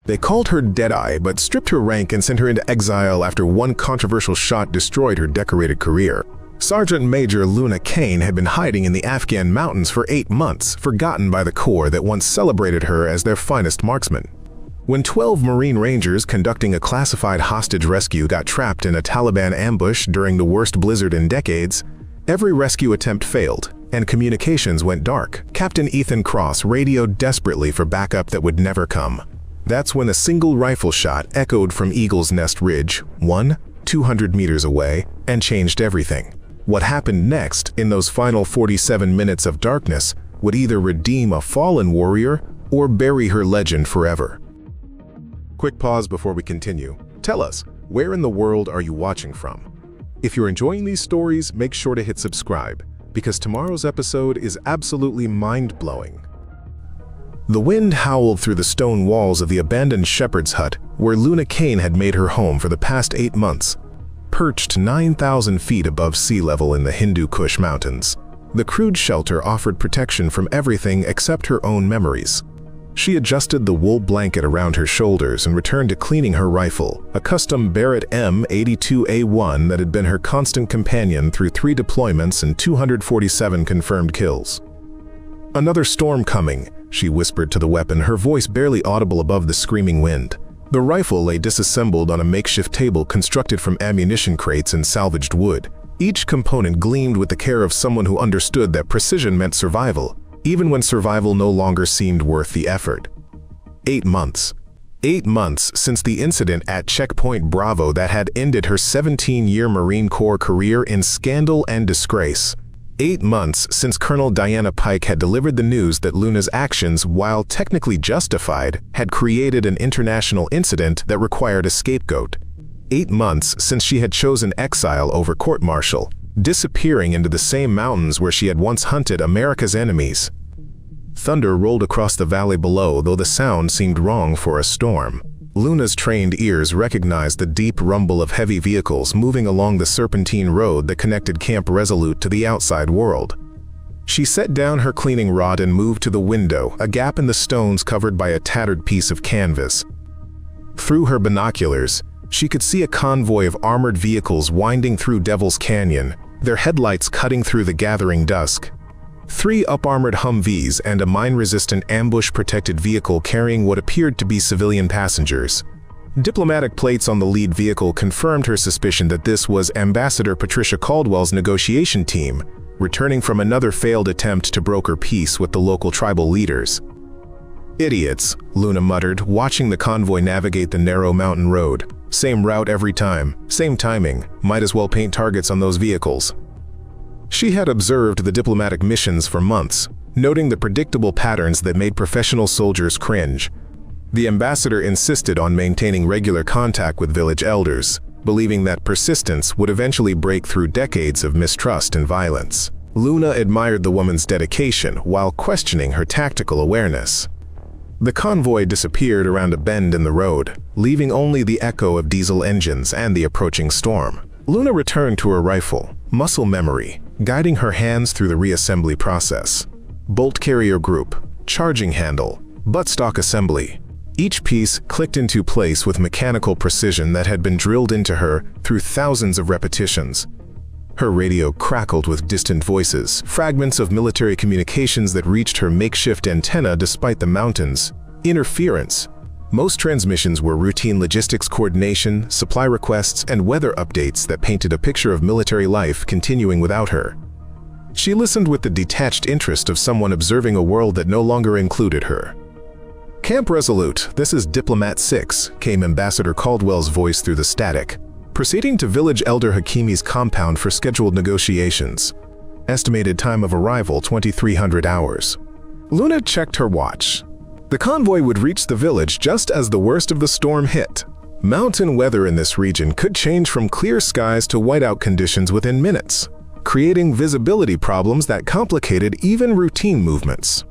They called her Deadeye, but stripped her rank and sent her into exile after one controversial shot destroyed her decorated career. Sergeant Major Luna Kane had been hiding in the Afghan mountains for 8 months, forgotten by the Corps that once celebrated her as their finest marksman. When 12 Marine Rangers conducting a classified hostage rescue got trapped in a Taliban ambush during the worst blizzard in decades, every rescue attempt failed, and communications went dark. Captain Ethan Cross radioed desperately for backup that would never come. That's when a single rifle shot echoed from Eagle's Nest Ridge, 200 meters away, and changed everything. What happened next, in those final 47 minutes of darkness, would either redeem a fallen warrior or bury her legend forever. Quick pause before we continue. Tell us, where in the world are you watching from? If you're enjoying these stories, make sure to hit subscribe, because tomorrow's episode is absolutely mind-blowing. The wind howled through the stone walls of the abandoned shepherd's hut where Luna Kane had made her home for the past 8 months. Perched 9,000 feet above sea level in the Hindu Kush Mountains, the crude shelter offered protection from everything except her own memories. She adjusted the wool blanket around her shoulders and returned to cleaning her rifle, a custom Barrett M82A1 that had been her constant companion through 3 deployments and 247 confirmed kills. "Another storm coming," she whispered to the weapon, her voice barely audible above the screaming wind. The rifle lay disassembled on a makeshift table constructed from ammunition crates and salvaged wood. Each component gleamed with the care of someone who understood that precision meant survival, even when survival no longer seemed worth the effort. 8 months. 8 months since the incident at Checkpoint Bravo that had ended her 17-year Marine Corps career in scandal and disgrace. 8 months since Colonel Diana Pike had delivered the news that Luna's actions, while technically justified, had created an international incident that required a scapegoat. 8 months since she had chosen exile over court-martial, disappearing into the same mountains where she had once hunted America's enemies. Thunder rolled across the valley below, though the sound seemed wrong for a storm. Luna's trained ears recognized the deep rumble of heavy vehicles moving along the serpentine road that connected Camp Resolute to the outside world. She set down her cleaning rod and moved to the window, a gap in the stones covered by a tattered piece of canvas. Through her binoculars, she could see a convoy of armored vehicles winding through Devil's Canyon, their headlights cutting through the gathering dusk. 3 up-armored Humvees and a mine-resistant ambush-protected vehicle carrying what appeared to be civilian passengers. Diplomatic plates on the lead vehicle confirmed her suspicion that this was Ambassador Patricia Caldwell's negotiation team, returning from another failed attempt to broker peace with the local tribal leaders. "Idiots," Luna muttered, watching the convoy navigate the narrow mountain road. "Same route every time, same timing, might as well paint targets on those vehicles." She had observed the diplomatic missions for months, noting the predictable patterns that made professional soldiers cringe. The ambassador insisted on maintaining regular contact with village elders, believing that persistence would eventually break through decades of mistrust and violence. Luna admired the woman's dedication while questioning her tactical awareness. The convoy disappeared around a bend in the road, leaving only the echo of diesel engines and the approaching storm. Luna returned to her rifle, muscle memory, guiding her hands through the reassembly process. Bolt carrier group, charging handle, buttstock assembly. Each piece clicked into place with mechanical precision that had been drilled into her through thousands of repetitions. Her radio crackled with distant voices, fragments of military communications that reached her makeshift antenna despite the mountains. Interference. Most transmissions were routine logistics coordination, supply requests, and weather updates that painted a picture of military life continuing without her. She listened with the detached interest of someone observing a world that no longer included her. "Camp Resolute, this is Diplomat 6, came Ambassador Caldwell's voice through the static. "Proceeding to Village Elder Hakimi's compound for scheduled negotiations. Estimated time of arrival 2300 hours. Luna checked her watch. The convoy would reach the village just as the worst of the storm hit. Mountain weather in this region could change from clear skies to whiteout conditions within minutes, creating visibility problems that complicated even routine movements.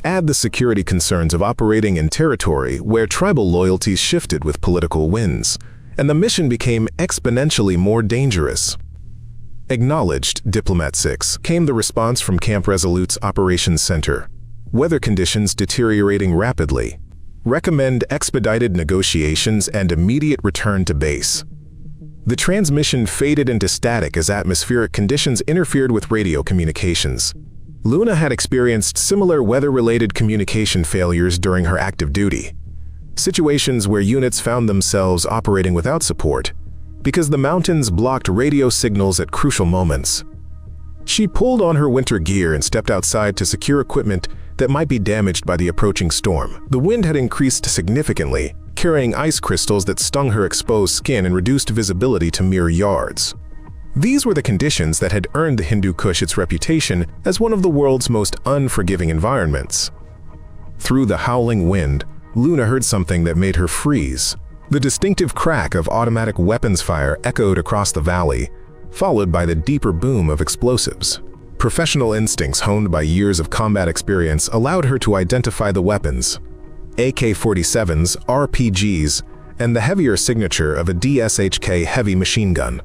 Add the security concerns of operating in territory where tribal loyalties shifted with political winds, and the mission became exponentially more dangerous. Acknowledged, Diplomat 6, came the response from Camp Resolute's Operations Center. Weather conditions deteriorating rapidly. Recommend expedited negotiations and immediate return to base. The transmission faded into static as atmospheric conditions interfered with radio communications. Luna had experienced similar weather-related communication failures during her active duty, situations where units found themselves operating without support because the mountains blocked radio signals at crucial moments. She pulled on her winter gear and stepped outside to secure equipment that might be damaged by the approaching storm. The wind had increased significantly, carrying ice crystals that stung her exposed skin and reduced visibility to mere yards. These were the conditions that had earned the Hindu Kush its reputation as one of the world's most unforgiving environments. Through the howling wind, Luna heard something that made her freeze. The distinctive crack of automatic weapons fire echoed across the valley, followed by the deeper boom of explosives. Professional instincts honed by years of combat experience allowed her to identify the weapons: AK-47s, RPGs, and the heavier signature of a DSHK heavy machine gun.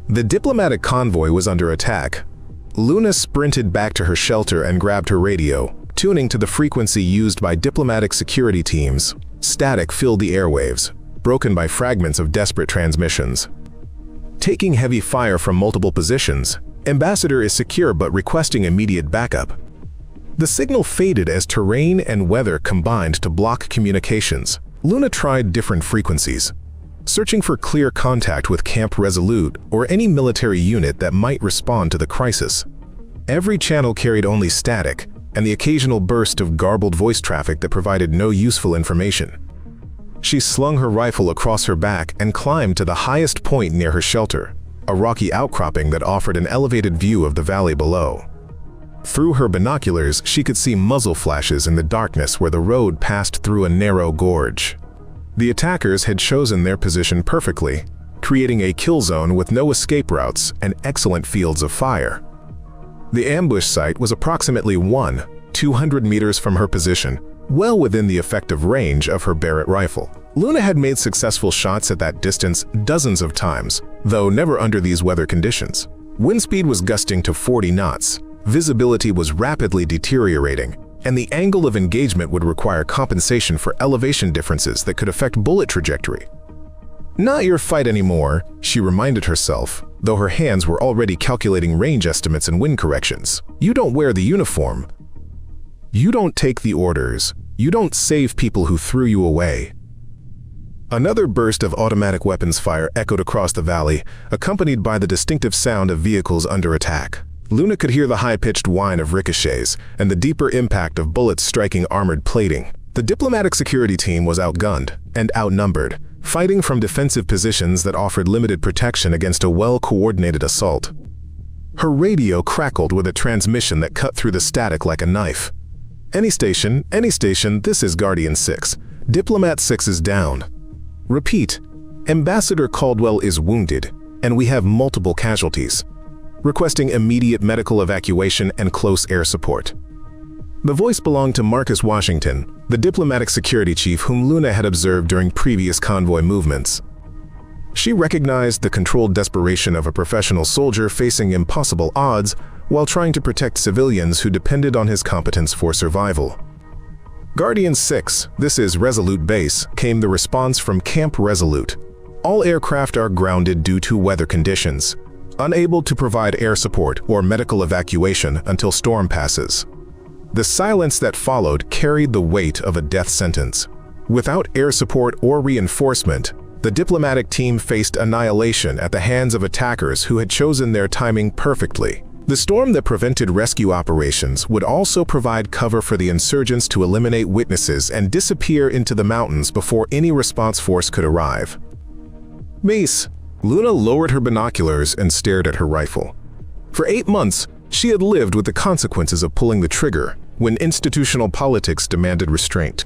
The diplomatic convoy was under attack. Luna sprinted back to her shelter and grabbed her radio, tuning to the frequency used by diplomatic security teams. Static filled the airwaves, broken by fragments of desperate transmissions. Taking heavy fire from multiple positions, Ambassador is secure but requesting immediate backup. The signal faded as terrain and weather combined to block communications. Luna tried different frequencies, searching for clear contact with Camp Resolute or any military unit that might respond to the crisis. Every channel carried only static and the occasional burst of garbled voice traffic that provided no useful information. She slung her rifle across her back and climbed to the highest point near her shelter, a rocky outcropping that offered an elevated view of the valley below. Through her binoculars, she could see muzzle flashes in the darkness where the road passed through a narrow gorge. The attackers had chosen their position perfectly, creating a kill zone with no escape routes and excellent fields of fire. The ambush site was approximately 200 meters from her position, well within the effective range of her Barrett rifle. Luna had made successful shots at that distance dozens of times, though never under these weather conditions. Wind speed was gusting to 40 knots, visibility was rapidly deteriorating, and the angle of engagement would require compensation for elevation differences that could affect bullet trajectory. Not your fight anymore, she reminded herself, though her hands were already calculating range estimates and wind corrections. You don't wear the uniform. You don't take the orders. You don't save people who threw you away. Another burst of automatic weapons fire echoed across the valley, accompanied by the distinctive sound of vehicles under attack. Luna could hear the high-pitched whine of ricochets and the deeper impact of bullets striking armored plating. The diplomatic security team was outgunned and outnumbered, fighting from defensive positions that offered limited protection against a well-coordinated assault. Her radio crackled with a transmission that cut through the static like a knife. Any station, this is Guardian 6. Diplomat 6 is down. Repeat, Ambassador Caldwell is wounded, and we have multiple casualties. Requesting immediate medical evacuation and close air support. The voice belonged to Marcus Washington, the diplomatic security chief whom Luna had observed during previous convoy movements. She recognized the controlled desperation of a professional soldier facing impossible odds while trying to protect civilians who depended on his competence for survival. Guardian 6, this is Resolute Base, came the response from Camp Resolute. All aircraft are grounded due to weather conditions, unable to provide air support or medical evacuation until storm passes. The silence that followed carried the weight of a death sentence. Without air support or reinforcement, the diplomatic team faced annihilation at the hands of attackers who had chosen their timing perfectly. The storm that prevented rescue operations would also provide cover for the insurgents to eliminate witnesses and disappear into the mountains before any response force could arrive. Mace. Luna lowered her binoculars and stared at her rifle. For 8 months, she had lived with the consequences of pulling the trigger when institutional politics demanded restraint.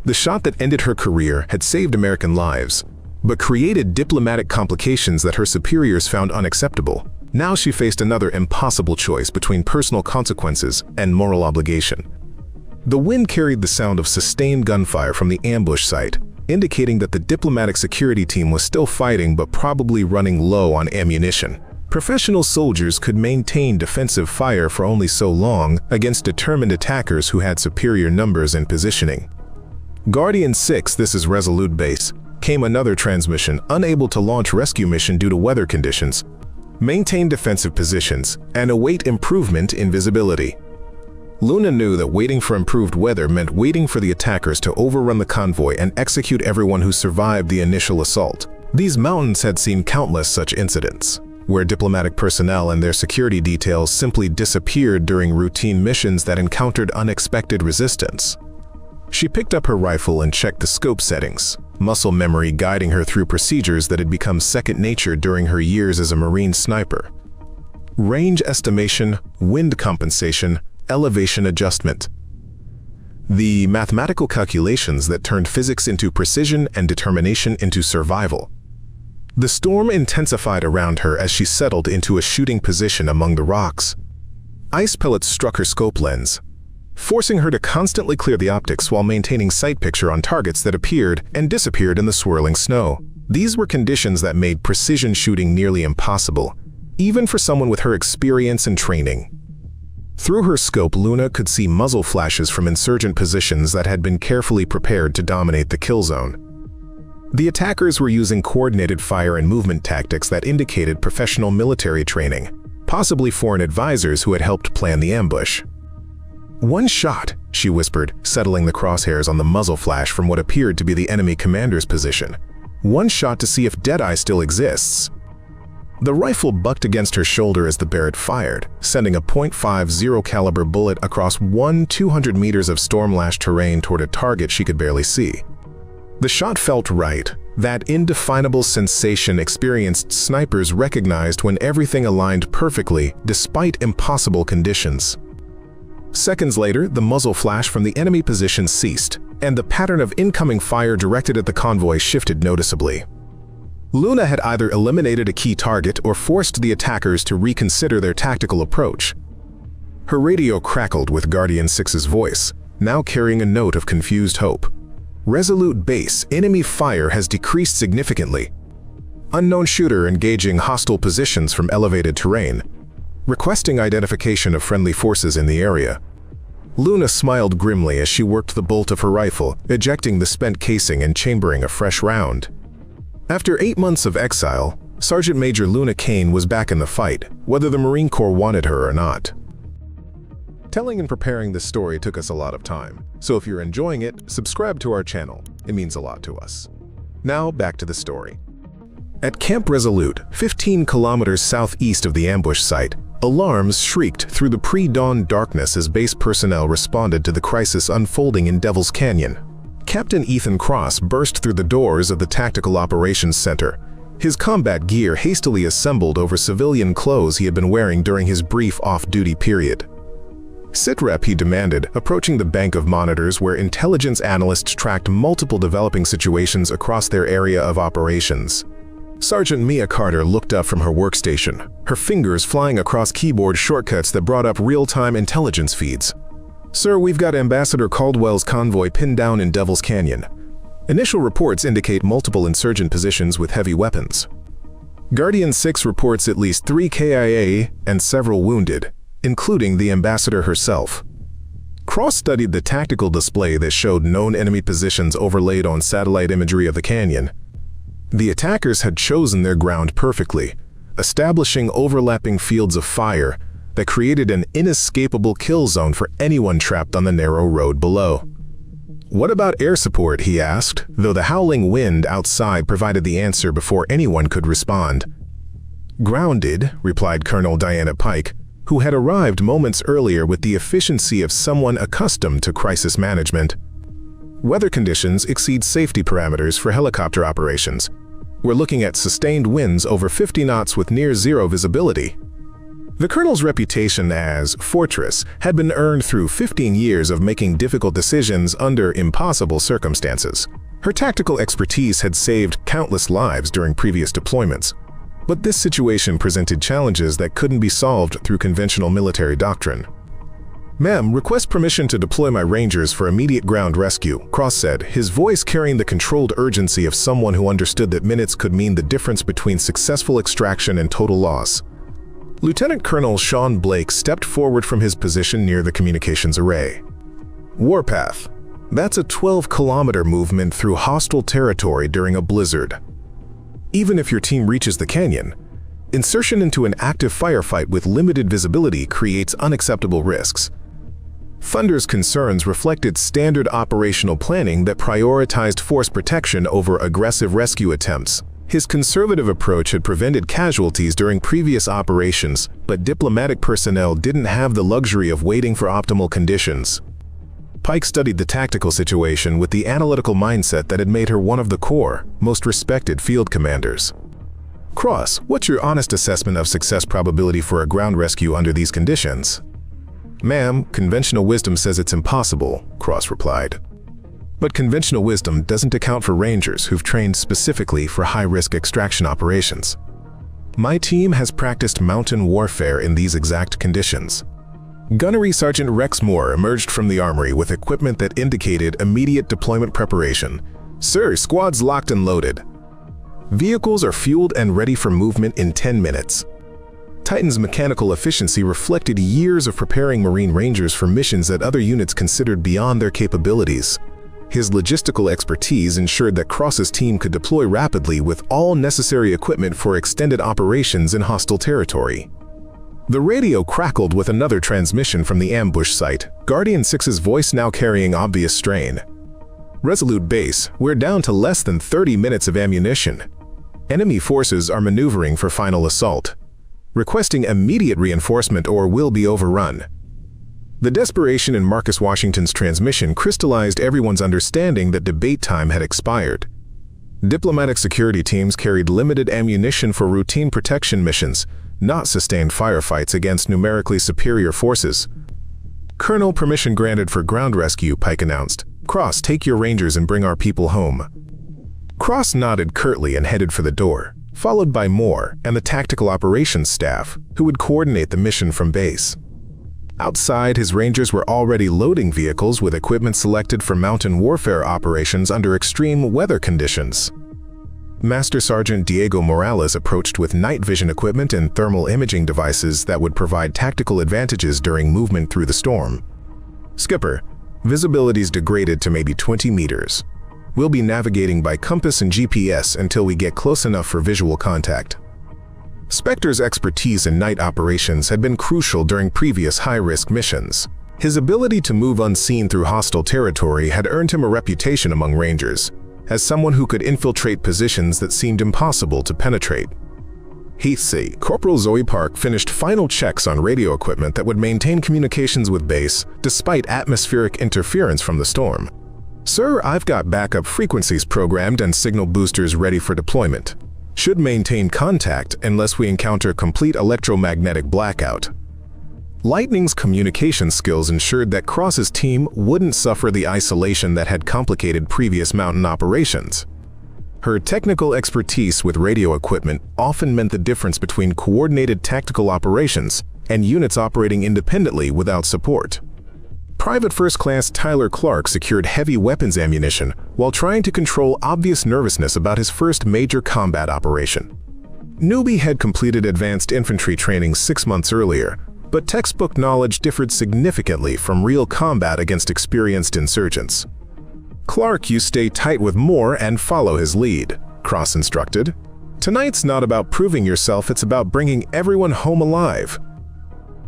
The shot that ended her career had saved American lives, but created diplomatic complications that her superiors found unacceptable. Now she faced another impossible choice between personal consequences and moral obligation. The wind carried the sound of sustained gunfire from the ambush site, indicating that the diplomatic security team was still fighting but probably running low on ammunition. Professional soldiers could maintain defensive fire for only so long against determined attackers who had superior numbers and positioning. Guardian 6, this is Resolute Base, came another transmission, unable to launch rescue mission due to weather conditions. Maintain defensive positions and await improvement in visibility. Luna knew that waiting for improved weather meant waiting for the attackers to overrun the convoy and execute everyone who survived the initial assault. These mountains had seen countless such incidents, where diplomatic personnel and their security details simply disappeared during routine missions that encountered unexpected resistance. She picked up her rifle and checked the scope settings, muscle memory guiding her through procedures that had become second nature during her years as a Marine sniper. Range estimation, wind compensation, elevation adjustment. The mathematical calculations that turned physics into precision and determination into survival. The storm intensified around her as she settled into a shooting position among the rocks. Ice pellets struck her scope lens, forcing her to constantly clear the optics while maintaining sight picture on targets that appeared and disappeared in the swirling snow. These were conditions that made precision shooting nearly impossible, even for someone with her experience and training. Through her scope, Luna could see muzzle flashes from insurgent positions that had been carefully prepared to dominate the kill zone. The attackers were using coordinated fire and movement tactics that indicated professional military training, possibly foreign advisors who had helped plan the ambush. "One shot," she whispered, settling the crosshairs on the muzzle flash from what appeared to be the enemy commander's position. "One shot to see if Deadeye still exists." The rifle bucked against her shoulder as the Barrett fired, sending a .50 caliber bullet across 200 meters of storm-lashed terrain toward a target she could barely see. The shot felt right, that indefinable sensation experienced snipers recognized when everything aligned perfectly despite impossible conditions. Seconds later, the muzzle flash from the enemy position ceased, and the pattern of incoming fire directed at the convoy shifted noticeably. Luna had either eliminated a key target or forced the attackers to reconsider their tactical approach. Her radio crackled with Guardian 6's voice, now carrying a note of confused hope. "Resolute Base, enemy fire has decreased significantly. Unknown shooter engaging hostile positions from elevated terrain. Requesting identification of friendly forces in the area." Luna smiled grimly as she worked the bolt of her rifle, ejecting the spent casing and chambering a fresh round. After 8 months of exile, Sergeant Major Luna Kane was back in the fight, whether the Marine Corps wanted her or not. Telling and preparing this story took us a lot of time, so if you're enjoying it, subscribe to our channel. It means a lot to us. Now, back to the story. At Camp Resolute, 15 kilometers southeast of the ambush site, alarms shrieked through the pre-dawn darkness as base personnel responded to the crisis unfolding in Devil's Canyon. Captain Ethan Cross burst through the doors of the Tactical Operations Center, his combat gear hastily assembled over civilian clothes he had been wearing during his brief off-duty period. "Sitrep," he demanded, approaching the bank of monitors where intelligence analysts tracked multiple developing situations across their area of operations. Sergeant Mia Carter looked up from her workstation, her fingers flying across keyboard shortcuts that brought up real-time intelligence feeds. "Sir, we've got Ambassador Caldwell's convoy pinned down in Devil's Canyon. Initial reports indicate multiple insurgent positions with heavy weapons. Guardian 6 reports at least 3 KIA and several wounded, including the ambassador herself." Cross studied the tactical display that showed known enemy positions overlaid on satellite imagery of the canyon. The attackers had chosen their ground perfectly, establishing overlapping fields of fire that created an inescapable kill zone for anyone trapped on the narrow road below. "What about air support?" he asked, though the howling wind outside provided the answer before anyone could respond. "Grounded," replied Colonel Diana Pike, who had arrived moments earlier with the efficiency of someone accustomed to crisis management. "Weather conditions exceed safety parameters for helicopter operations. We're looking at sustained winds over 50 knots with near-zero visibility." The colonel's reputation as Fortress had been earned through 15 years of making difficult decisions under impossible circumstances. Her tactical expertise had saved countless lives during previous deployments. But this situation presented challenges that couldn't be solved through conventional military doctrine. "Ma'am, request permission to deploy my Rangers for immediate ground rescue," Cross said, his voice carrying the controlled urgency of someone who understood that minutes could mean the difference between successful extraction and total loss. Lieutenant Colonel Sean Blake stepped forward from his position near the communications array. "Warpath, That's a 12-kilometer movement through hostile territory during a blizzard. Even if your team reaches the canyon, insertion into an active firefight with limited visibility creates unacceptable risks. Thunder's concerns reflected standard operational planning that prioritized force protection over aggressive rescue attempts. His conservative approach had prevented casualties during previous operations, but diplomatic personnel didn't have the luxury of waiting for optimal conditions. Pike studied the tactical situation with the analytical mindset that had made her one of the Corps' most respected field commanders. Cross, what's your honest assessment of success probability for a ground rescue under these conditions? Ma'am, conventional wisdom says it's impossible, Cross replied. But conventional wisdom doesn't account for rangers who've trained specifically for high-risk extraction operations. My team has practiced mountain warfare in these exact conditions. Gunnery Sergeant Rex Moore emerged from the armory with equipment that indicated immediate deployment preparation. Sir, squad's locked and loaded. Vehicles are fueled and ready for movement in 10 minutes. Titan's mechanical efficiency reflected years of preparing Marine Rangers for missions that other units considered beyond their capabilities. His logistical expertise ensured that Cross's team could deploy rapidly with all necessary equipment for extended operations in hostile territory. The radio crackled with another transmission from the ambush site, Guardian 6's voice now carrying obvious strain. Resolute Base, we're down to less than 30 minutes of ammunition. Enemy forces are maneuvering for final assault, requesting immediate reinforcement or will be overrun. The desperation in Marcus Washington's transmission crystallized everyone's understanding that debate time had expired. Diplomatic security teams carried limited ammunition for routine protection missions, not sustained firefights against numerically superior forces. Colonel, permission granted for ground rescue, Pike announced. Cross, take your Rangers and bring our people home. Cross nodded curtly and headed for the door, followed by Moore and the tactical operations staff, who would coordinate the mission from base. Outside, his Rangers were already loading vehicles with equipment selected for mountain warfare operations under extreme weather conditions. Master Sergeant Diego Morales approached with night vision equipment and thermal imaging devices that would provide tactical advantages during movement through the storm. Skipper, visibility's degraded to maybe 20 meters. We'll be navigating by compass and GPS until we get close enough for visual contact. Spectre's expertise in night operations had been crucial during previous high-risk missions. His ability to move unseen through hostile territory had earned him a reputation among Rangers as someone who could infiltrate positions that seemed impossible to penetrate. Heathsea, Corporal Zoe Park finished final checks on radio equipment that would maintain communications with base despite atmospheric interference from the storm. Sir, I've got backup frequencies programmed and signal boosters ready for deployment. Should maintain contact unless we encounter complete electromagnetic blackout. Lightning's communication skills ensured that Cross's team wouldn't suffer the isolation that had complicated previous mountain operations. Her technical expertise with radio equipment often meant the difference between coordinated tactical operations and units operating independently without support. Private First Class Tyler Clark secured heavy weapons ammunition while trying to control obvious nervousness about his first major combat operation. Newbie had completed advanced infantry training 6 months earlier, but textbook knowledge differed significantly from real combat against experienced insurgents. Clark, you stay tight with Moore and follow his lead, Cross instructed. Tonight's not about proving yourself, it's about bringing everyone home alive.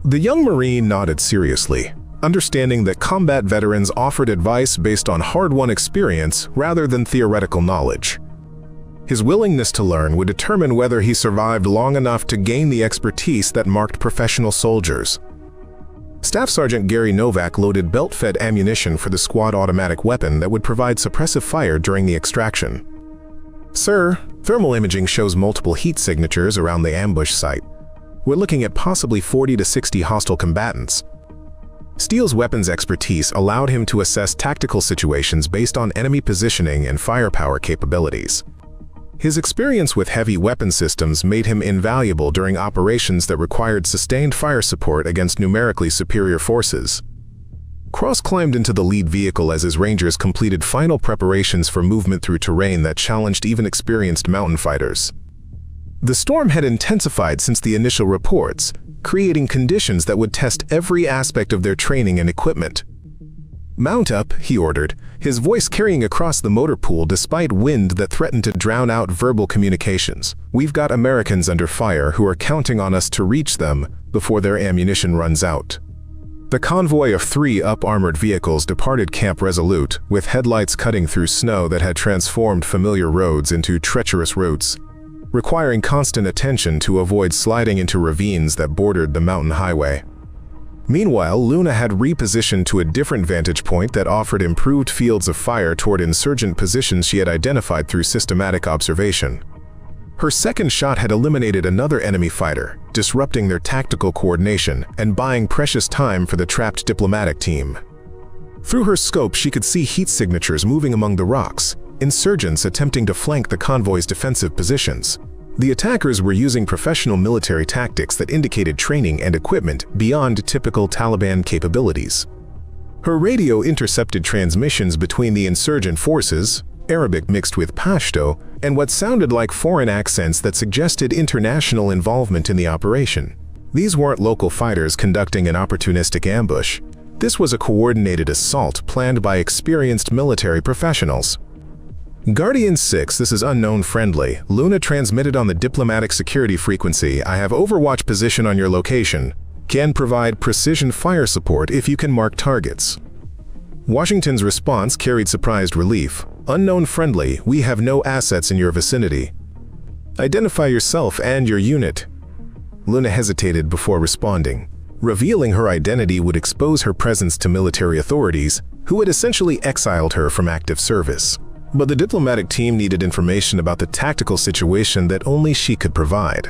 The young Marine nodded seriously, understanding that combat veterans offered advice based on hard-won experience rather than theoretical knowledge. His willingness to learn would determine whether he survived long enough to gain the expertise that marked professional soldiers. Staff Sergeant Gary Novak loaded belt-fed ammunition for the squad automatic weapon that would provide suppressive fire during the extraction. Sir, thermal imaging shows multiple heat signatures around the ambush site. We're looking at possibly 40 to 60 hostile combatants. Steele's weapons expertise allowed him to assess tactical situations based on enemy positioning and firepower capabilities. His experience with heavy weapon systems made him invaluable during operations that required sustained fire support against numerically superior forces. Cross climbed into the lead vehicle as his Rangers completed final preparations for movement through terrain that challenged even experienced mountain fighters. The storm had intensified since the initial reports, creating conditions that would test every aspect of their training and equipment. "Mount up," he ordered, his voice carrying across the motor pool despite wind that threatened to drown out verbal communications. "We've got Americans under fire who are counting on us to reach them before their ammunition runs out." The convoy of 3 up-armored vehicles departed Camp Resolute, with headlights cutting through snow that had transformed familiar roads into treacherous routes, requiring constant attention to avoid sliding into ravines that bordered the mountain highway. Meanwhile, Luna had repositioned to a different vantage point that offered improved fields of fire toward insurgent positions she had identified through systematic observation. Her second shot had eliminated another enemy fighter, disrupting their tactical coordination and buying precious time for the trapped diplomatic team. Through her scope, she could see heat signatures moving among the rocks, insurgents attempting to flank the convoy's defensive positions. The attackers were using professional military tactics that indicated training and equipment beyond typical Taliban capabilities. Her radio intercepted transmissions between the insurgent forces, Arabic mixed with Pashto, and what sounded like foreign accents that suggested international involvement in the operation. These weren't local fighters conducting an opportunistic ambush. This was a coordinated assault planned by experienced military professionals. Guardian 6, this is unknown friendly. Luna transmitted on the diplomatic security frequency. "I have Overwatch position on your location. Can provide precision fire support if you can mark targets." Washington's response carried surprised relief. "Unknown friendly, we have no assets in your vicinity. Identify yourself and your unit." Luna hesitated before responding. Revealing her identity would expose her presence to military authorities, who had essentially exiled her from active service. But the diplomatic team needed information about the tactical situation that only she could provide.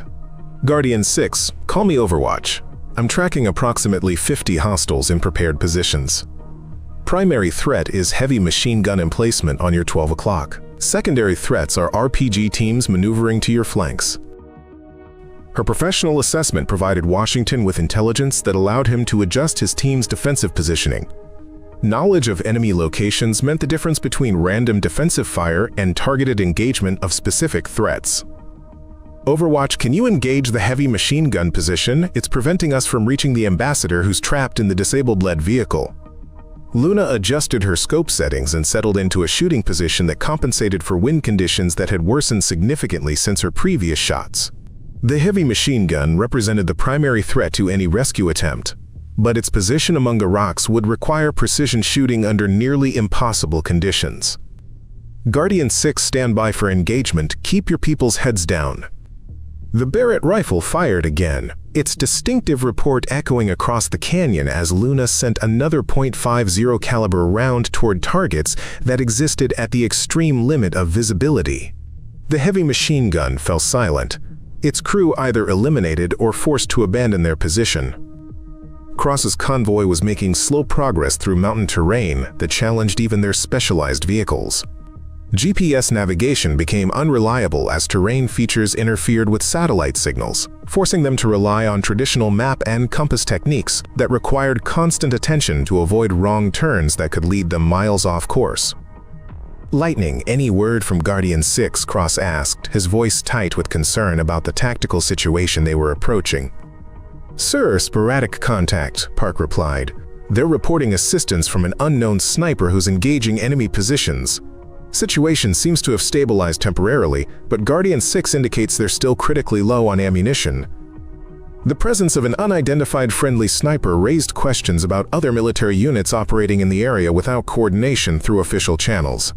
"Guardian 6, call me Overwatch. I'm tracking approximately 50 hostiles in prepared positions. Primary threat is heavy machine gun emplacement on your 12 o'clock. Secondary threats are RPG teams maneuvering to your flanks." Her professional assessment provided Washington with intelligence that allowed him to adjust his team's defensive positioning. Knowledge of enemy locations meant the difference between random defensive fire and targeted engagement of specific threats. "Overwatch, can you engage the heavy machine gun position? It's preventing us from reaching the ambassador who's trapped in the disabled-led vehicle." Luna adjusted her scope settings and settled into a shooting position that compensated for wind conditions that had worsened significantly since her previous shots. The heavy machine gun represented the primary threat to any rescue attempt, but its position among the rocks would require precision shooting under nearly impossible conditions. "Guardian 6, stand by for engagement. Keep your people's heads down." The Barrett rifle fired again, its distinctive report echoing across the canyon as Luna sent another .50 caliber round toward targets that existed at the extreme limit of visibility. The heavy machine gun fell silent, its crew either eliminated or forced to abandon their position. Cross's convoy was making slow progress through mountain terrain that challenged even their specialized vehicles. GPS navigation became unreliable as terrain features interfered with satellite signals, forcing them to rely on traditional map and compass techniques that required constant attention to avoid wrong turns that could lead them miles off course. "Lightning, any word from Guardian 6?" Cross asked, his voice tight with concern about the tactical situation they were approaching. "Sir, sporadic contact," Park replied. "They're reporting assistance from an unknown sniper who's engaging enemy positions. Situation seems to have stabilized temporarily, but Guardian 6 indicates they're still critically low on ammunition." The presence of an unidentified friendly sniper raised questions about other military units operating in the area without coordination through official channels.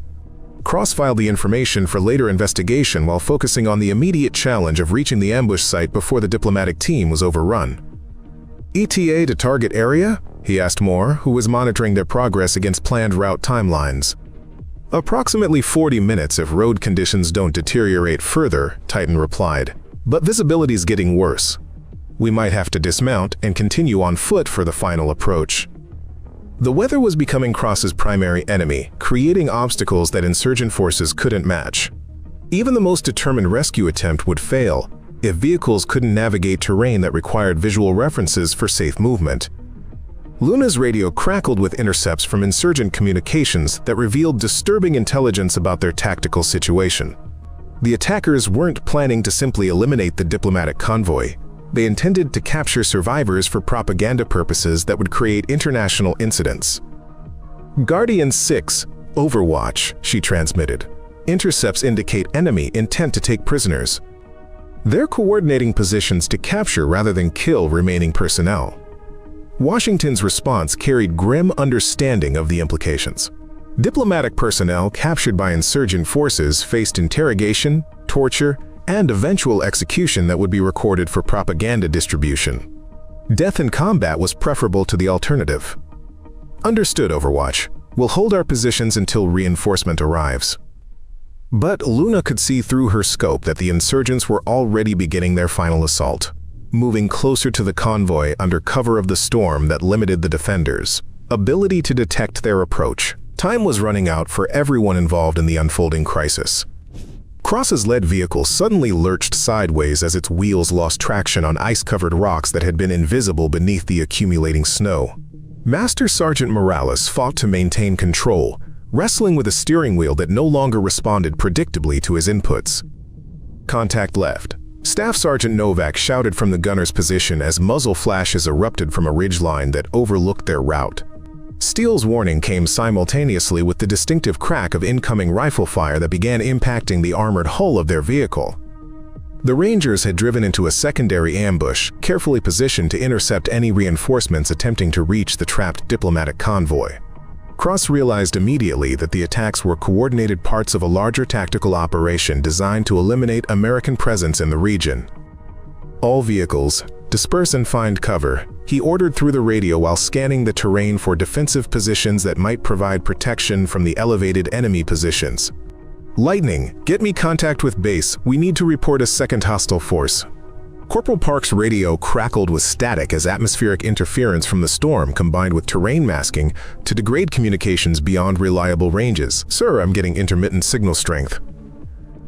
Cross filed the information for later investigation while focusing on the immediate challenge of reaching the ambush site before the diplomatic team was overrun. "ETA to target area?" he asked Moore, who was monitoring their progress against planned route timelines. "Approximately 40 minutes if road conditions don't deteriorate further," Titan replied. "But visibility's getting worse. We might have to dismount and continue on foot for the final approach." The weather was becoming Cross's primary enemy, creating obstacles that insurgent forces couldn't match. Even the most determined rescue attempt would fail if vehicles couldn't navigate terrain that required visual references for safe movement. Luna's radio crackled with intercepts from insurgent communications that revealed disturbing intelligence about their tactical situation. The attackers weren't planning to simply eliminate the diplomatic convoy. They intended to capture survivors for propaganda purposes that would create international incidents. Guardian 6, Overwatch, she transmitted. Intercepts indicate enemy intent to take prisoners. They're coordinating positions to capture rather than kill remaining personnel. Washington's response carried grim understanding of the implications. Diplomatic personnel captured by insurgent forces faced interrogation, torture, and eventual execution that would be recorded for propaganda distribution. Death in combat was preferable to the alternative. Understood, Overwatch. We'll hold our positions until reinforcement arrives. But Luna could see through her scope that the insurgents were already beginning their final assault, moving closer to the convoy under cover of the storm that limited the defenders' ability to detect their approach. Time was running out for everyone involved in the unfolding crisis. Cross's lead vehicle suddenly lurched sideways as its wheels lost traction on ice-covered rocks that had been invisible beneath the accumulating snow. Master Sergeant Morales fought to maintain control, wrestling with a steering wheel that no longer responded predictably to his inputs. Contact left. Staff Sergeant Novak shouted from the gunner's position as muzzle flashes erupted from a ridgeline that overlooked their route. Steele's warning came simultaneously with the distinctive crack of incoming rifle fire that began impacting the armored hull of their vehicle. The Rangers had driven into a secondary ambush, carefully positioned to intercept any reinforcements attempting to reach the trapped diplomatic convoy. Cross realized immediately that the attacks were coordinated parts of a larger tactical operation designed to eliminate American presence in the region. All vehicles, disperse and find cover, he ordered through the radio while scanning the terrain for defensive positions that might provide protection from the elevated enemy positions. Lightning, get me contact with base. We need to report a second hostile force. Corporal Park's radio crackled with static as atmospheric interference from the storm combined with terrain masking to degrade communications beyond reliable ranges. Sir, I'm getting intermittent signal strength.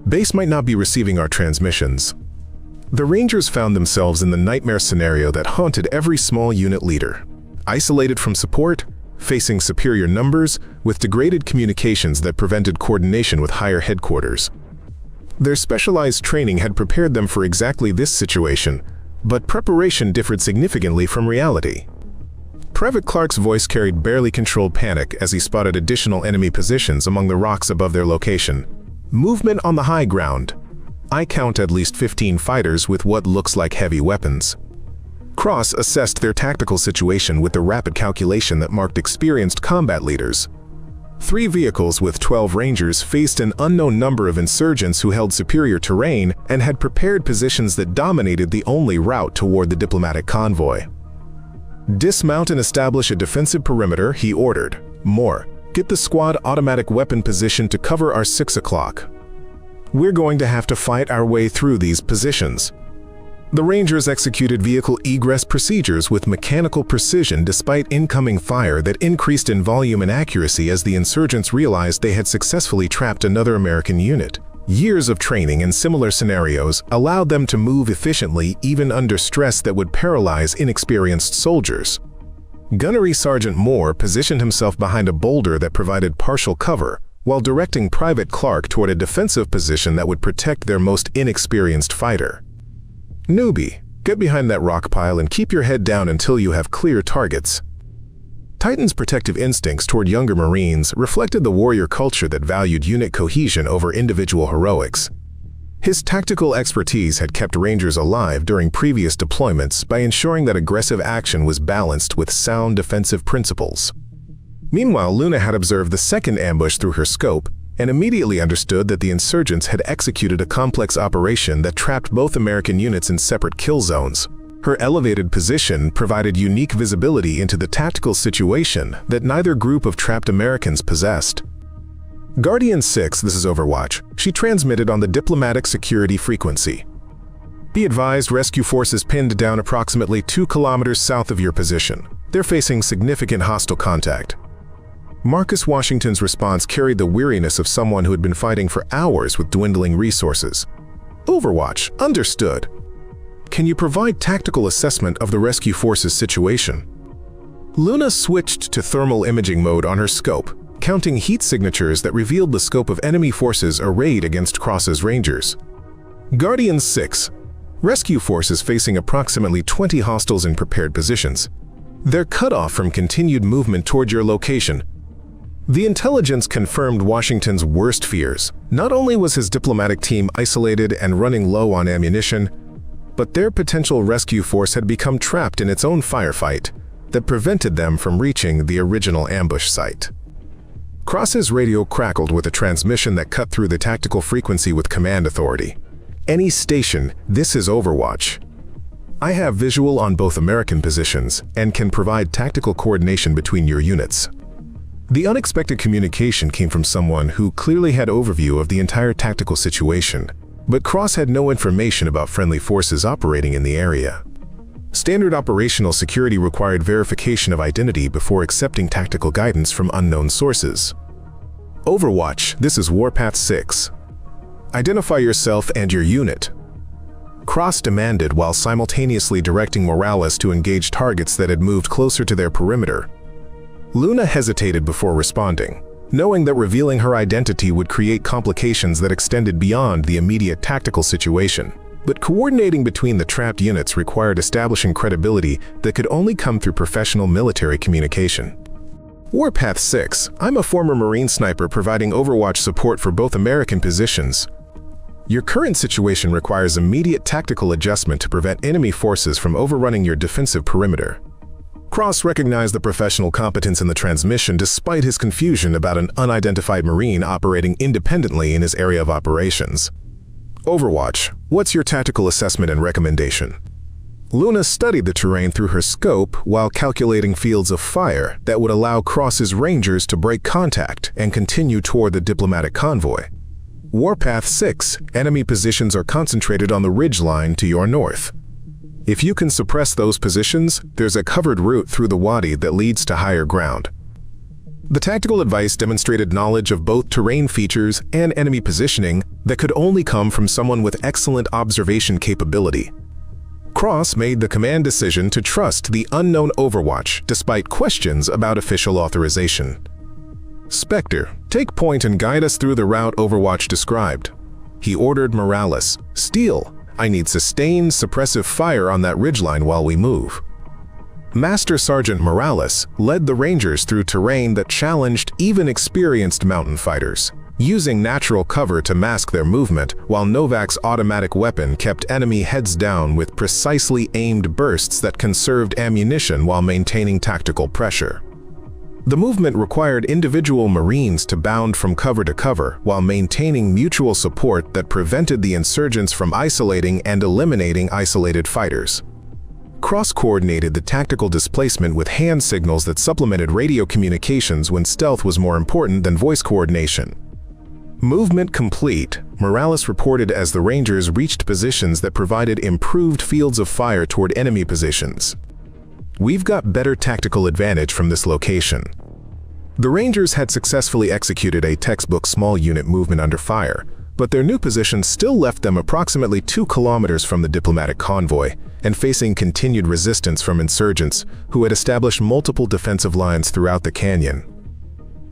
Base might not be receiving our transmissions. The Rangers found themselves in the nightmare scenario that haunted every small unit leader. Isolated from support, facing superior numbers, with degraded communications that prevented coordination with higher headquarters. Their specialized training had prepared them for exactly this situation, but preparation differed significantly from reality. Private Clark's voice carried barely controlled panic as he spotted additional enemy positions among the rocks above their location. Movement on the high ground. I count at least 15 fighters with what looks like heavy weapons. Cross assessed their tactical situation with the rapid calculation that marked experienced combat leaders. 3 vehicles with 12 Rangers faced an unknown number of insurgents who held superior terrain and had prepared positions that dominated the only route toward the diplomatic convoy. Dismount and establish a defensive perimeter, he ordered. More, get the squad automatic weapon position to cover our 6 o'clock. We're going to have to fight our way through these positions. The Rangers executed vehicle egress procedures with mechanical precision despite incoming fire that increased in volume and accuracy as the insurgents realized they had successfully trapped another American unit. Years of training in similar scenarios allowed them to move efficiently even under stress that would paralyze inexperienced soldiers. Gunnery Sergeant Moore positioned himself behind a boulder that provided partial cover, while directing Private Clark toward a defensive position that would protect their most inexperienced fighter. Newbie, get behind that rock pile and keep your head down until you have clear targets. Titan's protective instincts toward younger Marines reflected the warrior culture that valued unit cohesion over individual heroics. His tactical expertise had kept Rangers alive during previous deployments by ensuring that aggressive action was balanced with sound defensive principles. Meanwhile, Luna had observed the second ambush through her scope and immediately understood that the insurgents had executed a complex operation that trapped both American units in separate kill zones. Her elevated position provided unique visibility into the tactical situation that neither group of trapped Americans possessed. Guardian 6, this is Overwatch. She transmitted on the diplomatic security frequency. Be advised, rescue forces pinned down approximately 2 kilometers south of your position. They're facing significant hostile contact. Marcus Washington's response carried the weariness of someone who had been fighting for hours with dwindling resources. Overwatch, understood. Can you provide tactical assessment of the rescue force's situation? Luna switched to thermal imaging mode on her scope, counting heat signatures that revealed the scope of enemy forces arrayed against Cross's Rangers. Guardian 6. Rescue forces facing approximately 20 hostiles in prepared positions. They're cut off from continued movement toward your location. The intelligence confirmed Washington's worst fears. Not only was his diplomatic team isolated and running low on ammunition, but their potential rescue force had become trapped in its own firefight that prevented them from reaching the original ambush site. Cross's radio crackled with a transmission that cut through the tactical frequency with command authority. "Any station, this is Overwatch. I have visual on both American positions and can provide tactical coordination between your units." The unexpected communication came from someone who clearly had overview of the entire tactical situation, but Cross had no information about friendly forces operating in the area. Standard operational security required verification of identity before accepting tactical guidance from unknown sources. "Overwatch, this is Warpath 6. Identify yourself and your unit," Cross demanded while simultaneously directing Morales to engage targets that had moved closer to their perimeter. Luna hesitated before responding, knowing that revealing her identity would create complications that extended beyond the immediate tactical situation. But coordinating between the trapped units required establishing credibility that could only come through professional military communication. "Warpath 6, I'm a former Marine sniper providing Overwatch support for both American positions. Your current situation requires immediate tactical adjustment to prevent enemy forces from overrunning your defensive perimeter." Cross recognized the professional competence in the transmission despite his confusion about an unidentified Marine operating independently in his area of operations. "Overwatch, what's your tactical assessment and recommendation?" Luna studied the terrain through her scope while calculating fields of fire that would allow Cross's Rangers to break contact and continue toward the diplomatic convoy. "Warpath 6, enemy positions are concentrated on the ridge line to your north. If you can suppress those positions, there's a covered route through the wadi that leads to higher ground." The tactical advice demonstrated knowledge of both terrain features and enemy positioning that could only come from someone with excellent observation capability. Cross made the command decision to trust the unknown Overwatch despite questions about official authorization. "Spectre, take point and guide us through the route Overwatch described." He ordered Morales, "Steele, I need sustained suppressive fire on that ridgeline while we move." Master Sergeant Morales led the Rangers through terrain that challenged even experienced mountain fighters, using natural cover to mask their movement while Novak's automatic weapon kept enemy heads down with precisely aimed bursts that conserved ammunition while maintaining tactical pressure. The movement required individual Marines to bound from cover to cover while maintaining mutual support that prevented the insurgents from isolating and eliminating isolated fighters. Cross coordinated the tactical displacement with hand signals that supplemented radio communications when stealth was more important than voice coordination. Movement complete, Morales reported as the Rangers reached positions that provided improved fields of fire toward enemy positions. "We've got better tactical advantage from this location." The Rangers had successfully executed a textbook small unit movement under fire, but their new position still left them approximately 2 kilometers from the diplomatic convoy and facing continued resistance from insurgents who had established multiple defensive lines throughout the canyon.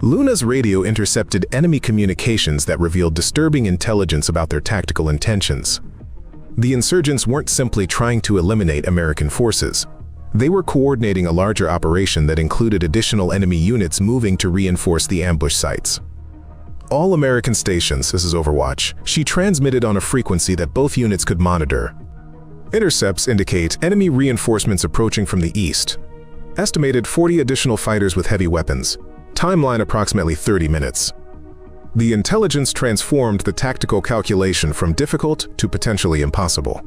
Luna's radio intercepted enemy communications that revealed disturbing intelligence about their tactical intentions. The insurgents weren't simply trying to eliminate American forces. They were coordinating a larger operation that included additional enemy units moving to reinforce the ambush sites. "All American stations, this is Overwatch." She transmitted on a frequency that both units could monitor. "Intercepts indicate enemy reinforcements approaching from the east. Estimated 40 additional fighters with heavy weapons. Timeline approximately 30 minutes. The intelligence transformed the tactical calculation from difficult to potentially impossible.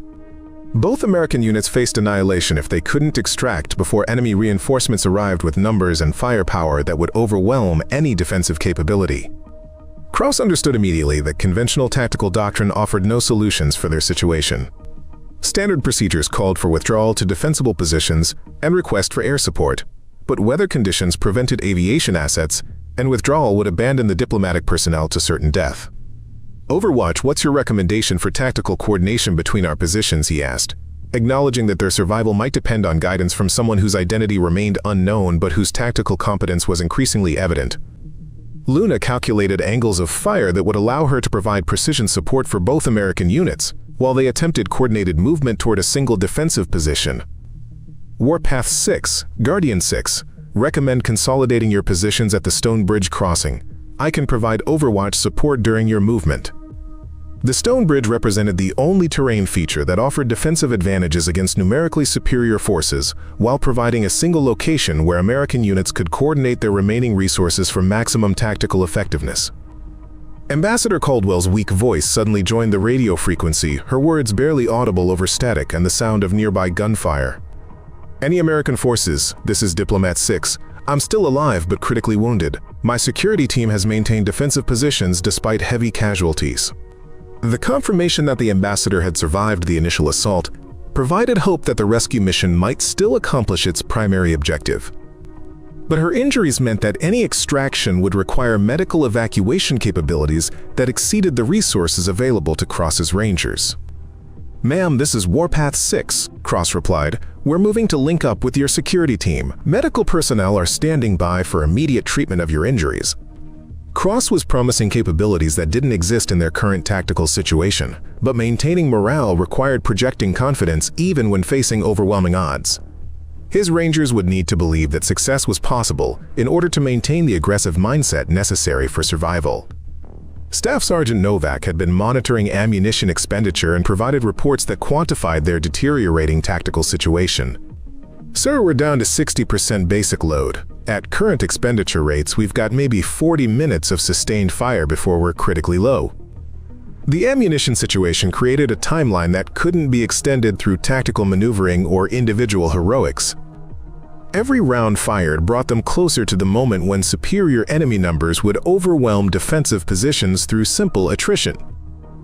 Both American units faced annihilation if they couldn't extract before enemy reinforcements arrived with numbers and firepower that would overwhelm any defensive capability. Cross understood immediately that conventional tactical doctrine offered no solutions for their situation. Standard procedures called for withdrawal to defensible positions and request for air support, but weather conditions prevented aviation assets, and withdrawal would abandon the diplomatic personnel to certain death. "Overwatch, what's your recommendation for tactical coordination between our positions?" he asked, acknowledging that their survival might depend on guidance from someone whose identity remained unknown but whose tactical competence was increasingly evident. Luna calculated angles of fire that would allow her to provide precision support for both American units, while they attempted coordinated movement toward a single defensive position. "Warpath 6, Guardian 6, Recommend consolidating your positions at the stone bridge crossing. I can provide overwatch support during your movement. The stone bridge represented the only terrain feature that offered defensive advantages against numerically superior forces, while providing a single location where American units could coordinate their remaining resources for maximum tactical effectiveness. Ambassador Caldwell's weak voice suddenly joined the radio frequency, her words barely audible over static and the sound of nearby gunfire. Any American forces, this is Diplomat 6. I'm still alive but critically wounded. My security team has maintained defensive positions despite heavy casualties. The confirmation that the ambassador had survived the initial assault provided hope that the rescue mission might still accomplish its primary objective. But her injuries meant that any extraction would require medical evacuation capabilities that exceeded the resources available to Cross's Rangers. "Ma'am, this is Warpath 6, Cross replied. "We're moving to link up with your security team. Medical personnel are standing by for immediate treatment of your injuries." Cross was promising capabilities that didn't exist in their current tactical situation, but maintaining morale required projecting confidence even when facing overwhelming odds. His Rangers would need to believe that success was possible in order to maintain the aggressive mindset necessary for survival. Staff Sergeant Novak had been monitoring ammunition expenditure and provided reports that quantified their deteriorating tactical situation. "Sir, we're down to 60% basic load. At current expenditure rates, we've got maybe 40 minutes of sustained fire before we're critically low." The ammunition situation created a timeline that couldn't be extended through tactical maneuvering or individual heroics. Every round fired brought them closer to the moment when superior enemy numbers would overwhelm defensive positions through simple attrition.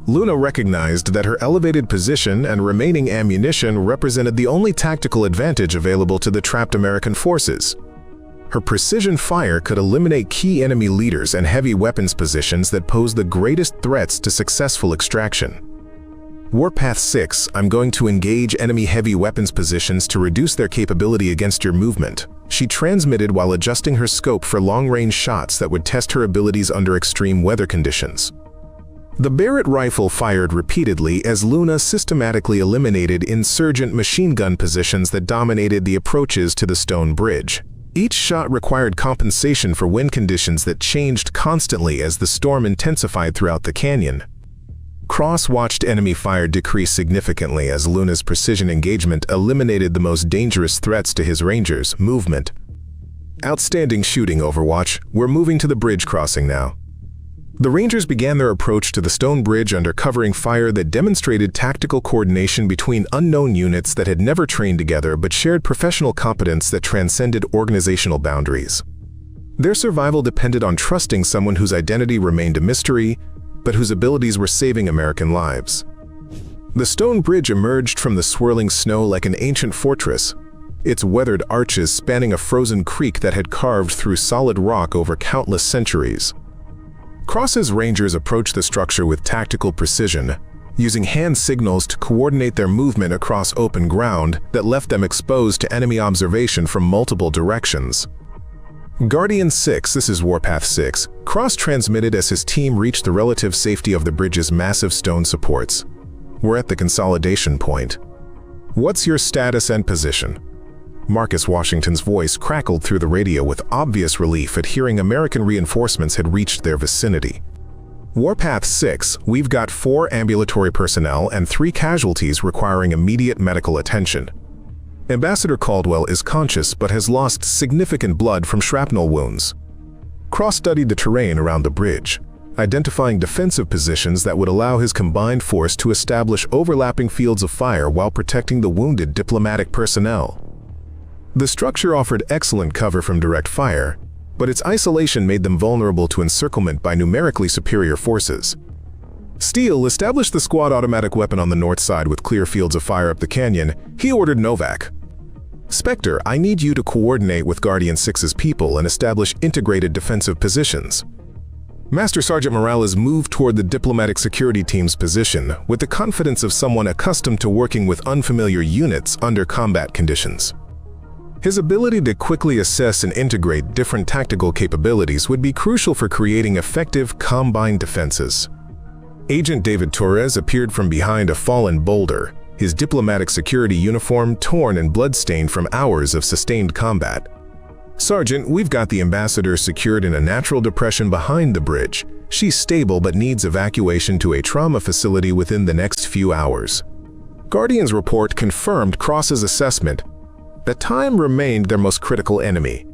Luna recognized that her elevated position and remaining ammunition represented the only tactical advantage available to the trapped American forces. Her precision fire could eliminate key enemy leaders and heavy weapons positions that posed the greatest threats to successful extraction. "Warpath 6, I'm going to engage enemy heavy weapons positions to reduce their capability against your movement," she transmitted while adjusting her scope for long-range shots that would test her abilities under extreme weather conditions. The Barrett rifle fired repeatedly as Luna systematically eliminated insurgent machine gun positions that dominated the approaches to the stone bridge. Each shot required compensation for wind conditions that changed constantly as the storm intensified throughout the canyon. Cross watched enemy fire decrease significantly as Luna's precision engagement eliminated the most dangerous threats to his Rangers' movement. "Outstanding shooting, Overwatch. We're moving to the bridge crossing now." The Rangers began their approach to the stone bridge under covering fire that demonstrated tactical coordination between unknown units that had never trained together but shared professional competence that transcended organizational boundaries. Their survival depended on trusting someone whose identity remained a mystery, but whose abilities were saving American lives. The stone bridge emerged from the swirling snow like an ancient fortress, its weathered arches spanning a frozen creek that had carved through solid rock over countless centuries. Cross's Rangers approached the structure with tactical precision, using hand signals to coordinate their movement across open ground that left them exposed to enemy observation from multiple directions. Guardian 6, this is Warpath 6, Cross transmitted as his team reached the relative safety of the bridge's massive stone supports. "We're at the consolidation point. What's your status and position?" Marcus Washington's voice crackled through the radio with obvious relief at hearing American reinforcements had reached their vicinity. "Warpath 6, we've got 4 ambulatory personnel and 3 casualties requiring immediate medical attention. Ambassador Caldwell is conscious but has lost significant blood from shrapnel wounds." Cross studied the terrain around the bridge, identifying defensive positions that would allow his combined force to establish overlapping fields of fire while protecting the wounded diplomatic personnel. The structure offered excellent cover from direct fire, but its isolation made them vulnerable to encirclement by numerically superior forces. Steele established the squad automatic weapon on the north side with clear fields of fire up the canyon. He ordered Novak. "Spectre, I need you to coordinate with Guardian 6's people and establish integrated defensive positions." Master Sergeant Morales moved toward the diplomatic security team's position with the confidence of someone accustomed to working with unfamiliar units under combat conditions. His ability to quickly assess and integrate different tactical capabilities would be crucial for creating effective, combined defenses. Agent David Torres appeared from behind a fallen boulder, his diplomatic security uniform torn and bloodstained from hours of sustained combat. "Sergeant, we've got the ambassador secured in a natural depression behind the bridge. She's stable but needs evacuation to a trauma facility within the next few hours." Guardian's report confirmed Cross's assessment that time remained their most critical enemy.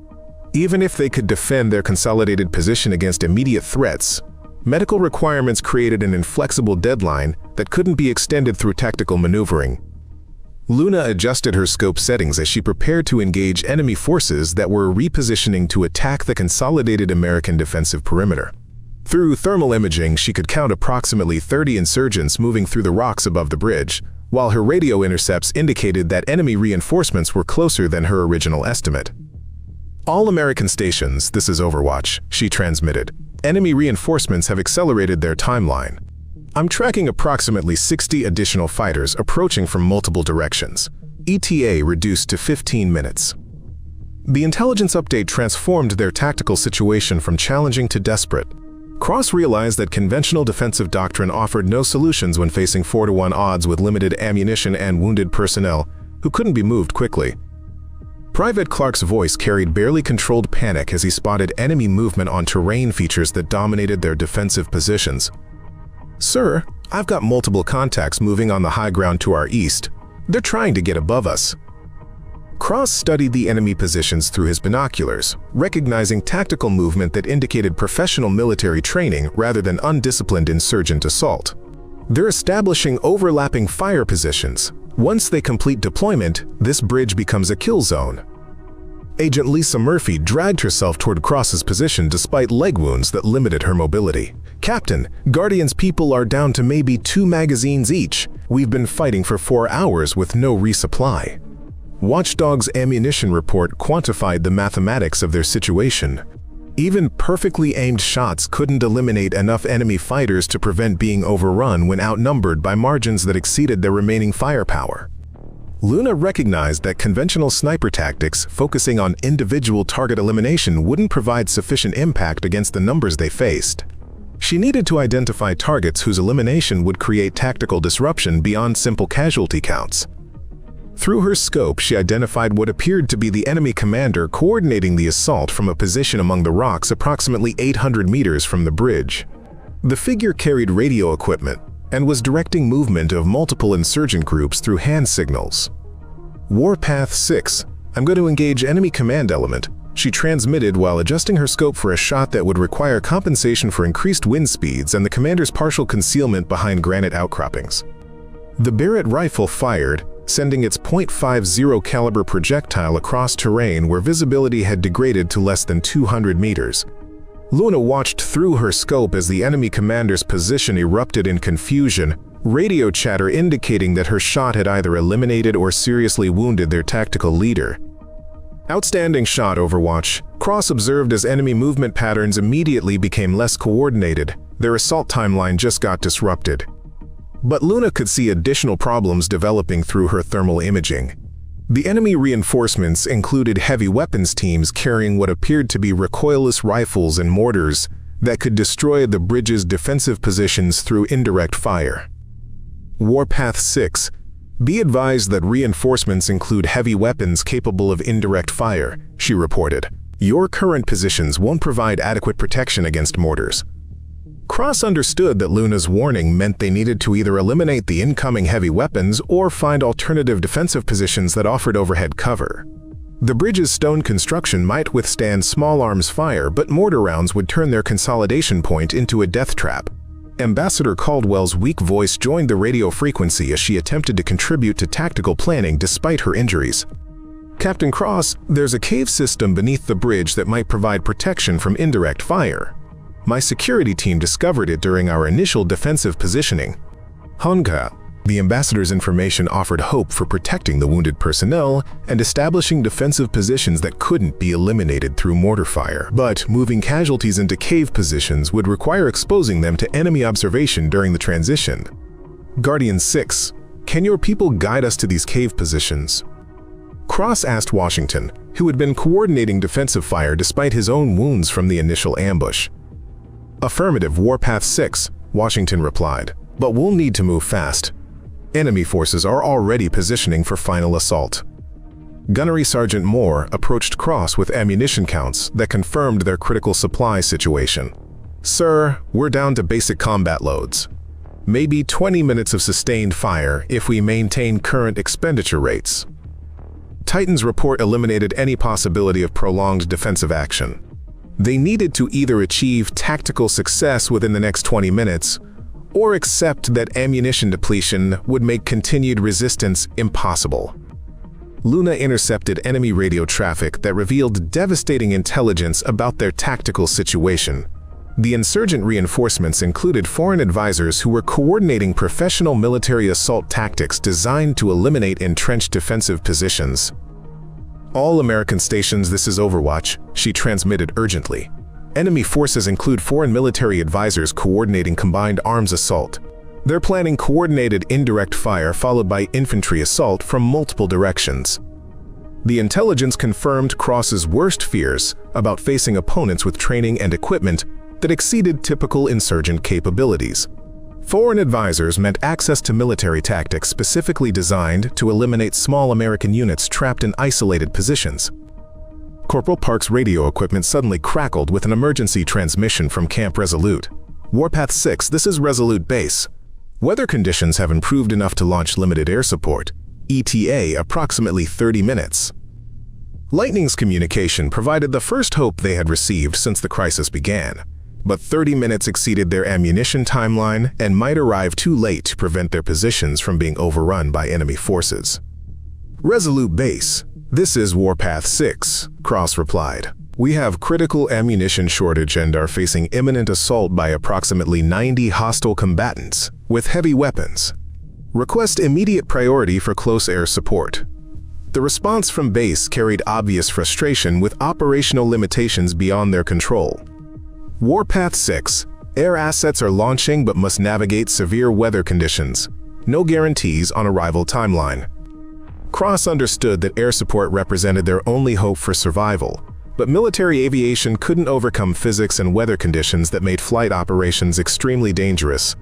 Even if they could defend their consolidated position against immediate threats, medical requirements created an inflexible deadline that couldn't be extended through tactical maneuvering. Luna adjusted her scope settings as she prepared to engage enemy forces that were repositioning to attack the consolidated American defensive perimeter. Through thermal imaging, she could count approximately 30 insurgents moving through the rocks above the bridge, while her radio intercepts indicated that enemy reinforcements were closer than her original estimate. "All American stations, this is Overwatch," she transmitted. "Enemy reinforcements have accelerated their timeline. I'm tracking approximately 60 additional fighters approaching from multiple directions. ETA reduced to 15 minutes. The intelligence update transformed their tactical situation from challenging to desperate. Cross realized that conventional defensive doctrine offered no solutions when facing 4-to-1 odds with limited ammunition and wounded personnel who couldn't be moved quickly. Private Clark's voice carried barely controlled panic as he spotted enemy movement on terrain features that dominated their defensive positions. "Sir, I've got multiple contacts moving on the high ground to our east. They're trying to get above us." Cross studied the enemy positions through his binoculars, recognizing tactical movement that indicated professional military training rather than undisciplined insurgent assault. They're establishing overlapping fire positions. Once they complete deployment, this bridge becomes a kill zone. Agent Lisa Murphy dragged herself toward Cross's position despite leg wounds that limited her mobility. "Captain, Guardian's people are down to maybe 2 magazines each. We've been fighting for 4 hours with no resupply." Watchdog's ammunition report quantified the mathematics of their situation. Even perfectly aimed shots couldn't eliminate enough enemy fighters to prevent being overrun when outnumbered by margins that exceeded their remaining firepower. Luna recognized that conventional sniper tactics focusing on individual target elimination wouldn't provide sufficient impact against the numbers they faced. She needed to identify targets whose elimination would create tactical disruption beyond simple casualty counts. Through her scope, she identified what appeared to be the enemy commander coordinating the assault from a position among the rocks approximately 800 meters from the bridge. The figure carried radio equipment and was directing movement of multiple insurgent groups through hand signals. "Warpath 6, I'm going to engage enemy command element," she transmitted while adjusting her scope for a shot that would require compensation for increased wind speeds and the commander's partial concealment behind granite outcroppings. The Barrett rifle fired, sending its .50 caliber projectile across terrain where visibility had degraded to less than 200 meters. Luna watched through her scope as the enemy commander's position erupted in confusion, radio chatter indicating that her shot had either eliminated or seriously wounded their tactical leader. "Outstanding shot, Overwatch." Cross observed as enemy movement patterns immediately became less coordinated. Their assault timeline just got disrupted. But Luna could see additional problems developing through her thermal imaging. The enemy reinforcements included heavy weapons teams carrying what appeared to be recoilless rifles and mortars that could destroy the bridge's defensive positions through indirect fire. "Warpath 6, be advised that reinforcements include heavy weapons capable of indirect fire," she reported. "Your current positions won't provide adequate protection against mortars." Cross understood that Luna's warning meant they needed to either eliminate the incoming heavy weapons or find alternative defensive positions that offered overhead cover. The bridge's stone construction might withstand small arms fire, but mortar rounds would turn their consolidation point into a death trap. Ambassador Caldwell's weak voice joined the radio frequency as she attempted to contribute to tactical planning despite her injuries. "Captain Cross, there's a cave system beneath the bridge that might provide protection from indirect fire. My security team discovered it during our initial defensive positioning." Honka, the ambassador's information offered hope for protecting the wounded personnel and establishing defensive positions that couldn't be eliminated through mortar fire. But moving casualties into cave positions would require exposing them to enemy observation during the transition. "Guardian 6, can your people guide us to these cave positions?" Cross asked Washington, who had been coordinating defensive fire despite his own wounds from the initial ambush. "Affirmative, Warpath 6, Washington replied, "but we'll need to move fast. Enemy forces are already positioning for final assault." Gunnery Sergeant Moore approached Cross with ammunition counts that confirmed their critical supply situation. "Sir, we're down to basic combat loads. Maybe 20 minutes of sustained fire if we maintain current expenditure rates." Titan's report eliminated any possibility of prolonged defensive action. They needed to either achieve tactical success within the next 20 minutes or accept that ammunition depletion would make continued resistance impossible. Luna intercepted enemy radio traffic that revealed devastating intelligence about their tactical situation. The insurgent reinforcements included foreign advisors who were coordinating professional military assault tactics designed to eliminate entrenched defensive positions. "All American stations, this is Overwatch," she transmitted urgently. "Enemy forces include foreign military advisors coordinating combined arms assault. They're planning coordinated indirect fire followed by infantry assault from multiple directions." The intelligence confirmed Cross's worst fears about facing opponents with training and equipment that exceeded typical insurgent capabilities. Foreign advisors meant access to military tactics specifically designed to eliminate small American units trapped in isolated positions. Corporal Park's radio equipment suddenly crackled with an emergency transmission from Camp Resolute. "Warpath 6, this is Resolute Base. Weather conditions have improved enough to launch limited air support. ETA approximately 30 minutes. Lightning's communication provided the first hope they had received since the crisis began. But 30 minutes exceeded their ammunition timeline and might arrive too late to prevent their positions from being overrun by enemy forces. "Resolute Base, this is Warpath 6, Cross replied. "We have critical ammunition shortage and are facing imminent assault by approximately 90 hostile combatants with heavy weapons. Request immediate priority for close air support." The response from base carried obvious frustration with operational limitations beyond their control. "Warpath 6, air assets are launching but must navigate severe weather conditions. No guarantees on arrival timeline." Cross understood that air support represented their only hope for survival, but military aviation couldn't overcome physics and weather conditions that made flight operations extremely dangerous.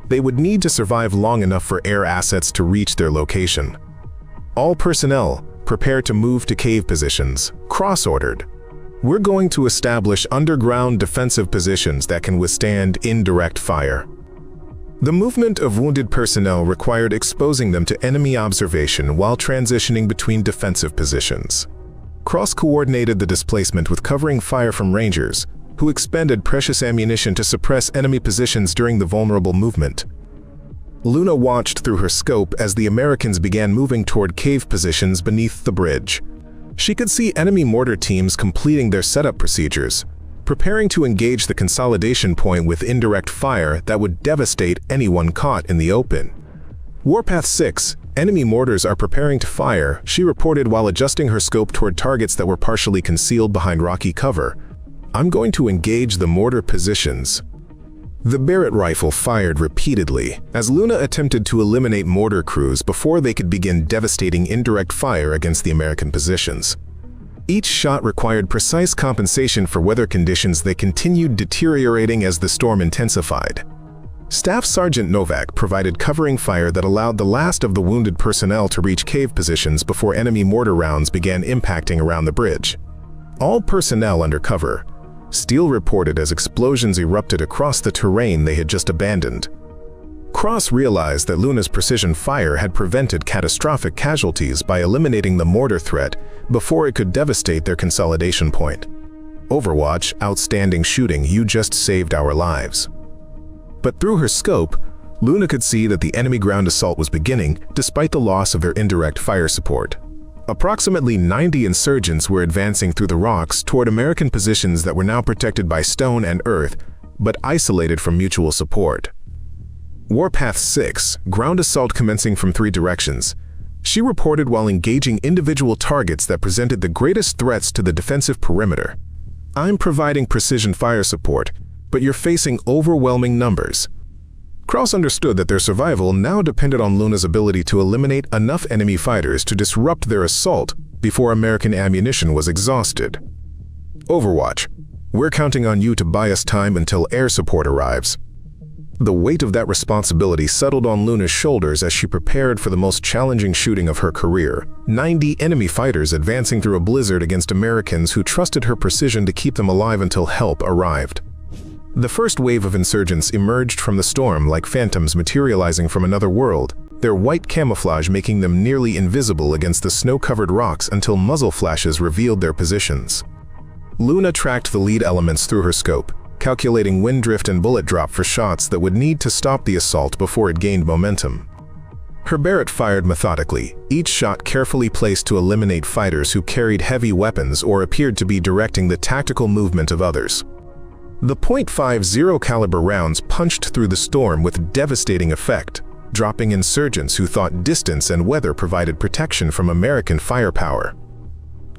They would need to survive long enough for air assets to reach their location. "All personnel, prepare to move to cave positions," Cross ordered. "We're going to establish underground defensive positions that can withstand indirect fire." The movement of wounded personnel required exposing them to enemy observation while transitioning between defensive positions. Cross coordinated the displacement with covering fire from Rangers, who expended precious ammunition to suppress enemy positions during the vulnerable movement. Luna watched through her scope as the Americans began moving toward cave positions beneath the bridge. She could see enemy mortar teams completing their setup procedures, preparing to engage the consolidation point with indirect fire that would devastate anyone caught in the open. "Warpath 6, enemy mortars are preparing to fire," she reported while adjusting her scope toward targets that were partially concealed behind rocky cover. "I'm going to engage the mortar positions." The Barrett rifle fired repeatedly as Luna attempted to eliminate mortar crews before they could begin devastating indirect fire against the American positions. Each shot required precise compensation for weather conditions that continued deteriorating as the storm intensified. Staff Sergeant Novak provided covering fire that allowed the last of the wounded personnel to reach cave positions before enemy mortar rounds began impacting around the bridge. All personnel under cover. Steele reported as explosions erupted across the terrain they had just abandoned. Cross realized that Luna's precision fire had prevented catastrophic casualties by eliminating the mortar threat before it could devastate their consolidation point. "Overwatch, outstanding shooting, you just saved our lives." But through her scope, Luna could see that the enemy ground assault was beginning despite the loss of their indirect fire support. Approximately 90 insurgents were advancing through the rocks toward American positions that were now protected by stone and earth, but isolated from mutual support. "Warpath 6, ground assault commencing from 3 directions," she reported while engaging individual targets that presented the greatest threats to the defensive perimeter. "I'm providing precision fire support, but you're facing overwhelming numbers." Cross understood that their survival now depended on Luna's ability to eliminate enough enemy fighters to disrupt their assault before American ammunition was exhausted. "Overwatch, we're counting on you to buy us time until air support arrives." The weight of that responsibility settled on Luna's shoulders as she prepared for the most challenging shooting of her career. 90 enemy fighters advancing through a blizzard against Americans who trusted her precision to keep them alive until help arrived. The first wave of insurgents emerged from the storm like phantoms materializing from another world, their white camouflage making them nearly invisible against the snow-covered rocks until muzzle flashes revealed their positions. Luna tracked the lead elements through her scope, calculating wind drift and bullet drop for shots that would need to stop the assault before it gained momentum. Her Barrett fired methodically, each shot carefully placed to eliminate fighters who carried heavy weapons or appeared to be directing the tactical movement of others. The .50 caliber rounds punched through the storm with devastating effect, dropping insurgents who thought distance and weather provided protection from American firepower.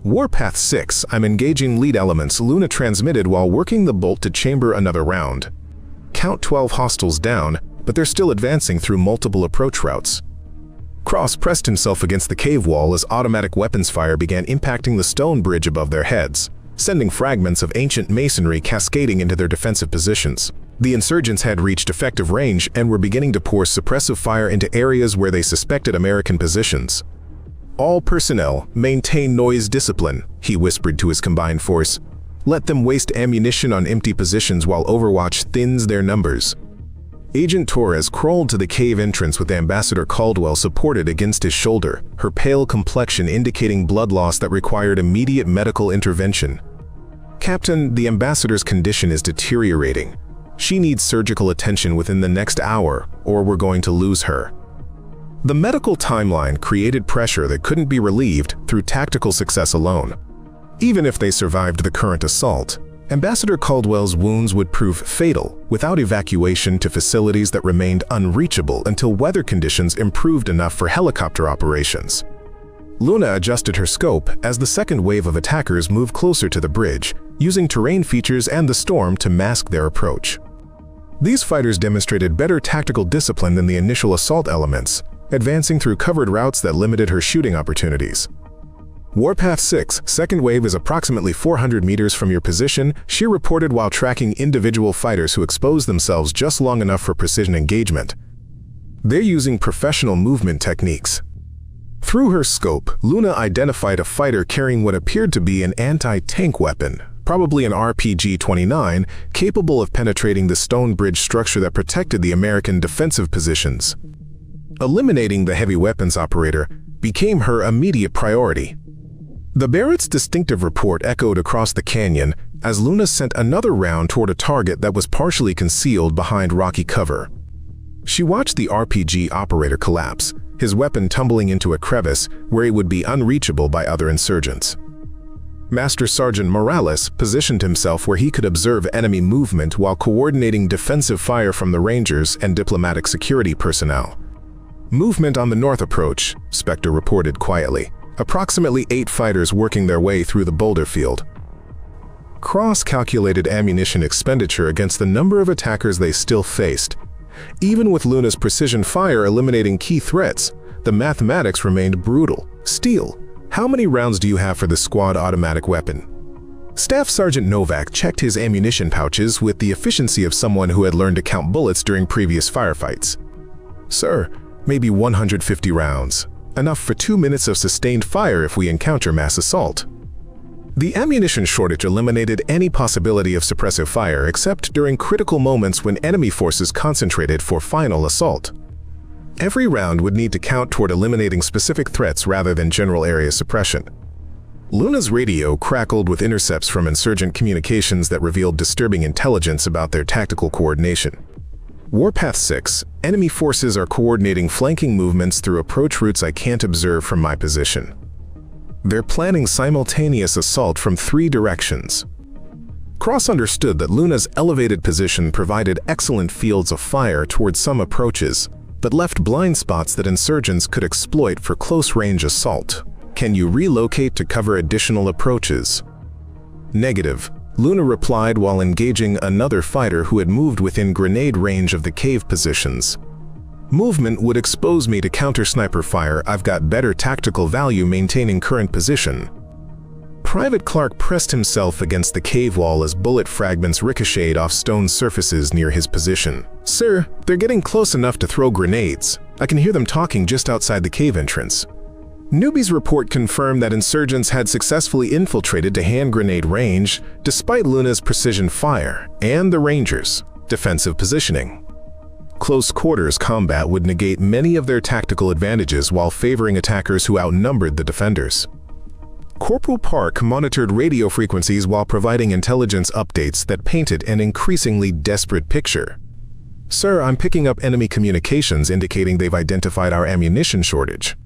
Warpath 6, I'm engaging lead elements, Luna transmitted while working the bolt to chamber another round. Count 12 hostiles down, but they're still advancing through multiple approach routes. Cross pressed himself against the cave wall as automatic weapons fire began impacting the stone bridge above their heads, sending fragments of ancient masonry cascading into their defensive positions. The insurgents had reached effective range and were beginning to pour suppressive fire into areas where they suspected American positions. "All personnel, maintain noise discipline," he whispered to his combined force. "Let them waste ammunition on empty positions while Overwatch thins their numbers." Agent Torres crawled to the cave entrance with Ambassador Caldwell supported against his shoulder, her pale complexion indicating blood loss that required immediate medical intervention. "Captain, the ambassador's condition is deteriorating. She needs surgical attention within the next hour, or we're going to lose her." The medical timeline created pressure that couldn't be relieved through tactical success alone. Even if they survived the current assault, Ambassador Caldwell's wounds would prove fatal without evacuation to facilities that remained unreachable until weather conditions improved enough for helicopter operations. Luna adjusted her scope as the second wave of attackers moved closer to the bridge, using terrain features and the storm to mask their approach. These fighters demonstrated better tactical discipline than the initial assault elements, advancing through covered routes that limited her shooting opportunities. Warpath 6, second wave is approximately 400 meters from your position, she reported while tracking individual fighters who exposed themselves just long enough for precision engagement. They're using professional movement techniques. Through her scope, Luna identified a fighter carrying what appeared to be an anti-tank weapon, probably an RPG-29, capable of penetrating the stone bridge structure that protected the American defensive positions. Eliminating the heavy weapons operator became her immediate priority. The Barrett's distinctive report echoed across the canyon as Luna sent another round toward a target that was partially concealed behind rocky cover. She watched the RPG operator collapse, his weapon tumbling into a crevice where it would be unreachable by other insurgents. Master Sergeant Morales positioned himself where he could observe enemy movement while coordinating defensive fire from the Rangers and diplomatic security personnel. "Movement on the north approach," Spectre reported quietly. "Approximately 8 fighters working their way through the boulder field." Cross calculated ammunition expenditure against the number of attackers they still faced. Even with Luna's precision fire eliminating key threats, the mathematics remained brutal. "Steele, how many rounds do you have for the squad automatic weapon?" Staff Sergeant Novak checked his ammunition pouches with the efficiency of someone who had learned to count bullets during previous firefights. "Sir, maybe 150 rounds. Enough for 2 minutes of sustained fire if we encounter mass assault." The ammunition shortage eliminated any possibility of suppressive fire except during critical moments when enemy forces concentrated for final assault. Every round would need to count toward eliminating specific threats rather than general area suppression. Luna's radio crackled with intercepts from insurgent communications that revealed disturbing intelligence about their tactical coordination. Warpath 6, enemy forces are coordinating flanking movements through approach routes I can't observe from my position. They're planning simultaneous assault from 3 directions. Cross understood that Luna's elevated position provided excellent fields of fire towards some approaches, but left blind spots that insurgents could exploit for close-range assault. "Can you relocate to cover additional approaches?" "Negative," Luna replied while engaging another fighter who had moved within grenade range of the cave positions. "Movement would expose me to counter-sniper fire. I've got better tactical value maintaining current position." Private Clark pressed himself against the cave wall as bullet fragments ricocheted off stone surfaces near his position. "Sir, they're getting close enough to throw grenades. I can hear them talking just outside the cave entrance." Newby's report confirmed that insurgents had successfully infiltrated to hand grenade range despite Luna's precision fire and the Rangers' defensive positioning. Close quarters combat would negate many of their tactical advantages while favoring attackers who outnumbered the defenders. Corporal Park monitored radio frequencies while providing intelligence updates that painted an increasingly desperate picture. "Sir, I'm picking up enemy communications indicating they've identified our ammunition shortage.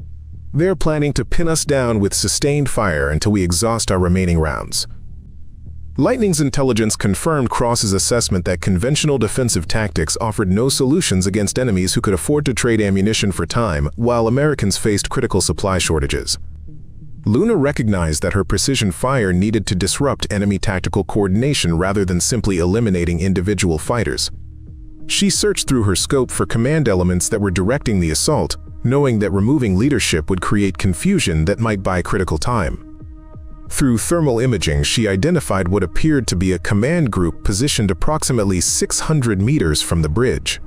They're planning to pin us down with sustained fire until we exhaust our remaining rounds." Lightning's intelligence confirmed Cross's assessment that conventional defensive tactics offered no solutions against enemies who could afford to trade ammunition for time while Americans faced critical supply shortages. Luna recognized that her precision fire needed to disrupt enemy tactical coordination rather than simply eliminating individual fighters. She searched through her scope for command elements that were directing the assault, knowing that removing leadership would create confusion that might buy critical time. Through thermal imaging, she identified what appeared to be a command group positioned approximately 600 meters from the bridge.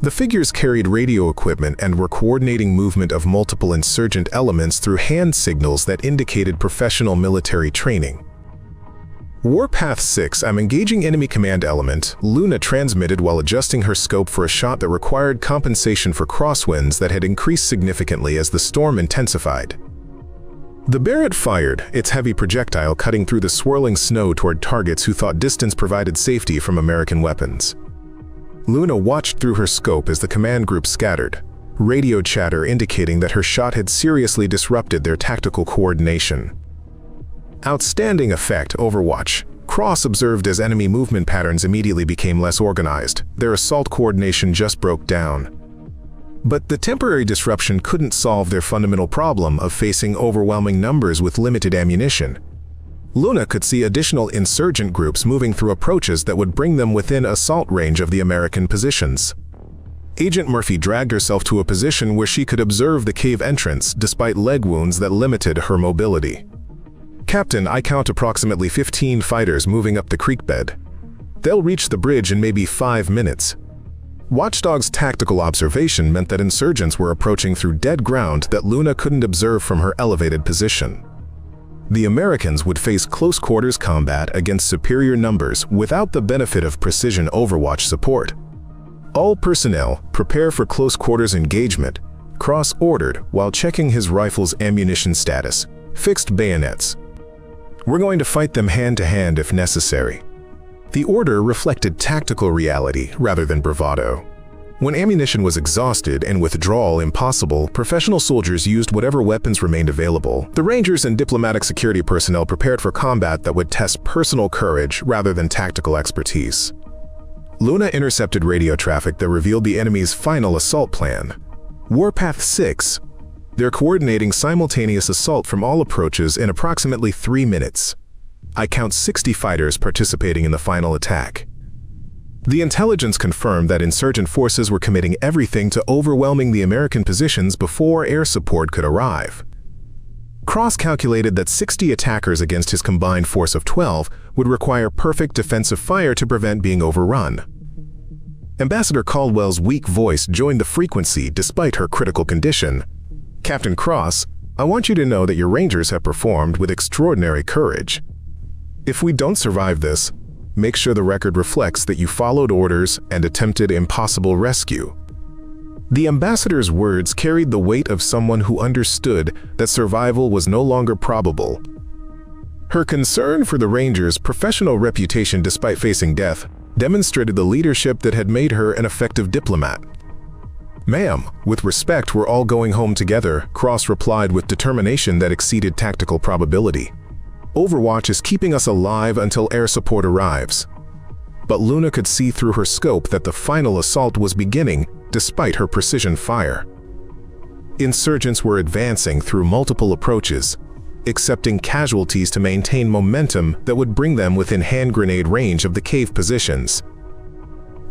The figures carried radio equipment and were coordinating movement of multiple insurgent elements through hand signals that indicated professional military training. Warpath 6, I'm engaging enemy command element, Luna transmitted while adjusting her scope for a shot that required compensation for crosswinds that had increased significantly as the storm intensified. The Barrett fired, its heavy projectile cutting through the swirling snow toward targets who thought distance provided safety from American weapons. Luna watched through her scope as the command group scattered, radio chatter indicating that her shot had seriously disrupted their tactical coordination. Outstanding effect, Overwatch. Cross observed as enemy movement patterns immediately became less organized. Their assault coordination just broke down. But the temporary disruption couldn't solve their fundamental problem of facing overwhelming numbers with limited ammunition. Luna could see additional insurgent groups moving through approaches that would bring them within assault range of the American positions. Agent Murphy dragged herself to a position where she could observe the cave entrance despite leg wounds that limited her mobility. "Captain, I count approximately 15 fighters moving up the creek bed. They'll reach the bridge in maybe 5 minutes." Watchdog's tactical observation meant that insurgents were approaching through dead ground that Luna couldn't observe from her elevated position. The Americans would face close quarters combat against superior numbers without the benefit of precision Overwatch support. "All personnel, prepare for close quarters engagement," Cross ordered while checking his rifle's ammunition status. "Fixed bayonets. We're going to fight them hand-to-hand if necessary." The order reflected tactical reality rather than bravado. When ammunition was exhausted and withdrawal impossible, professional soldiers used whatever weapons remained available. The Rangers and diplomatic security personnel prepared for combat that would test personal courage rather than tactical expertise. Luna intercepted radio traffic that revealed the enemy's final assault plan. Warpath 6. They're coordinating simultaneous assault from all approaches in approximately 3 minutes. I count 60 fighters participating in the final attack. The intelligence confirmed that insurgent forces were committing everything to overwhelming the American positions before air support could arrive. Cross calculated that 60 attackers against his combined force of 12 would require perfect defensive fire to prevent being overrun. Ambassador Caldwell's weak voice joined the frequency despite her critical condition. "Captain Cross, I want you to know that your Rangers have performed with extraordinary courage. If we don't survive this, make sure the record reflects that you followed orders and attempted impossible rescue." The ambassador's words carried the weight of someone who understood that survival was no longer probable. Her concern for the Rangers' professional reputation despite facing death demonstrated the leadership that had made her an effective diplomat. "Ma'am, with respect, we're all going home together," Cross replied with determination that exceeded tactical probability. "Overwatch is keeping us alive until air support arrives." But Luna could see through her scope that the final assault was beginning despite her precision fire. Insurgents were advancing through multiple approaches, accepting casualties to maintain momentum that would bring them within hand grenade range of the cave positions.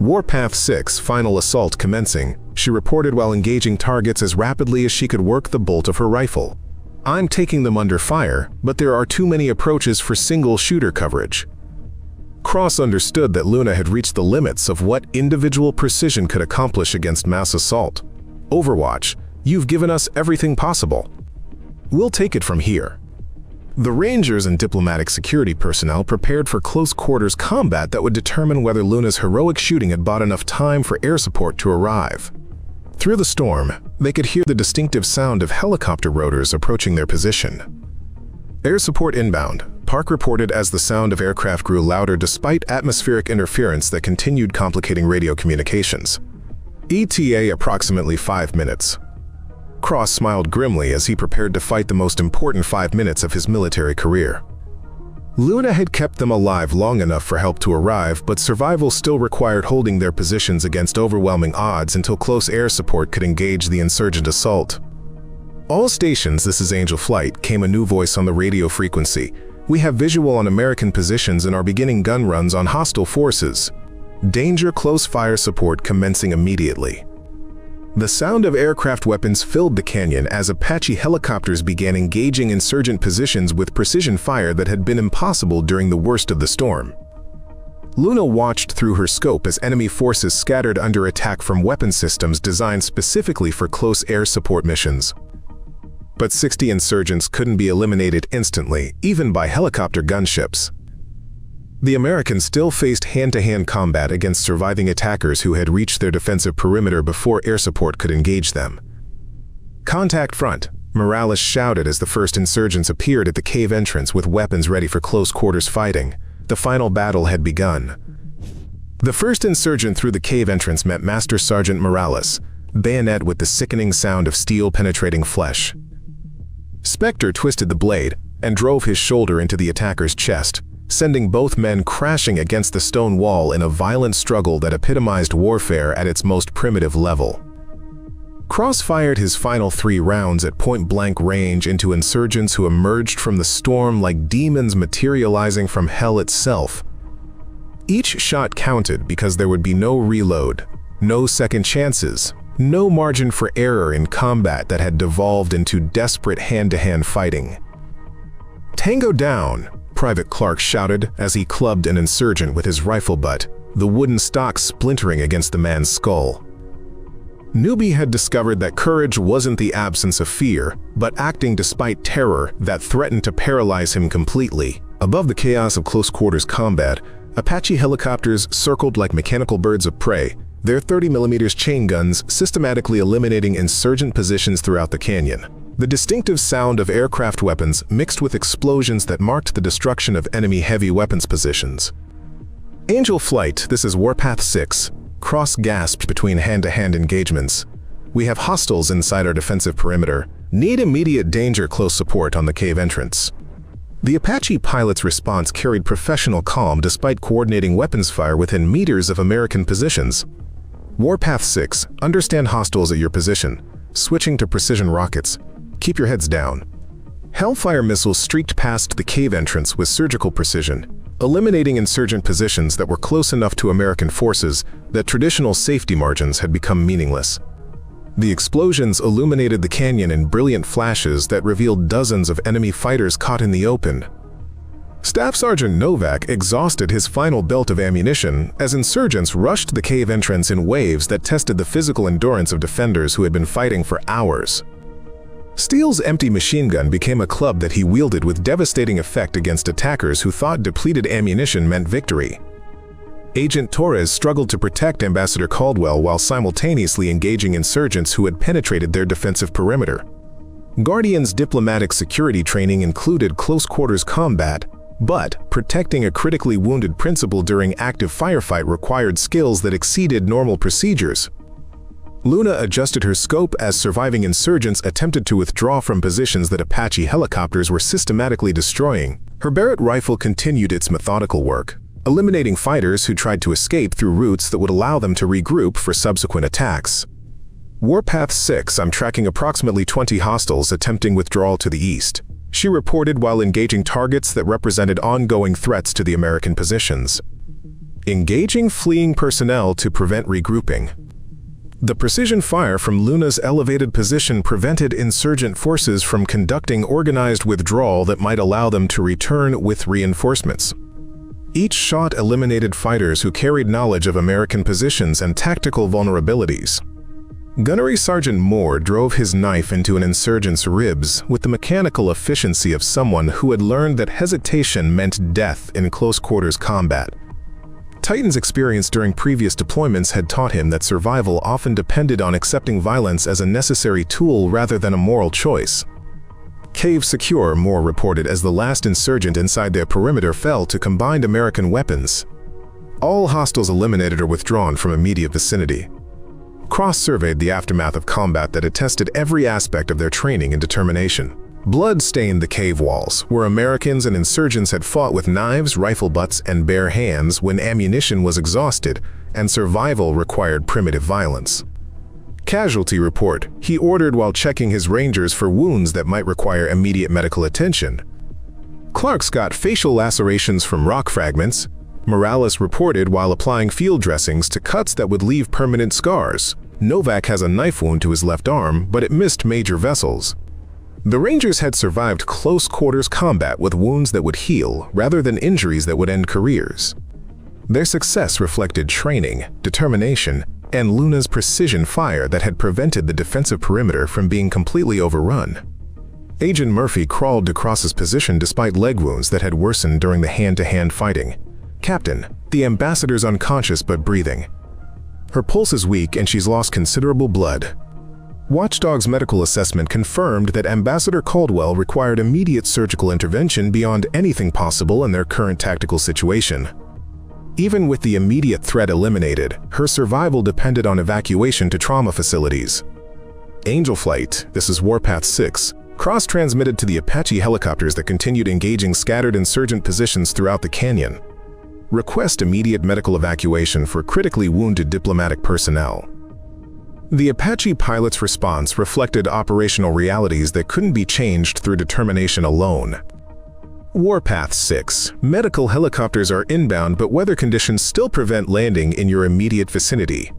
Warpath 6, final assault commencing, she reported while engaging targets as rapidly as she could work the bolt of her rifle. I'm taking them under fire, but there are too many approaches for single shooter coverage. Cross understood that Luna had reached the limits of what individual precision could accomplish against mass assault. Overwatch, you've given us everything possible. We'll take it from here. The Rangers and diplomatic security personnel prepared for close-quarters combat that would determine whether Luna's heroic shooting had bought enough time for air support to arrive. Through the storm, they could hear the distinctive sound of helicopter rotors approaching their position. Air support inbound, Park reported as the sound of aircraft grew louder despite atmospheric interference that continued complicating radio communications. ETA approximately 5 minutes. Cross smiled grimly as he prepared to fight the most important 5 minutes of his military career. Luna had kept them alive long enough for help to arrive, but survival still required holding their positions against overwhelming odds until close air support could engage the insurgent assault. All stations, this is Angel Flight, came a new voice on the radio frequency. We have visual on American positions and are beginning gun runs on hostile forces. Danger close fire support commencing immediately. The sound of aircraft weapons filled the canyon as Apache helicopters began engaging insurgent positions with precision fire that had been impossible during the worst of the storm. Luna watched through her scope as enemy forces scattered under attack from weapon systems designed specifically for close air support missions. But 60 insurgents couldn't be eliminated instantly, even by helicopter gunships. The Americans still faced hand-to-hand combat against surviving attackers who had reached their defensive perimeter before air support could engage them. "Contact front," Morales shouted as the first insurgents appeared at the cave entrance with weapons ready for close-quarters fighting. The final battle had begun. The first insurgent through the cave entrance met Master Sergeant Morales, bayonet with the sickening sound of steel penetrating flesh. Spectre twisted the blade and drove his shoulder into the attacker's chest, sending both men crashing against the stone wall in a violent struggle that epitomized warfare at its most primitive level. Cross fired his final 3 rounds at point-blank range into insurgents who emerged from the storm like demons materializing from hell itself. Each shot counted because there would be no reload, no second chances, no margin for error in combat that had devolved into desperate hand-to-hand fighting. "Tango down!" Private Clark shouted as he clubbed an insurgent with his rifle butt, the wooden stock splintering against the man's skull. Newbie had discovered that courage wasn't the absence of fear, but acting despite terror that threatened to paralyze him completely. Above the chaos of close-quarters combat, Apache helicopters circled like mechanical birds of prey, their 30mm chain guns systematically eliminating insurgent positions throughout the canyon. The distinctive sound of aircraft weapons mixed with explosions that marked the destruction of enemy heavy weapons positions. Angel Flight, this is Warpath 6, Cross gasped between hand-to-hand engagements. "We have hostiles inside our defensive perimeter. Need immediate danger close support on the cave entrance." The Apache pilot's response carried professional calm despite coordinating weapons fire within meters of American positions. Warpath 6, understand hostiles at your position. Switching to precision rockets. Keep your heads down. Hellfire missiles streaked past the cave entrance with surgical precision, eliminating insurgent positions that were close enough to American forces that traditional safety margins had become meaningless. The explosions illuminated the canyon in brilliant flashes that revealed dozens of enemy fighters caught in the open. Staff Sergeant Novak exhausted his final belt of ammunition as insurgents rushed the cave entrance in waves that tested the physical endurance of defenders who had been fighting for hours. Steele's empty machine gun became a club that he wielded with devastating effect against attackers who thought depleted ammunition meant victory. Agent Torres struggled to protect Ambassador Caldwell while simultaneously engaging insurgents who had penetrated their defensive perimeter. Guardian's diplomatic security training included close-quarters combat, but protecting a critically wounded principal during active firefight required skills that exceeded normal procedures. Luna adjusted her scope as surviving insurgents attempted to withdraw from positions that Apache helicopters were systematically destroying. Her Barrett rifle continued its methodical work, eliminating fighters who tried to escape through routes that would allow them to regroup for subsequent attacks. Warpath 6, I'm tracking approximately 20 hostiles attempting withdrawal to the east, she reported while engaging targets that represented ongoing threats to the American positions. Engaging fleeing personnel to prevent regrouping. The precision fire from Luna's elevated position prevented insurgent forces from conducting organized withdrawal that might allow them to return with reinforcements. Each shot eliminated fighters who carried knowledge of American positions and tactical vulnerabilities. Gunnery Sergeant Moore drove his knife into an insurgent's ribs with the mechanical efficiency of someone who had learned that hesitation meant death in close-quarters combat. Titan's experience during previous deployments had taught him that survival often depended on accepting violence as a necessary tool rather than a moral choice. Cave secure, Moore reported as the last insurgent inside their perimeter fell to combined American weapons. All hostiles eliminated or withdrawn from immediate vicinity. Cross surveyed the aftermath of combat that attested every aspect of their training and determination. Blood stained the cave walls, where Americans and insurgents had fought with knives, rifle butts, and bare hands when ammunition was exhausted and survival required primitive violence. Casualty report, he ordered while checking his Rangers for wounds that might require immediate medical attention. Clark's got facial lacerations from rock fragments. Morales reported while applying field dressings to cuts that would leave permanent scars. Novak has a knife wound to his left arm, but it missed major vessels. The Rangers had survived close-quarters combat with wounds that would heal, rather than injuries that would end careers. Their success reflected training, determination, and Luna's precision fire that had prevented the defensive perimeter from being completely overrun. Agent Murphy crawled to Cross's position despite leg wounds that had worsened during the hand-to-hand fighting. "Captain, the ambassador's unconscious but breathing. Her pulse is weak and she's lost considerable blood." Watchdog's medical assessment confirmed that Ambassador Caldwell required immediate surgical intervention beyond anything possible in their current tactical situation. Even with the immediate threat eliminated, her survival depended on evacuation to trauma facilities. Angel Flight, this is Warpath 6, cross-transmitted to the Apache helicopters that continued engaging scattered insurgent positions throughout the canyon. Request immediate medical evacuation for critically wounded diplomatic personnel. The Apache pilot's response reflected operational realities that couldn't be changed through determination alone. Warpath 6. Medical helicopters are inbound, but weather conditions still prevent landing in your immediate vicinity.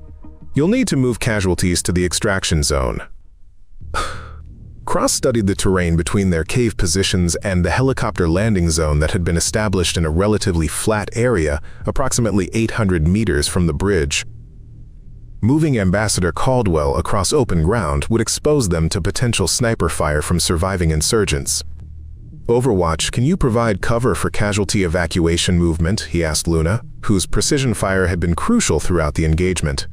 You'll need to move casualties to the extraction zone. Cross studied the terrain between their cave positions and the helicopter landing zone that had been established in a relatively flat area, approximately 800 meters from the bridge. Moving Ambassador Caldwell across open ground would expose them to potential sniper fire from surviving insurgents. "Overwatch, can you provide cover for casualty evacuation movement?" he asked Luna, whose precision fire had been crucial throughout the engagement.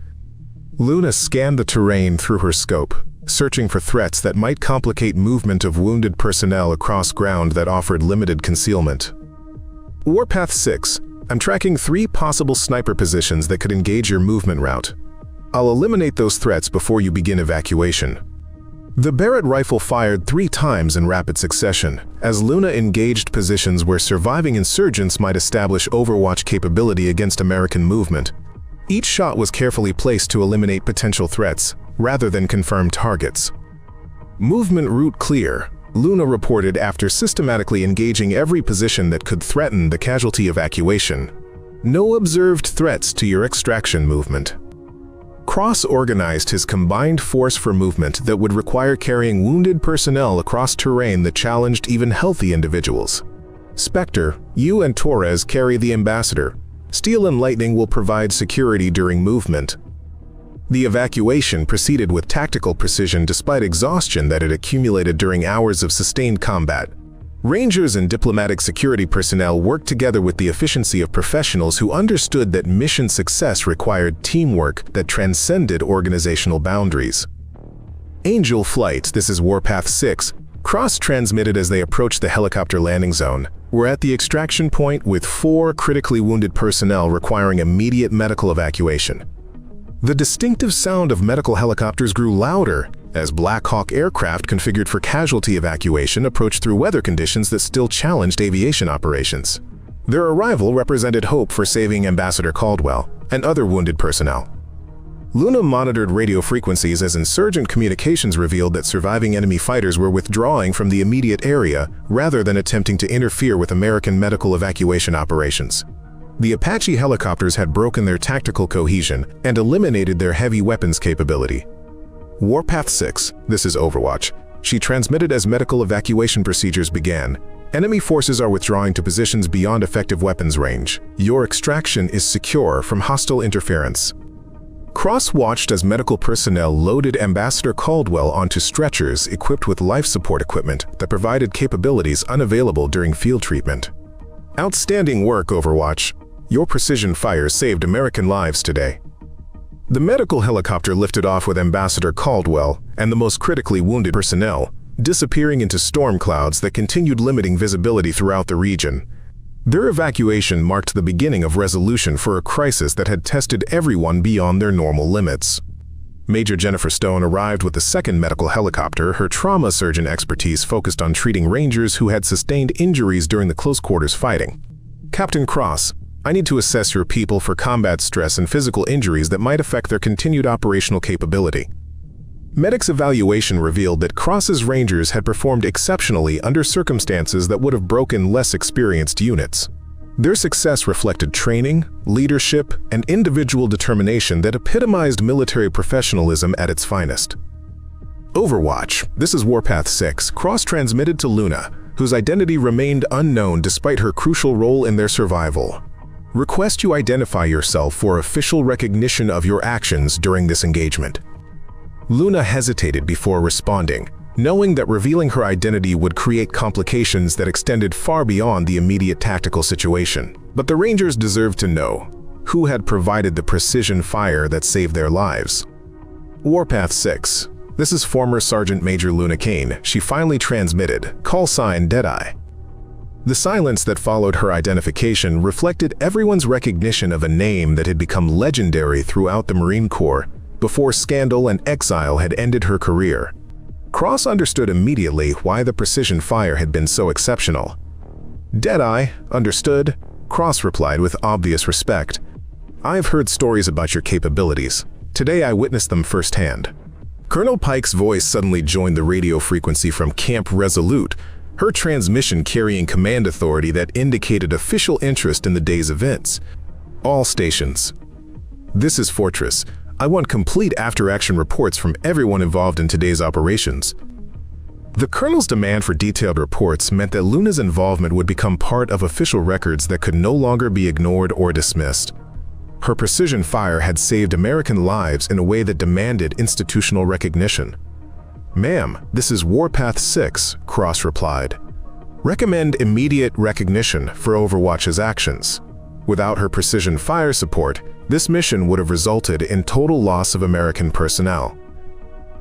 Luna scanned the terrain through her scope, searching for threats that might complicate movement of wounded personnel across ground that offered limited concealment. Warpath 6. I'm tracking 3 possible sniper positions that could engage your movement route. I'll eliminate those threats before you begin evacuation. The Barrett rifle fired 3 times in rapid succession, as Luna engaged positions where surviving insurgents might establish overwatch capability against American movement. Each shot was carefully placed to eliminate potential threats, rather than confirm targets. Movement route clear, Luna reported after systematically engaging every position that could threaten the casualty evacuation. No observed threats to your extraction movement. Cross organized his combined force for movement that would require carrying wounded personnel across terrain that challenged even healthy individuals. Spectre, you and Torres carry the Ambassador. Steel and Lightning will provide security during movement. The evacuation proceeded with tactical precision despite exhaustion that had accumulated during hours of sustained combat. Rangers and diplomatic security personnel worked together with the efficiency of professionals who understood that mission success required teamwork that transcended organizational boundaries. Angel Flight, this is Warpath 6, cross-transmitted as they approached the helicopter landing zone. We're at the extraction point with 4 critically wounded personnel requiring immediate medical evacuation. The distinctive sound of medical helicopters grew louder as Black Hawk aircraft configured for casualty evacuation approached through weather conditions that still challenged aviation operations. Their arrival represented hope for saving Ambassador Caldwell and other wounded personnel. Luna monitored radio frequencies as insurgent communications revealed that surviving enemy fighters were withdrawing from the immediate area rather than attempting to interfere with American medical evacuation operations. The Apache helicopters had broken their tactical cohesion and eliminated their heavy weapons capability. Warpath 6, this is Overwatch. She transmitted as medical evacuation procedures began. Enemy forces are withdrawing to positions beyond effective weapons range. Your extraction is secure from hostile interference. Cross watched as medical personnel loaded Ambassador Caldwell onto stretchers equipped with life support equipment that provided capabilities unavailable during field treatment. Outstanding work, Overwatch. Your precision fire saved American lives today. The medical helicopter lifted off with Ambassador Caldwell and the most critically wounded personnel, disappearing into storm clouds that continued limiting visibility throughout the region. Their evacuation marked the beginning of resolution for a crisis that had tested everyone beyond their normal limits. Major Jennifer Stone arrived with the second medical helicopter. Her trauma surgeon expertise focused on treating Rangers who had sustained injuries during the close-quarters fighting. Captain Cross, I need to assess your people for combat stress and physical injuries that might affect their continued operational capability. Medics' evaluation revealed that Cross's Rangers had performed exceptionally under circumstances that would have broken less experienced units. Their success reflected training, leadership, and individual determination that epitomized military professionalism at its finest. Overwatch, this is Warpath 6, Cross transmitted to Luna, whose identity remained unknown despite her crucial role in their survival. Request you identify yourself for official recognition of your actions during this engagement. Luna hesitated before responding, knowing that revealing her identity would create complications that extended far beyond the immediate tactical situation. But the Rangers deserved to know who had provided the precision fire that saved their lives. Warpath 6. This is former Sergeant Major Luna Kane. She finally transmitted, call sign Deadeye. The silence that followed her identification reflected everyone's recognition of a name that had become legendary throughout the Marine Corps before scandal and exile had ended her career. Cross understood immediately why the precision fire had been so exceptional. Deadeye, understood, Cross replied with obvious respect. I've heard stories about your capabilities. Today I witnessed them firsthand. Colonel Pike's voice suddenly joined the radio frequency from Camp Resolute, her transmission carrying command authority that indicated official interest in the day's events. All stations. This is Fortress. I want complete after-action reports from everyone involved in today's operations. The Colonel's demand for detailed reports meant that Luna's involvement would become part of official records that could no longer be ignored or dismissed. Her precision fire had saved American lives in a way that demanded institutional recognition. Ma'am, this is Warpath 6, Cross replied. Recommend immediate recognition for Overwatch's actions. Without her precision fire support, this mission would have resulted in total loss of American personnel.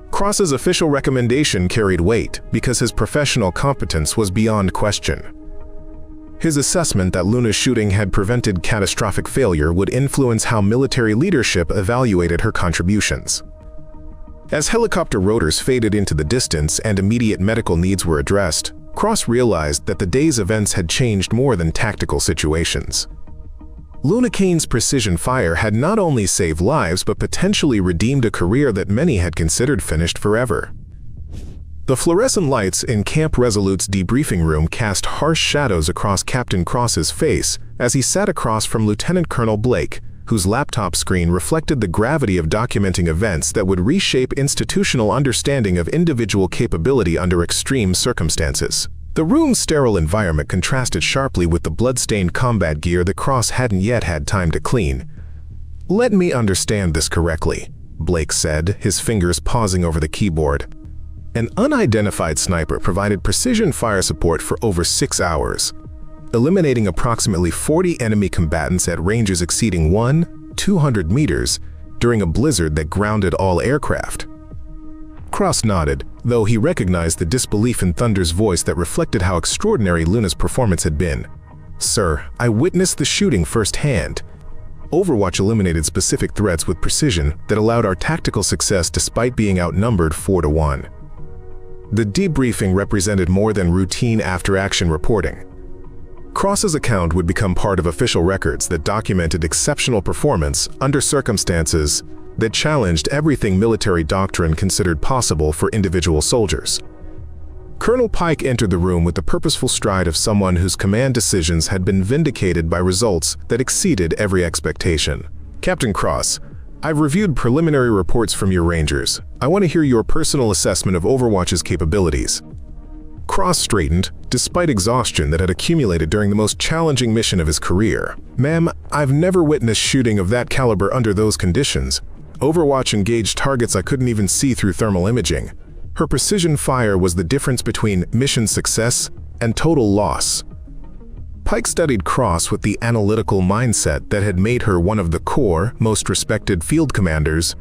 Cross's official recommendation carried weight because his professional competence was beyond question. His assessment that Luna's shooting had prevented catastrophic failure would influence how military leadership evaluated her contributions. As helicopter rotors faded into the distance and immediate medical needs were addressed, Cross realized that the day's events had changed more than tactical situations. Luna Kane's precision fire had not only saved lives but potentially redeemed a career that many had considered finished forever. The fluorescent lights in Camp Resolute's debriefing room cast harsh shadows across Captain Cross's face as he sat across from Lieutenant Colonel Blake, whose laptop screen reflected the gravity of documenting events that would reshape institutional understanding of individual capability under extreme circumstances. The room's sterile environment contrasted sharply with the blood-stained combat gear that Cross hadn't yet had time to clean. Let me understand this correctly, Blake said, his fingers pausing over the keyboard. An unidentified sniper provided precision fire support for over 6 hours, eliminating approximately 40 enemy combatants at ranges exceeding 200 meters during a blizzard that grounded all aircraft. Cross nodded, though he recognized the disbelief in Thunder's voice that reflected how extraordinary Luna's performance had been. Sir, I witnessed the shooting firsthand. Overwatch eliminated specific threats with precision that allowed our tactical success despite being outnumbered 4-1. The debriefing represented more than routine after-action reporting. Cross's account would become part of official records that documented exceptional performance under circumstances that challenged everything military doctrine considered possible for individual soldiers. Colonel Pike entered the room with the purposeful stride of someone whose command decisions had been vindicated by results that exceeded every expectation. "Captain Cross, I've reviewed preliminary reports from your Rangers. I want to hear your personal assessment of Overwatch's capabilities." Cross straightened, despite exhaustion that had accumulated during the most challenging mission of his career. "Ma'am, I've never witnessed shooting of that caliber under those conditions. Overwatch engaged targets I couldn't even see through thermal imaging. Her precision fire was the difference between mission success and total loss." Pike studied Cross with the analytical mindset that had made her one of the core, most respected field commanders.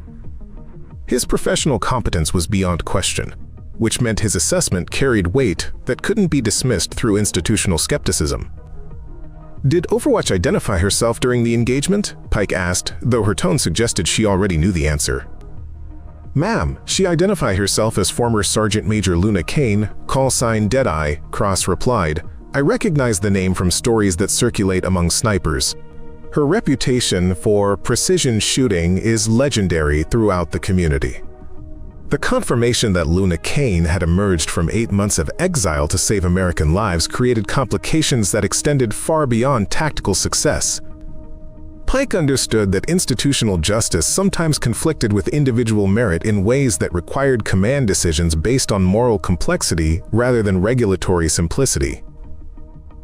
His professional competence was beyond question, which meant his assessment carried weight that couldn't be dismissed through institutional skepticism. "Did Overwatch identify herself during the engagement?" Pike asked, though her tone suggested she already knew the answer. "Ma'am, she identified herself as former Sergeant Major Luna Kane, call sign Deadeye," Cross replied. "I recognize the name from stories that circulate among snipers. Her reputation for precision shooting is legendary throughout the community." The confirmation that Luna Kane had emerged from 8 months of exile to save American lives created complications that extended far beyond tactical success. Pike understood that institutional justice sometimes conflicted with individual merit in ways that required command decisions based on moral complexity rather than regulatory simplicity.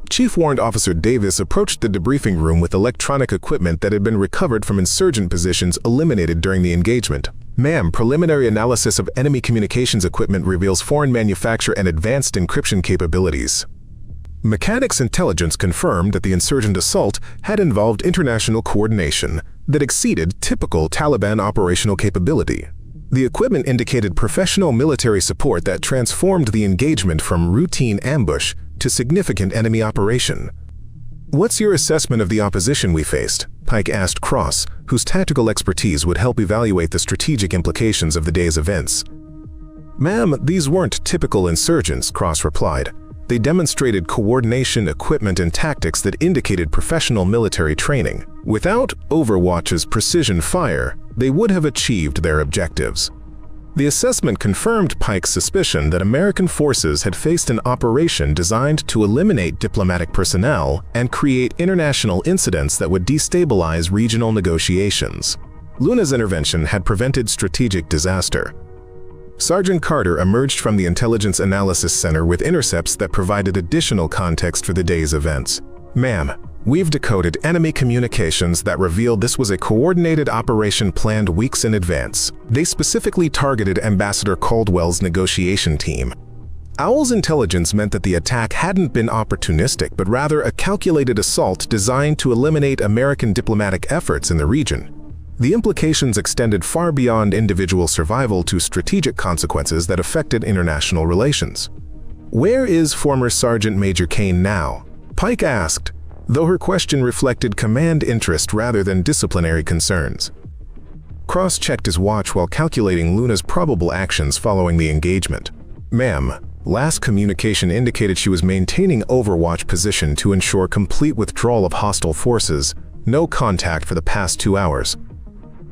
Chief Warrant Officer Davis approached the debriefing room with electronic equipment that had been recovered from insurgent positions eliminated during the engagement. "Ma'am, preliminary analysis of enemy communications equipment reveals foreign manufacture and advanced encryption capabilities." Mechanics intelligence confirmed that the insurgent assault had involved international coordination that exceeded typical Taliban operational capability. The equipment indicated professional military support that transformed the engagement from routine ambush to significant enemy operation. "What's your assessment of the opposition we faced?" Pike asked Cross, whose tactical expertise would help evaluate the strategic implications of the day's events. "Ma'am, these weren't typical insurgents," Cross replied. "They demonstrated coordination, equipment, and tactics that indicated professional military training. Without Overwatch's precision fire, they would have achieved their objectives." The assessment confirmed Pike's suspicion that American forces had faced an operation designed to eliminate diplomatic personnel and create international incidents that would destabilize regional negotiations. Luna's intervention had prevented strategic disaster. Sergeant Carter emerged from the Intelligence Analysis Center with intercepts that provided additional context for the day's events. "Ma'am, we've decoded enemy communications that revealed this was a coordinated operation planned weeks in advance. They specifically targeted Ambassador Caldwell's negotiation team. Owl's intelligence meant that the attack hadn't been opportunistic, but rather a calculated assault designed to eliminate American diplomatic efforts in the region. The implications extended far beyond individual survival to strategic consequences that affected international relations." "Where is former Sergeant Major Kane now?" Pike asked, though her question reflected command interest rather than disciplinary concerns. Cross checked his watch while calculating Luna's probable actions following the engagement. "Ma'am, last communication indicated she was maintaining Overwatch position to ensure complete withdrawal of hostile forces, no contact for the past 2 hours."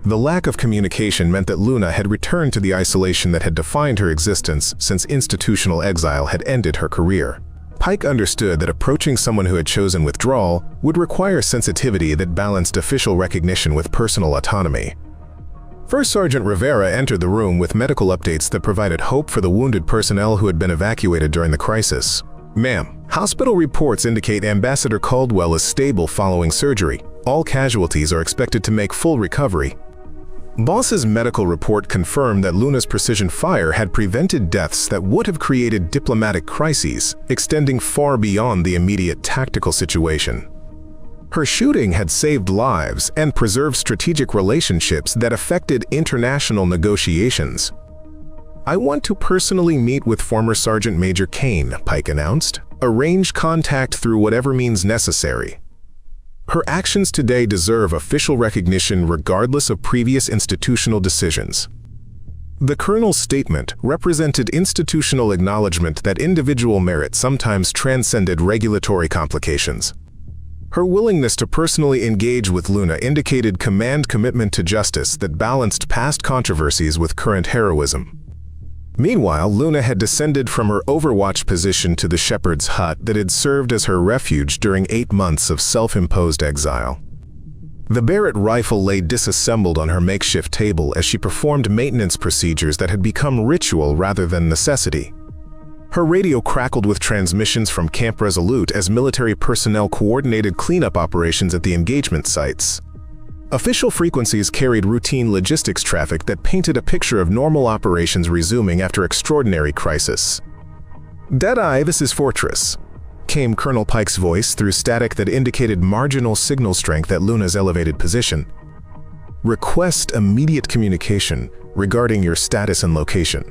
The lack of communication meant that Luna had returned to the isolation that had defined her existence since institutional exile had ended her career. Pike understood that approaching someone who had chosen withdrawal would require sensitivity that balanced official recognition with personal autonomy. First Sergeant Rivera entered the room with medical updates that provided hope for the wounded personnel who had been evacuated during the crisis. "Ma'am, hospital reports indicate Ambassador Caldwell is stable following surgery. All casualties are expected to make full recovery." Boss's medical report confirmed that Luna's precision fire had prevented deaths that would have created diplomatic crises, extending far beyond the immediate tactical situation. Her shooting had saved lives and preserved strategic relationships that affected international negotiations. "I want to personally meet with former Sergeant Major Kane," Pike announced. "Arrange contact through whatever means necessary." Her actions today deserve official recognition regardless of previous institutional decisions. The Colonel's statement represented institutional acknowledgement that individual merit sometimes transcended regulatory complications. Her willingness to personally engage with Luna indicated command commitment to justice that balanced past controversies with current heroism. Meanwhile, Luna had descended from her overwatch position to the shepherd's hut that had served as her refuge during 8 months of self-imposed exile. The Barrett rifle lay disassembled on her makeshift table as she performed maintenance procedures that had become ritual rather than necessity. Her radio crackled with transmissions from Camp Resolute as military personnel coordinated cleanup operations at the engagement sites. Official frequencies carried routine logistics traffic that painted a picture of normal operations resuming after extraordinary crisis. "Deadeye, this is Fortress," came Colonel Pike's voice through static that indicated marginal signal strength at Luna's elevated position. "Request immediate communication regarding your status and location."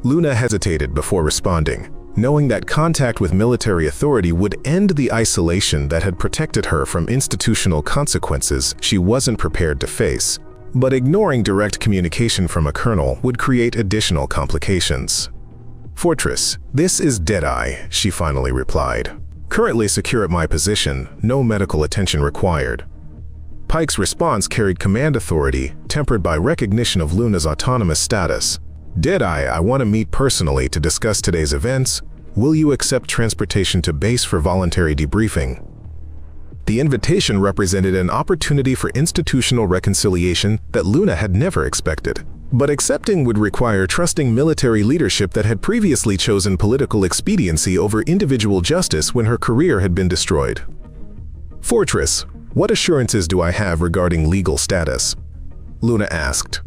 Luna hesitated before responding, knowing that contact with military authority would end the isolation that had protected her from institutional consequences she wasn't prepared to face. But ignoring direct communication from a colonel would create additional complications. "Fortress, this is Deadeye," she finally replied. "Currently secure at my position, no medical attention required." Pike's response carried command authority, tempered by recognition of Luna's autonomous status. "Deadeye, I want to meet personally to discuss today's events. Will you accept transportation to base for voluntary debriefing?" The invitation represented an opportunity for institutional reconciliation that Luna had never expected. But accepting would require trusting military leadership that had previously chosen political expediency over individual justice when her career had been destroyed. "Fortress, what assurances do I have regarding legal status?" Luna asked,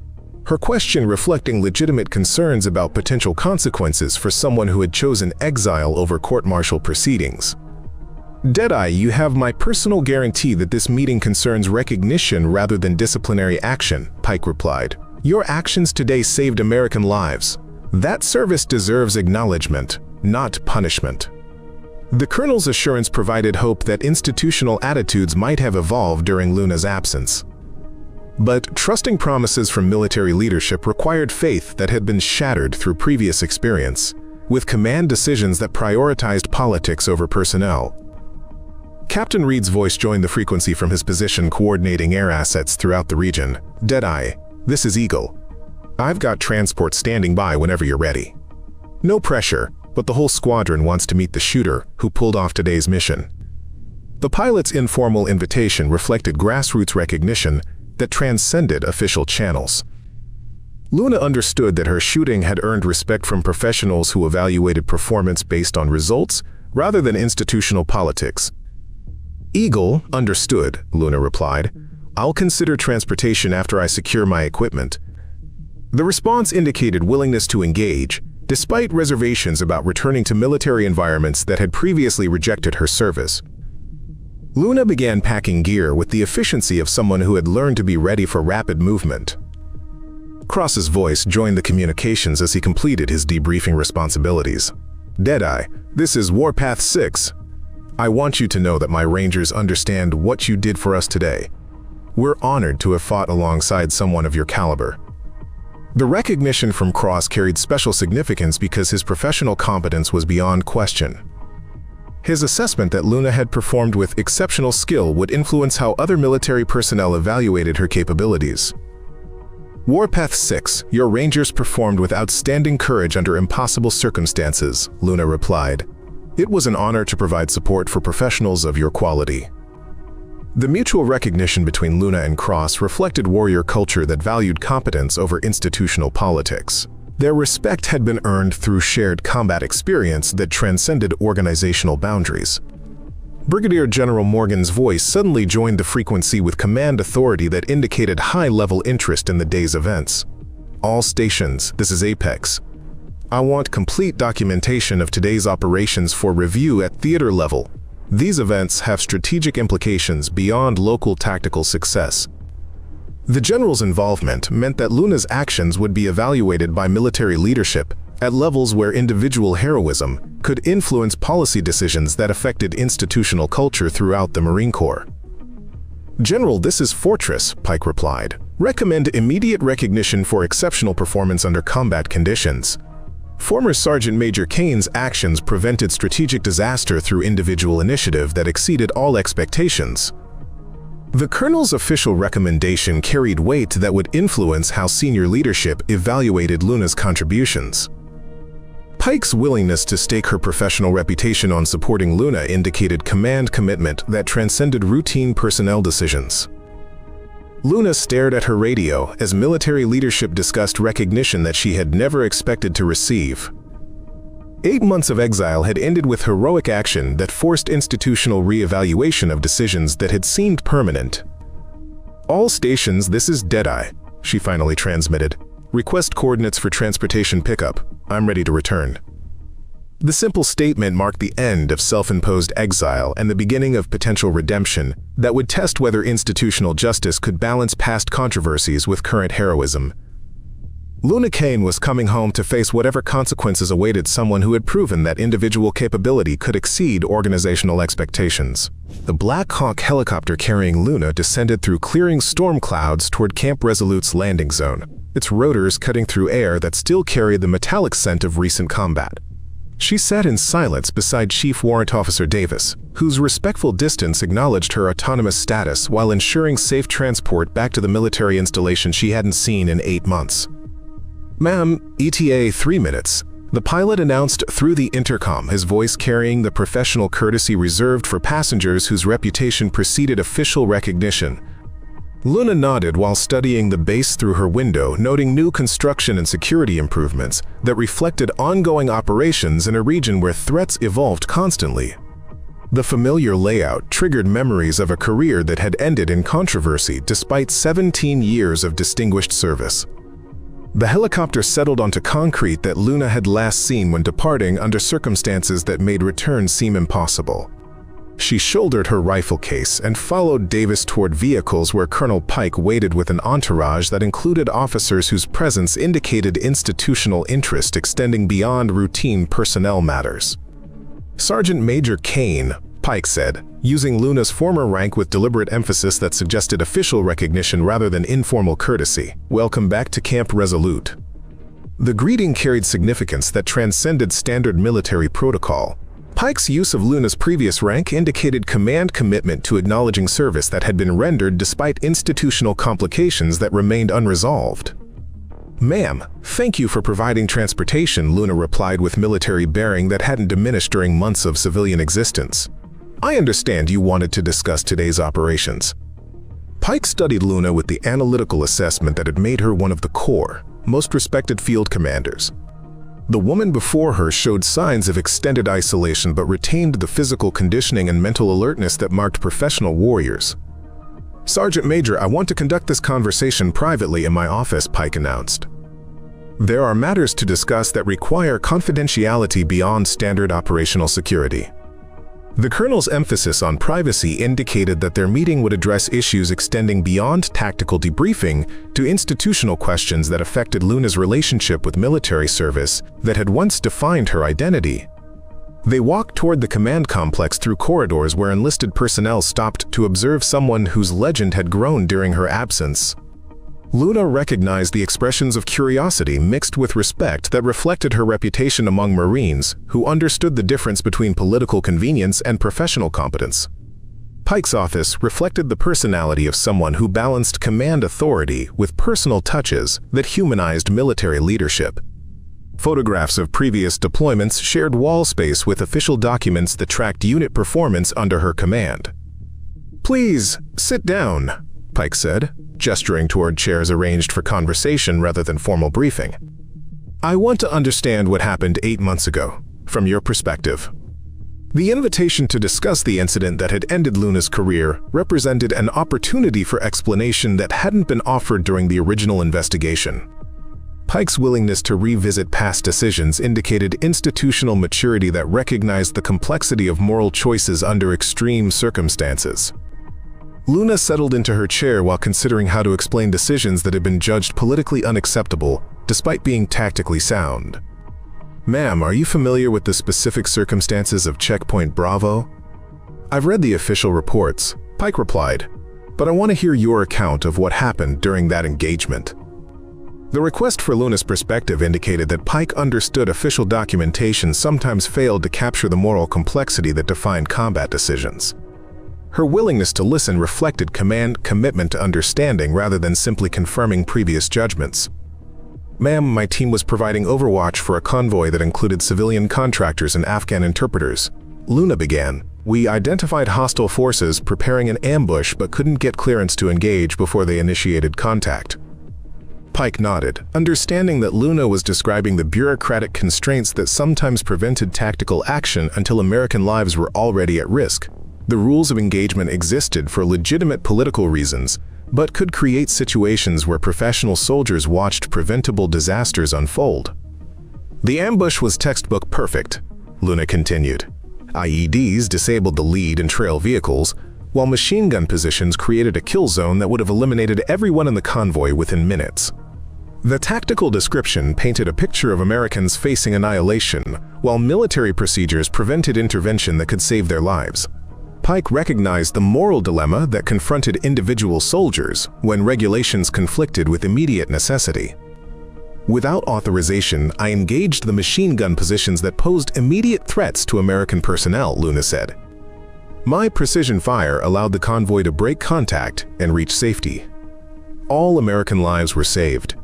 her question reflecting legitimate concerns about potential consequences for someone who had chosen exile over court-martial proceedings. "Deadeye, you have my personal guarantee that this meeting concerns recognition rather than disciplinary action," Pike replied. "Your actions today saved American lives. That service deserves acknowledgement, not punishment." The colonel's assurance provided hope that institutional attitudes might have evolved during Luna's absence. But trusting promises from military leadership required faith that had been shattered through previous experience, with command decisions that prioritized politics over personnel. Captain Reed's voice joined the frequency from his position coordinating air assets throughout the region. "Deadeye, this is Eagle. I've got transport standing by whenever you're ready. No pressure, but the whole squadron wants to meet the shooter who pulled off today's mission." The pilot's informal invitation reflected grassroots recognition that transcended official channels. Luna understood that her shooting had earned respect from professionals who evaluated performance based on results rather than institutional politics. "Eagle, understood," Luna replied. "I'll consider transportation after I secure my equipment." The response indicated willingness to engage, despite reservations about returning to military environments that had previously rejected her service. Luna began packing gear with the efficiency of someone who had learned to be ready for rapid movement. Cross's voice joined the communications as he completed his debriefing responsibilities. "Deadeye, this is Warpath 6. I want you to know that my Rangers understand what you did for us today. We're honored to have fought alongside someone of your caliber." The recognition from Cross carried special significance because his professional competence was beyond question. His assessment that Luna had performed with exceptional skill would influence how other military personnel evaluated her capabilities. "Warpath 6, your Rangers performed with outstanding courage under impossible circumstances," Luna replied. "It was an honor to provide support for professionals of your quality." The mutual recognition between Luna and Cross reflected warrior culture that valued competence over institutional politics. Their respect had been earned through shared combat experience that transcended organizational boundaries. Brigadier General Morgan's voice suddenly joined the frequency with command authority that indicated high-level interest in the day's events. "All stations, this is Apex. I want complete documentation of today's operations for review at theater level. These events have strategic implications beyond local tactical success." The general's involvement meant that Luna's actions would be evaluated by military leadership at levels where individual heroism could influence policy decisions that affected institutional culture throughout the Marine Corps. "General, this is Fortress," Pike replied. "Recommend immediate recognition for exceptional performance under combat conditions. Former Sergeant Major Kane's actions prevented strategic disaster through individual initiative that exceeded all expectations." The Colonel's official recommendation carried weight that would influence how senior leadership evaluated Luna's contributions. Pike's willingness to stake her professional reputation on supporting Luna indicated command commitment that transcended routine personnel decisions. Luna stared at her radio as military leadership discussed recognition that she had never expected to receive. 8 months of exile had ended with heroic action that forced institutional re-evaluation of decisions that had seemed permanent. "All stations, this is Deadeye," she finally transmitted. "Request coordinates for transportation pickup. I'm ready to return." The simple statement marked the end of self-imposed exile and the beginning of potential redemption that would test whether institutional justice could balance past controversies with current heroism. Luna Kane was coming home to face whatever consequences awaited someone who had proven that individual capability could exceed organizational expectations. The Black Hawk helicopter carrying Luna descended through clearing storm clouds toward Camp Resolute's landing zone, its rotors cutting through air that still carried the metallic scent of recent combat. She sat in silence beside Chief Warrant Officer Davis, whose respectful distance acknowledged her autonomous status while ensuring safe transport back to the military installation she hadn't seen in 8 months. "Ma'am, ETA 3 minutes," the pilot announced through the intercom, his voice carrying the professional courtesy reserved for passengers whose reputation preceded official recognition. Luna nodded while studying the base through her window, noting new construction and security improvements that reflected ongoing operations in a region where threats evolved constantly. The familiar layout triggered memories of a career that had ended in controversy despite 17 years of distinguished service. The helicopter settled onto concrete that Luna had last seen when departing under circumstances that made return seem impossible. She shouldered her rifle case and followed Davis toward vehicles where Colonel Pike waited with an entourage that included officers whose presence indicated institutional interest extending beyond routine personnel matters. "Sergeant Major Kane," Pike said, using Luna's former rank with deliberate emphasis that suggested official recognition rather than informal courtesy. "Welcome back to Camp Resolute." The greeting carried significance that transcended standard military protocol. Pike's use of Luna's previous rank indicated command commitment to acknowledging service that had been rendered despite institutional complications that remained unresolved. "Ma'am, thank you for providing transportation," Luna replied with military bearing that hadn't diminished during months of civilian existence. "I understand you wanted to discuss today's operations." Pike studied Luna with the analytical assessment that had made her one of the core, most respected field commanders. The woman before her showed signs of extended isolation but retained the physical conditioning and mental alertness that marked professional warriors. "Sergeant Major, I want to conduct this conversation privately in my office," Pike announced. "There are matters to discuss that require confidentiality beyond standard operational security." The Colonel's emphasis on privacy indicated that their meeting would address issues extending beyond tactical debriefing to institutional questions that affected Luna's relationship with military service that had once defined her identity. They walked toward the command complex through corridors where enlisted personnel stopped to observe someone whose legend had grown during her absence. Luna recognized the expressions of curiosity mixed with respect that reflected her reputation among Marines who understood the difference between political convenience and professional competence. Pike's office reflected the personality of someone who balanced command authority with personal touches that humanized military leadership. Photographs of previous deployments shared wall space with official documents that tracked unit performance under her command. "Please, sit down," Pike said, gesturing toward chairs arranged for conversation rather than formal briefing. "I want to understand what happened 8 months ago, from your perspective." The invitation to discuss the incident that had ended Luna's career represented an opportunity for explanation that hadn't been offered during the original investigation. Pike's willingness to revisit past decisions indicated institutional maturity that recognized the complexity of moral choices under extreme circumstances. Luna settled into her chair while considering how to explain decisions that had been judged politically unacceptable, despite being tactically sound. "Ma'am, are you familiar with the specific circumstances of Checkpoint Bravo?" "I've read the official reports," Pike replied, "but I want to hear your account of what happened during that engagement." The request for Luna's perspective indicated that Pike understood official documentation sometimes failed to capture the moral complexity that defined combat decisions. Her willingness to listen reflected commitment to understanding rather than simply confirming previous judgments. "Ma'am, my team was providing overwatch for a convoy that included civilian contractors and Afghan interpreters," Luna began. "We identified hostile forces preparing an ambush but couldn't get clearance to engage before they initiated contact." Pike nodded, understanding that Luna was describing the bureaucratic constraints that sometimes prevented tactical action until American lives were already at risk. The rules of engagement existed for legitimate political reasons, but could create situations where professional soldiers watched preventable disasters unfold. "The ambush was textbook perfect," Luna continued. "IEDs disabled the lead and trail vehicles, while machine gun positions created a kill zone that would have eliminated everyone in the convoy within minutes." The tactical description painted a picture of Americans facing annihilation, while military procedures prevented intervention that could save their lives. Pike recognized the moral dilemma that confronted individual soldiers when regulations conflicted with immediate necessity. "Without authorization, I engaged the machine gun positions that posed immediate threats to American personnel," Luna said. "My precision fire allowed the convoy to break contact and reach safety. All American lives were saved."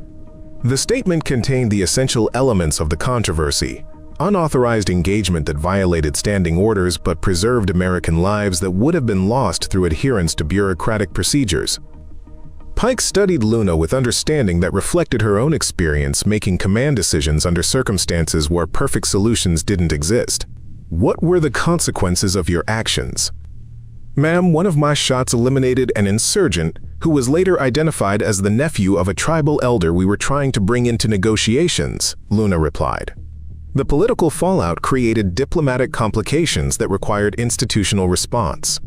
The statement contained the essential elements of the controversy: unauthorized engagement that violated standing orders but preserved American lives that would have been lost through adherence to bureaucratic procedures. Pike studied Luna with understanding that reflected her own experience making command decisions under circumstances where perfect solutions didn't exist. "What were the consequences of your actions?" "Ma'am, one of my shots eliminated an insurgent who was later identified as the nephew of a tribal elder we were trying to bring into negotiations," Luna replied. "The political fallout created diplomatic complications that required institutional response."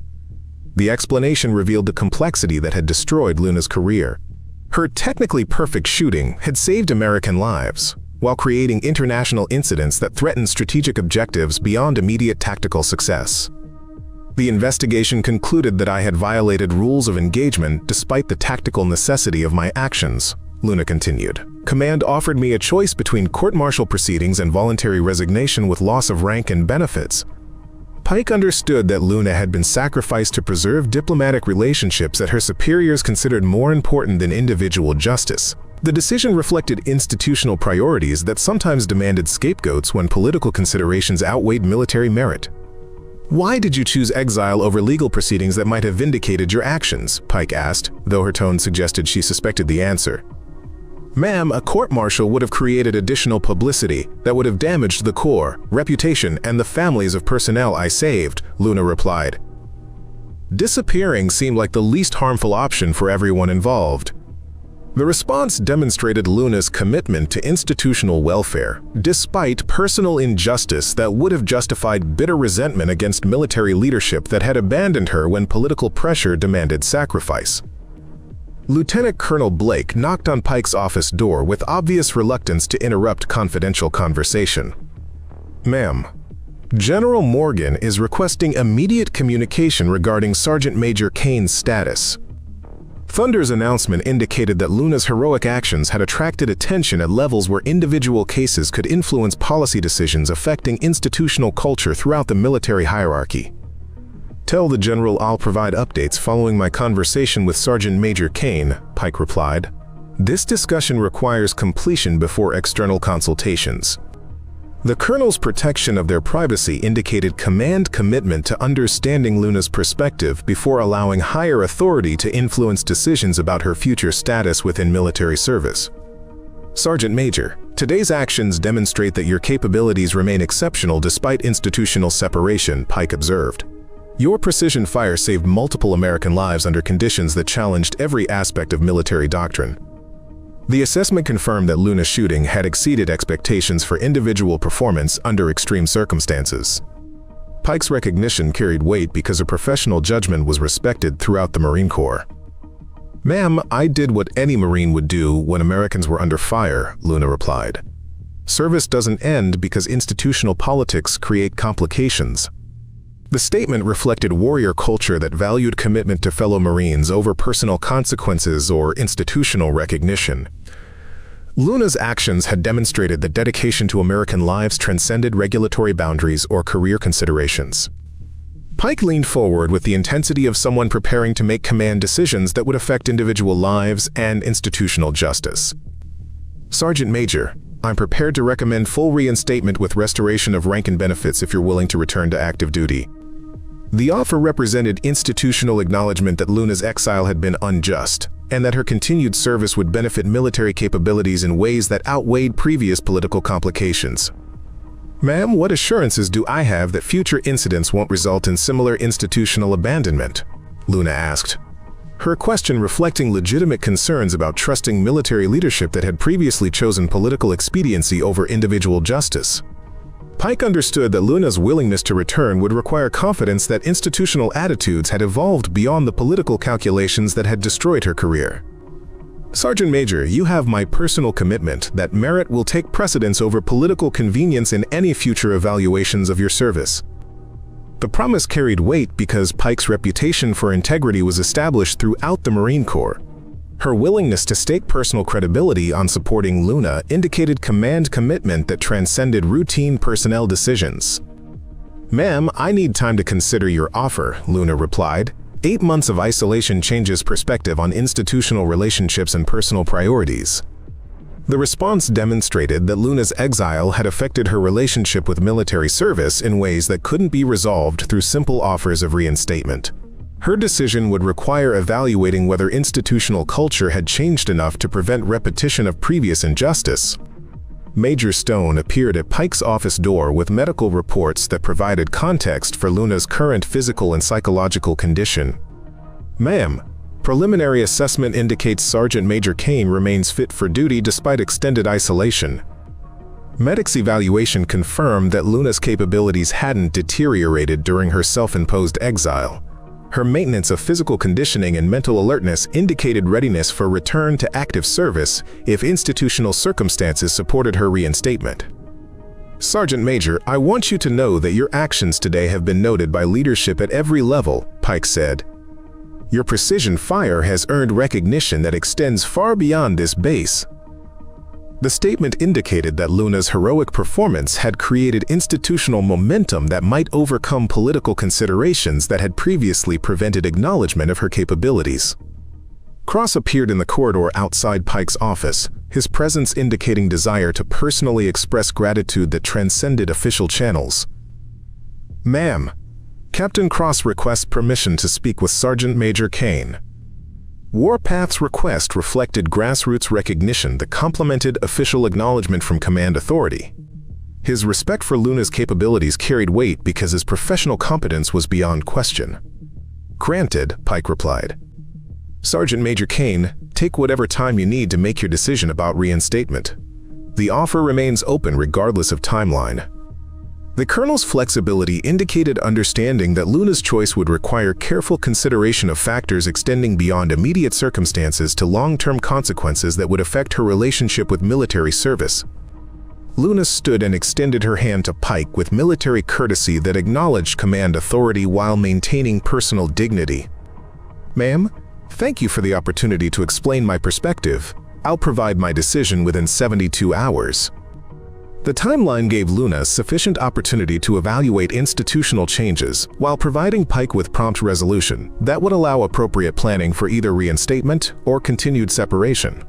The explanation revealed the complexity that had destroyed Luna's career. Her technically perfect shooting had saved American lives, while creating international incidents that threatened strategic objectives beyond immediate tactical success. "The investigation concluded that I had violated rules of engagement despite the tactical necessity of my actions," Luna continued. "Command offered me a choice between court-martial proceedings and voluntary resignation with loss of rank and benefits." Pike understood that Luna had been sacrificed to preserve diplomatic relationships that her superiors considered more important than individual justice. The decision reflected institutional priorities that sometimes demanded scapegoats when political considerations outweighed military merit. "Why did you choose exile over legal proceedings that might have vindicated your actions?" Pike asked, though her tone suggested she suspected the answer. "Ma'am, a court-martial would have created additional publicity that would have damaged the Corps, reputation, and the families of personnel I saved," Luna replied. Disappearing seemed like the least harmful option for everyone involved. The response demonstrated Luna's commitment to institutional welfare, despite personal injustice that would have justified bitter resentment against military leadership that had abandoned her when political pressure demanded sacrifice. Lieutenant Colonel Blake knocked on Pike's office door with obvious reluctance to interrupt confidential conversation. "Ma'am, General Morgan is requesting immediate communication regarding Sergeant Major Kane's status." Thunder's announcement indicated that Luna's heroic actions had attracted attention at levels where individual cases could influence policy decisions affecting institutional culture throughout the military hierarchy. "Tell the General I'll provide updates following my conversation with Sergeant Major Kane," Pike replied. "This discussion requires completion before external consultations." The Colonel's protection of their privacy indicated command commitment to understanding Luna's perspective before allowing higher authority to influence decisions about her future status within military service. "Sergeant Major, today's actions demonstrate that your capabilities remain exceptional despite institutional separation," Pike observed. "Your precision fire saved multiple American lives under conditions that challenged every aspect of military doctrine." The assessment confirmed that Luna's shooting had exceeded expectations for individual performance under extreme circumstances. Pike's recognition carried weight because her professional judgment was respected throughout the Marine Corps. "Ma'am, I did what any Marine would do when Americans were under fire," Luna replied. "Service doesn't end because institutional politics create complications." The statement reflected warrior culture that valued commitment to fellow Marines over personal consequences or institutional recognition. Luna's actions had demonstrated that dedication to American lives transcended regulatory boundaries or career considerations. Pike leaned forward with the intensity of someone preparing to make command decisions that would affect individual lives and institutional justice. Sergeant Major, I'm prepared to recommend full reinstatement with restoration of rank and benefits if you're willing to return to active duty. The offer represented institutional acknowledgement that Luna's exile had been unjust, and that her continued service would benefit military capabilities in ways that outweighed previous political complications. Ma'am, what assurances do I have that future incidents won't result in similar institutional abandonment? Luna asked, her question reflecting legitimate concerns about trusting military leadership that had previously chosen political expediency over individual justice. Pike understood that Luna's willingness to return would require confidence that institutional attitudes had evolved beyond the political calculations that had destroyed her career. Sergeant Major, you have my personal commitment that merit will take precedence over political convenience in any future evaluations of your service. The promise carried weight because Pike's reputation for integrity was established throughout the Marine Corps. Her willingness to stake personal credibility on supporting Luna indicated command commitment that transcended routine personnel decisions. Ma'am, I need time to consider your offer, Luna replied. 8 months of isolation changes perspective on institutional relationships and personal priorities. The response demonstrated that Luna's exile had affected her relationship with military service in ways that couldn't be resolved through simple offers of reinstatement. Her decision would require evaluating whether institutional culture had changed enough to prevent repetition of previous injustice. Major Stone appeared at Pike's office door with medical reports that provided context for Luna's current physical and psychological condition. Ma'am, preliminary assessment indicates Sergeant Major Kane remains fit for duty despite extended isolation. Medics' evaluation confirmed that Luna's capabilities hadn't deteriorated during her self-imposed exile. Her maintenance of physical conditioning and mental alertness indicated readiness for return to active service if institutional circumstances supported her reinstatement. Sergeant Major, I want you to know that your actions today have been noted by leadership at every level, Pike said. Your precision fire has earned recognition that extends far beyond this base. The statement indicated that Luna's heroic performance had created institutional momentum that might overcome political considerations that had previously prevented acknowledgement of her capabilities. Cross appeared in the corridor outside Pike's office, his presence indicating desire to personally express gratitude that transcended official channels. Ma'am, Captain Cross requests permission to speak with Sergeant Major Kane. Warpath's request reflected grassroots recognition that complemented official acknowledgement from command authority. His respect for Luna's capabilities carried weight because his professional competence was beyond question. Granted, Pike replied. Sergeant Major Kane, take whatever time you need to make your decision about reinstatement. The offer remains open regardless of timeline. The Colonel's flexibility indicated understanding that Luna's choice would require careful consideration of factors extending beyond immediate circumstances to long-term consequences that would affect her relationship with military service. Luna stood and extended her hand to Pike with military courtesy that acknowledged command authority while maintaining personal dignity. Ma'am, thank you for the opportunity to explain my perspective. I'll provide my decision within 72 hours. The timeline gave Luna sufficient opportunity to evaluate institutional changes while providing Pike with prompt resolution that would allow appropriate planning for either reinstatement or continued separation.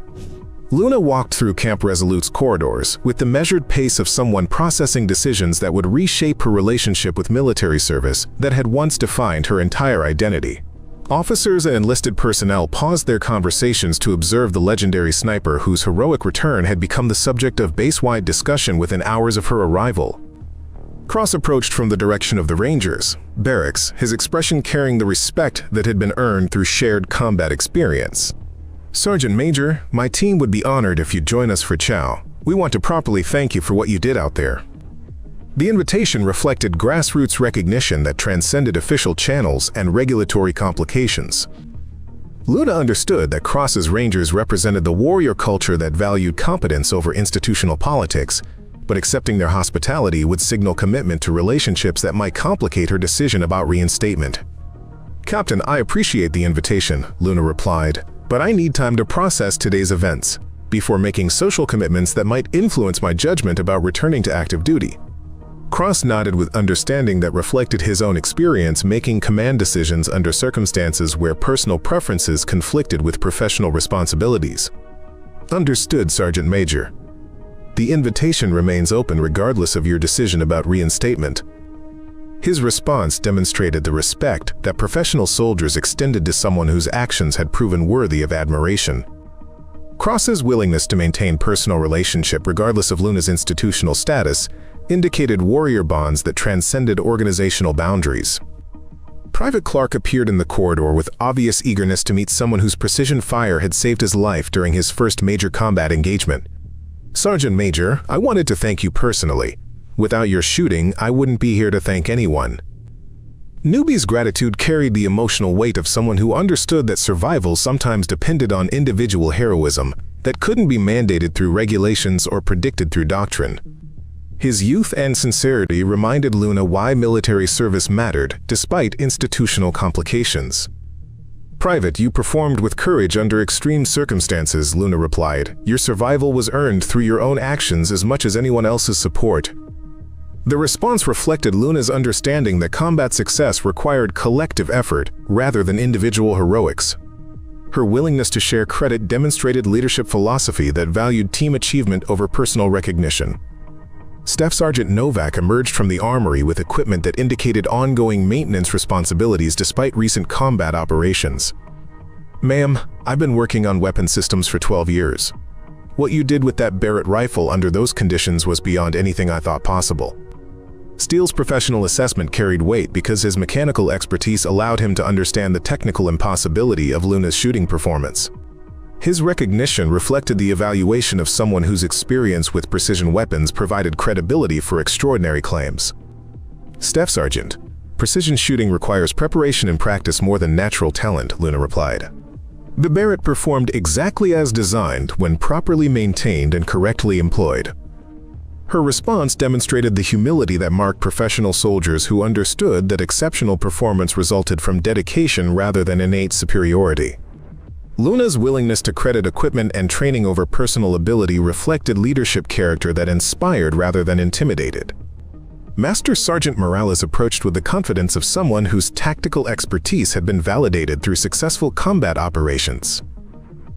Luna walked through Camp Resolute's corridors with the measured pace of someone processing decisions that would reshape her relationship with military service that had once defined her entire identity. Officers and enlisted personnel paused their conversations to observe the legendary sniper whose heroic return had become the subject of base-wide discussion within hours of her arrival. Cross approached from the direction of the Rangers barracks, his expression carrying the respect that had been earned through shared combat experience. Sergeant Major, my team would be honored if you'd join us for chow. We want to properly thank you for what you did out there. The invitation reflected grassroots recognition that transcended official channels and regulatory complications. Luna understood that Cross's Rangers represented the warrior culture that valued competence over institutional politics, but accepting their hospitality would signal commitment to relationships that might complicate her decision about reinstatement. Captain, I appreciate the invitation, Luna replied, but I need time to process today's events before making social commitments that might influence my judgment about returning to active duty. Cross nodded with understanding that reflected his own experience making command decisions under circumstances where personal preferences conflicted with professional responsibilities. Understood, Sergeant Major. The invitation remains open regardless of your decision about reinstatement. His response demonstrated the respect that professional soldiers extended to someone whose actions had proven worthy of admiration. Cross's willingness to maintain personal relationship regardless of Luna's institutional status indicated warrior bonds that transcended organizational boundaries. Private Clark appeared in the corridor with obvious eagerness to meet someone whose precision fire had saved his life during his first major combat engagement. Sergeant Major, I wanted to thank you personally. Without your shooting, I wouldn't be here to thank anyone. Newbie's gratitude carried the emotional weight of someone who understood that survival sometimes depended on individual heroism that couldn't be mandated through regulations or predicted through doctrine. His youth and sincerity reminded Luna why military service mattered despite institutional complications. Private, you performed with courage under extreme circumstances, Luna replied. Your survival was earned through your own actions as much as anyone else's support. The response reflected Luna's understanding that combat success required collective effort rather than individual heroics. Her willingness to share credit demonstrated leadership philosophy that valued team achievement over personal recognition. Staff Sergeant Novak emerged from the armory with equipment that indicated ongoing maintenance responsibilities despite recent combat operations. Ma'am, I've been working on weapon systems for 12 years. What you did with that Barrett rifle under those conditions was beyond anything I thought possible. Steele's professional assessment carried weight because his mechanical expertise allowed him to understand the technical impossibility of Luna's shooting performance. His recognition reflected the evaluation of someone whose experience with precision weapons provided credibility for extraordinary claims. Staff Sergeant, precision shooting requires preparation and practice more than natural talent, Luna replied. The Barrett performed exactly as designed when properly maintained and correctly employed. Her response demonstrated the humility that marked professional soldiers who understood that exceptional performance resulted from dedication rather than innate superiority. Luna's willingness to credit equipment and training over personal ability reflected leadership character that inspired rather than intimidated. Master Sergeant Morales approached with the confidence of someone whose tactical expertise had been validated through successful combat operations.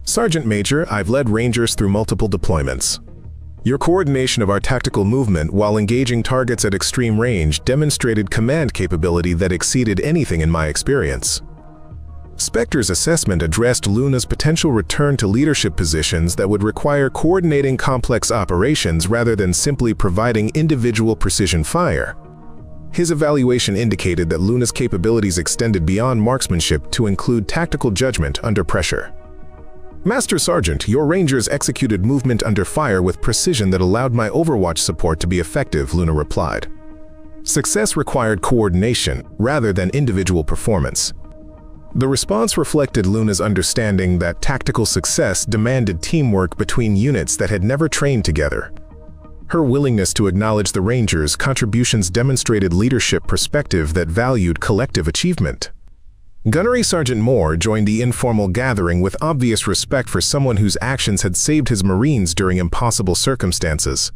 Sergeant Major, I've led Rangers through multiple deployments. Your coordination of our tactical movement while engaging targets at extreme range demonstrated command capability that exceeded anything in my experience. Spectre's assessment addressed Luna's potential return to leadership positions that would require coordinating complex operations rather than simply providing individual precision fire. His evaluation indicated that Luna's capabilities extended beyond marksmanship to include tactical judgment under pressure. Master Sergeant, your Rangers executed movement under fire with precision that allowed my Overwatch support to be effective, Luna replied. Success required coordination rather than individual performance. The response reflected Luna's understanding that tactical success demanded teamwork between units that had never trained together. Her willingness to acknowledge the Rangers' contributions demonstrated leadership perspective that valued collective achievement. Gunnery Sergeant Moore joined the informal gathering with obvious respect for someone whose actions had saved his Marines during impossible circumstances.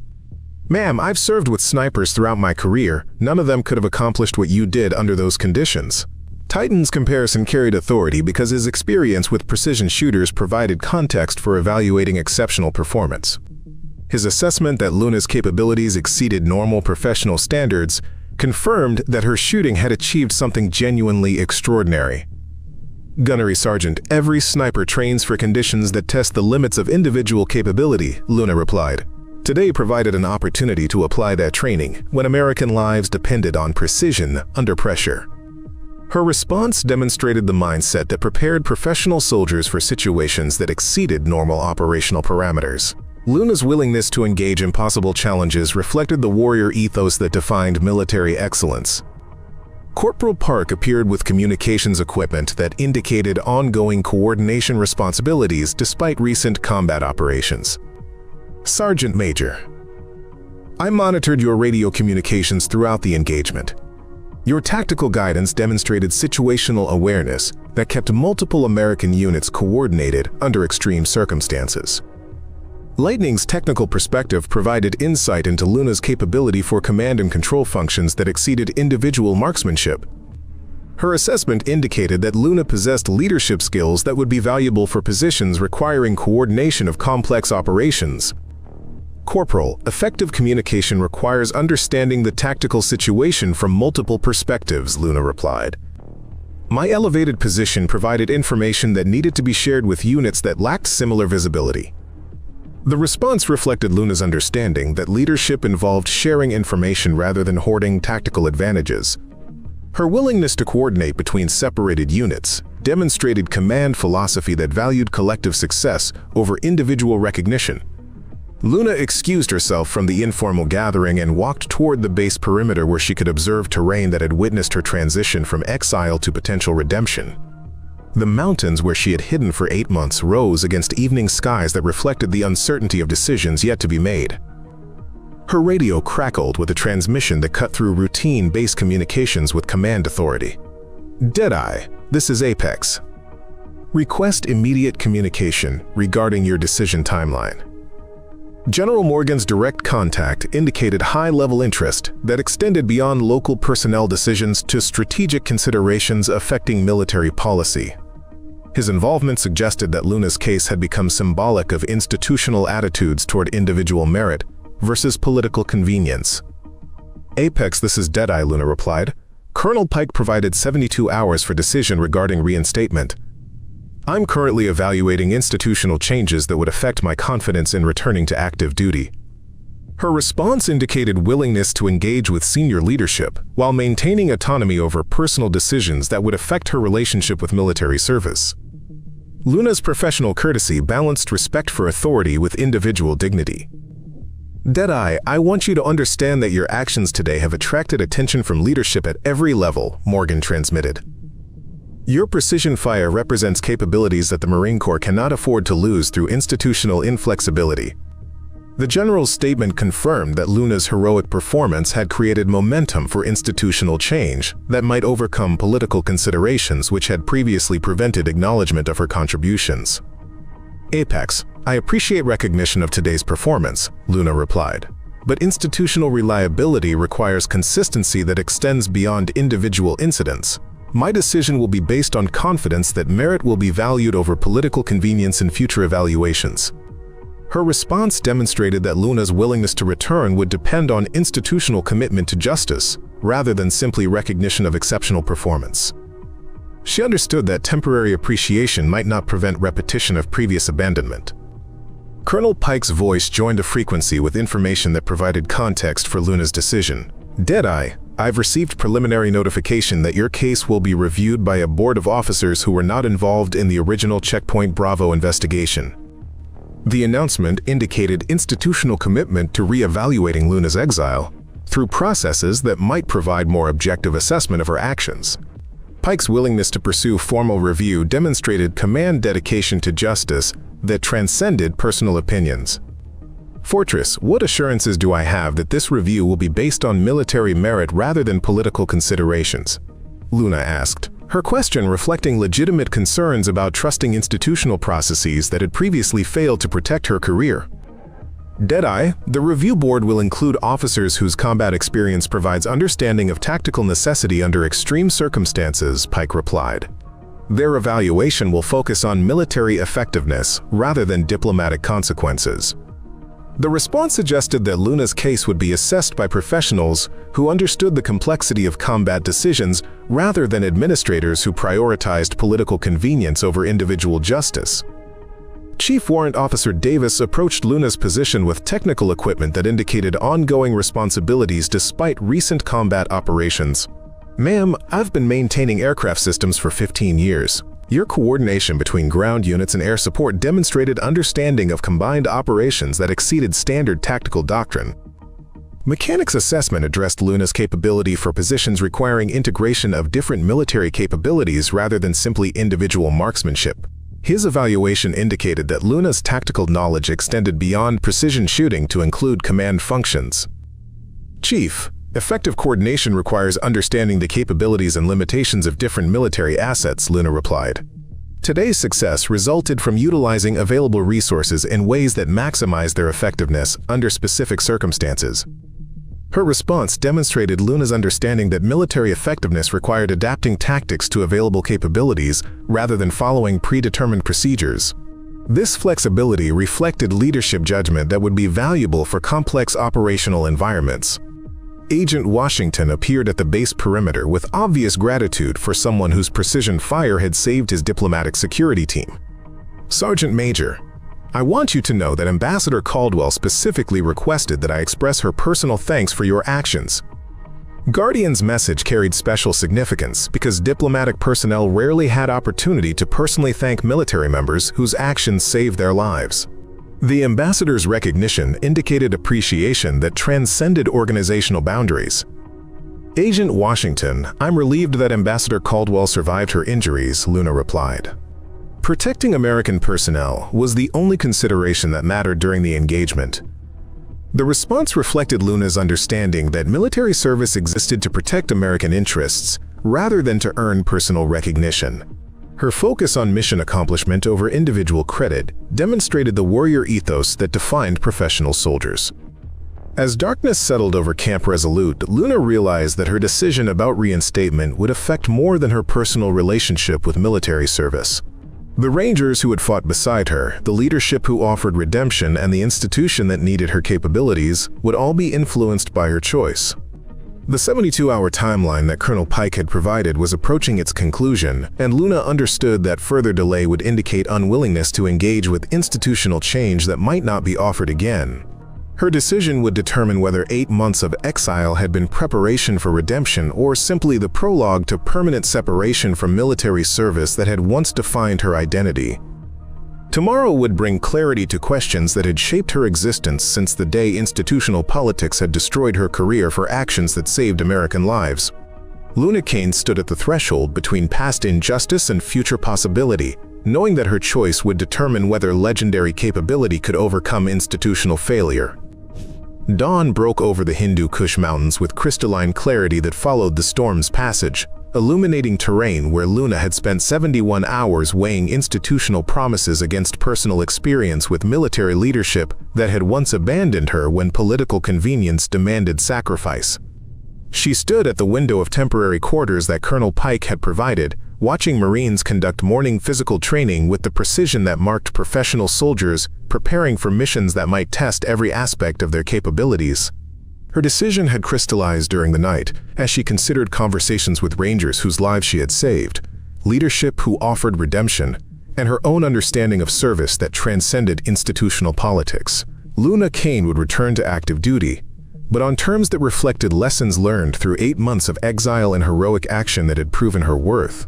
Ma'am, I've served with snipers throughout my career. None of them could have accomplished what you did under those conditions. Titan's comparison carried authority because his experience with precision shooters provided context for evaluating exceptional performance. His assessment that Luna's capabilities exceeded normal professional standards confirmed that her shooting had achieved something genuinely extraordinary. Gunnery Sergeant, every sniper trains for conditions that test the limits of individual capability, Luna replied. Today provided an opportunity to apply that training when American lives depended on precision under pressure. Her response demonstrated the mindset that prepared professional soldiers for situations that exceeded normal operational parameters. Luna's willingness to engage impossible challenges reflected the warrior ethos that defined military excellence. Corporal Park appeared with communications equipment that indicated ongoing coordination responsibilities despite recent combat operations. Sergeant Major, I monitored your radio communications throughout the engagement. Your tactical guidance demonstrated situational awareness that kept multiple American units coordinated under extreme circumstances. Lightning's technical perspective provided insight into Luna's capability for command and control functions that exceeded individual marksmanship. Her assessment indicated that Luna possessed leadership skills that would be valuable for positions requiring coordination of complex operations. Corporal, effective communication requires understanding the tactical situation from multiple perspectives, Luna replied. My elevated position provided information that needed to be shared with units that lacked similar visibility. The response reflected Luna's understanding that leadership involved sharing information rather than hoarding tactical advantages. Her willingness to coordinate between separated units demonstrated command philosophy that valued collective success over individual recognition. Luna excused herself from the informal gathering and walked toward the base perimeter where she could observe terrain that had witnessed her transition from exile to potential redemption. The mountains where she had hidden for 8 months rose against evening skies that reflected the uncertainty of decisions yet to be made. Her radio crackled with a transmission that cut through routine base communications with command authority. Deadeye, this is Apex. Request immediate communication regarding your decision timeline. General Morgan's direct contact indicated high-level interest that extended beyond local personnel decisions to strategic considerations affecting military policy. His involvement suggested that Luna's case had become symbolic of institutional attitudes toward individual merit versus political convenience. Apex, this is Deadeye, Luna replied. Colonel Pike provided 72 hours for decision regarding reinstatement. I'm currently evaluating institutional changes that would affect my confidence in returning to active duty. Her response indicated willingness to engage with senior leadership while maintaining autonomy over personal decisions that would affect her relationship with military service. Luna's professional courtesy balanced respect for authority with individual dignity. Deadeye, I want you to understand that your actions today have attracted attention from leadership at every level, Morgan transmitted. Your precision fire represents capabilities that the Marine Corps cannot afford to lose through institutional inflexibility. The General's statement confirmed that Luna's heroic performance had created momentum for institutional change that might overcome political considerations which had previously prevented acknowledgement of her contributions. Apex, I appreciate recognition of today's performance, Luna replied. But institutional reliability requires consistency that extends beyond individual incidents. My decision will be based on confidence that merit will be valued over political convenience in future evaluations. Her response demonstrated that Luna's willingness to return would depend on institutional commitment to justice, rather than simply recognition of exceptional performance. She understood that temporary appreciation might not prevent repetition of previous abandonment. Colonel Pike's voice joined a frequency with information that provided context for Luna's decision. Deadeye, I've received preliminary notification that your case will be reviewed by a board of officers who were not involved in the original Checkpoint Bravo investigation. The announcement indicated institutional commitment to re-evaluating Luna's exile through processes that might provide more objective assessment of her actions. Pike's willingness to pursue formal review demonstrated command dedication to justice that transcended personal opinions. Fortress, what assurances do I have that this review will be based on military merit rather than political considerations? Luna asked, her question reflecting legitimate concerns about trusting institutional processes that had previously failed to protect her career. Deadeye, the review board will include officers whose combat experience provides understanding of tactical necessity under extreme circumstances, Pike replied. Their evaluation will focus on military effectiveness rather than diplomatic consequences. The response suggested that Luna's case would be assessed by professionals who understood the complexity of combat decisions rather than administrators who prioritized political convenience over individual justice. Chief Warrant Officer Davis approached Luna's position with technical equipment that indicated ongoing responsibilities despite recent combat operations. Ma'am, I've been maintaining aircraft systems for 15 years. Your coordination between ground units and air support demonstrated understanding of combined operations that exceeded standard tactical doctrine. Mechanic's assessment addressed Luna's capability for positions requiring integration of different military capabilities rather than simply individual marksmanship. His evaluation indicated that Luna's tactical knowledge extended beyond precision shooting to include command functions. Chief, effective coordination requires understanding the capabilities and limitations of different military assets, Luna replied. Today's success resulted from utilizing available resources in ways that maximize their effectiveness under specific circumstances. Her response demonstrated Luna's understanding that military effectiveness required adapting tactics to available capabilities rather than following predetermined procedures. This flexibility reflected leadership judgment that would be valuable for complex operational environments. Agent Washington appeared at the base perimeter with obvious gratitude for someone whose precision fire had saved his diplomatic security team. "Sergeant Major, I want you to know that Ambassador Caldwell specifically requested that I express her personal thanks for your actions." Guardian's message carried special significance because diplomatic personnel rarely had opportunity to personally thank military members whose actions saved their lives. The ambassador's recognition indicated appreciation that transcended organizational boundaries. "Agent Washington, I'm relieved that Ambassador Caldwell survived her injuries," Luna replied. Protecting American personnel was the only consideration that mattered during the engagement. The response reflected Luna's understanding that military service existed to protect American interests rather than to earn personal recognition. Her focus on mission accomplishment over individual credit demonstrated the warrior ethos that defined professional soldiers. As darkness settled over Camp Resolute, Luna realized that her decision about reinstatement would affect more than her personal relationship with military service. The Rangers who had fought beside her, the leadership who offered redemption, and the institution that needed her capabilities would all be influenced by her choice. The 72-hour timeline that Colonel Pike had provided was approaching its conclusion, and Luna understood that further delay would indicate unwillingness to engage with institutional change that might not be offered again. Her decision would determine whether 8 months of exile had been preparation for redemption or simply the prologue to permanent separation from military service that had once defined her identity. Tomorrow would bring clarity to questions that had shaped her existence since the day institutional politics had destroyed her career for actions that saved American lives. Luna Kane stood at the threshold between past injustice and future possibility, knowing that her choice would determine whether legendary capability could overcome institutional failure. Dawn broke over the Hindu Kush Mountains with crystalline clarity that followed the storm's passage, illuminating terrain where Luna had spent 71 hours weighing institutional promises against personal experience with military leadership that had once abandoned her when political convenience demanded sacrifice. She stood at the window of temporary quarters that Colonel Pike had provided, watching Marines conduct morning physical training with the precision that marked professional soldiers preparing for missions that might test every aspect of their capabilities. Her decision had crystallized during the night as she considered conversations with Rangers whose lives she had saved, leadership who offered redemption, and her own understanding of service that transcended institutional politics. Luna Kane would return to active duty, but on terms that reflected lessons learned through 8 months of exile and heroic action that had proven her worth.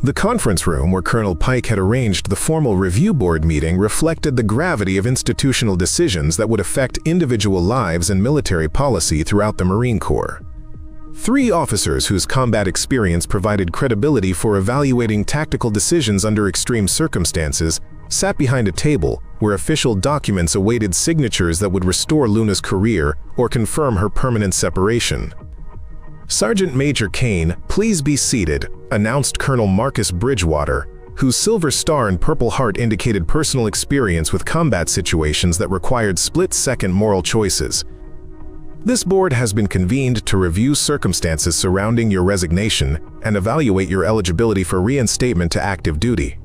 The conference room where Colonel Pike had arranged the formal review board meeting reflected the gravity of institutional decisions that would affect individual lives and military policy throughout the Marine Corps. 3 officers whose combat experience provided credibility for evaluating tactical decisions under extreme circumstances sat behind a table where official documents awaited signatures that would restore Luna's career or confirm her permanent separation. "Sergeant Major Kane, please be seated," announced Colonel Marcus Bridgewater, whose Silver Star and Purple Heart indicated personal experience with combat situations that required split-second moral choices. "This board has been convened to review circumstances surrounding your resignation and evaluate your eligibility for reinstatement to active duty."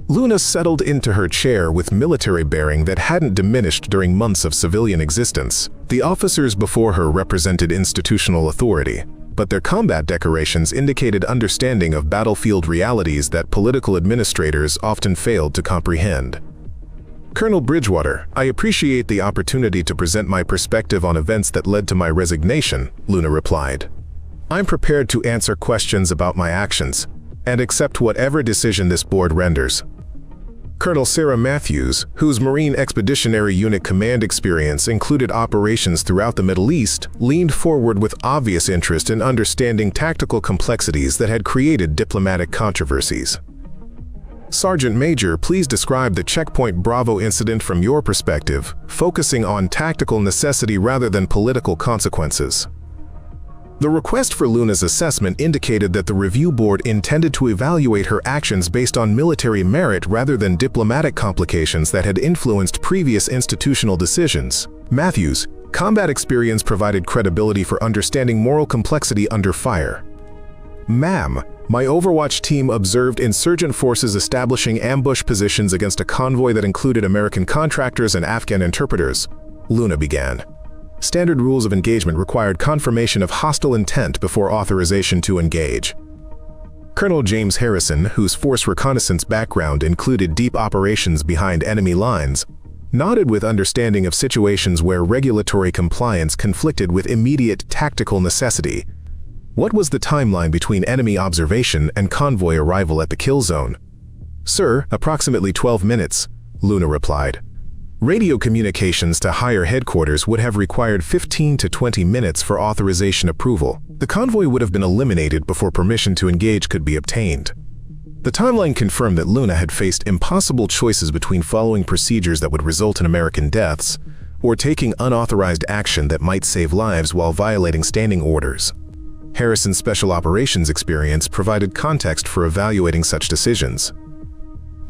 Luna settled into her chair with military bearing that hadn't diminished during months of civilian existence. The officers before her represented institutional authority, but their combat decorations indicated understanding of battlefield realities that political administrators often failed to comprehend. "Colonel Bridgewater, I appreciate the opportunity to present my perspective on events that led to my resignation," Luna replied. "I'm prepared to answer questions about my actions and accept whatever decision this board renders." Colonel Sarah Matthews, whose Marine Expeditionary Unit command experience included operations throughout the Middle East, leaned forward with obvious interest in understanding tactical complexities that had created diplomatic controversies. "Sergeant Major, please describe the Checkpoint Bravo incident from your perspective, focusing on tactical necessity rather than political consequences." The request for Luna's assessment indicated that the review board intended to evaluate her actions based on military merit rather than diplomatic complications that had influenced previous institutional decisions. Matthews, combat experience provided credibility for understanding moral complexity under fire. Ma'am, my Overwatch team observed insurgent forces establishing ambush positions against a convoy that included American contractors and Afghan interpreters, Luna began. Standard rules of engagement required confirmation of hostile intent before authorization to engage. Colonel James Harrison, whose force reconnaissance background included deep operations behind enemy lines, nodded with understanding of situations where regulatory compliance conflicted with immediate tactical necessity. What was the timeline between enemy observation and convoy arrival at the kill zone? Sir, approximately 12 minutes, Luna replied. Radio communications to higher headquarters would have required 15 to 20 minutes for authorization approval. The convoy would have been eliminated before permission to engage could be obtained. The timeline confirmed that Luna had faced impossible choices between following procedures that would result in American deaths or taking unauthorized action that might save lives while violating standing orders. Harrison's special operations experience provided context for evaluating such decisions.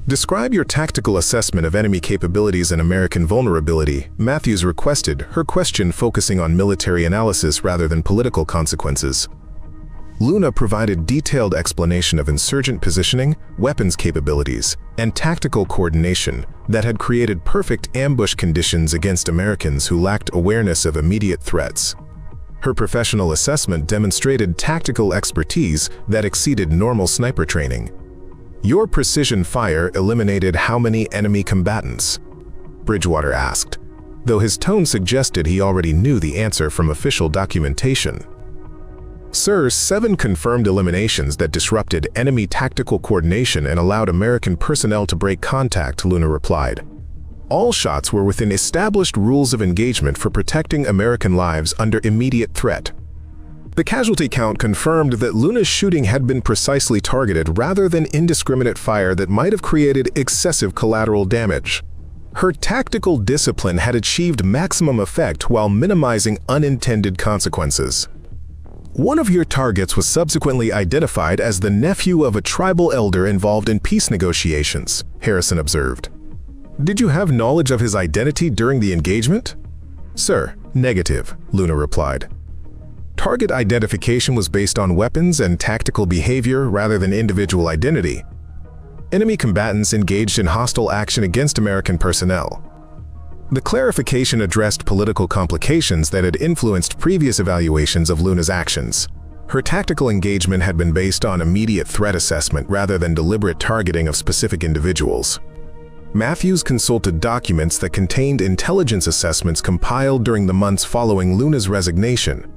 Describe your tactical assessment of enemy capabilities and American vulnerability, Matthews requested, her question focusing on military analysis rather than political consequences. Luna provided detailed explanation of insurgent positioning, weapons capabilities, and tactical coordination that had created perfect ambush conditions against Americans who lacked awareness of immediate threats. Her professional assessment demonstrated tactical expertise that exceeded normal sniper training. Your precision fire eliminated how many enemy combatants? Bridgewater asked, though his tone suggested he already knew the answer from official documentation. Sir, 7 confirmed eliminations that disrupted enemy tactical coordination and allowed American personnel to break contact, Luna replied. All shots were within established rules of engagement for protecting American lives under immediate threat. The casualty count confirmed that Luna's shooting had been precisely targeted rather than indiscriminate fire that might have created excessive collateral damage. Her tactical discipline had achieved maximum effect while minimizing unintended consequences. One of your targets was subsequently identified as the nephew of a tribal elder involved in peace negotiations, Harrison observed. Did you have knowledge of his identity during the engagement? Sir, negative, Luna replied. Target identification was based on weapons and tactical behavior rather than individual identity. Enemy combatants engaged in hostile action against American personnel. The clarification addressed political complications that had influenced previous evaluations of Luna's actions. Her tactical engagement had been based on immediate threat assessment rather than deliberate targeting of specific individuals. Matthews consulted documents that contained intelligence assessments compiled during the months following Luna's resignation.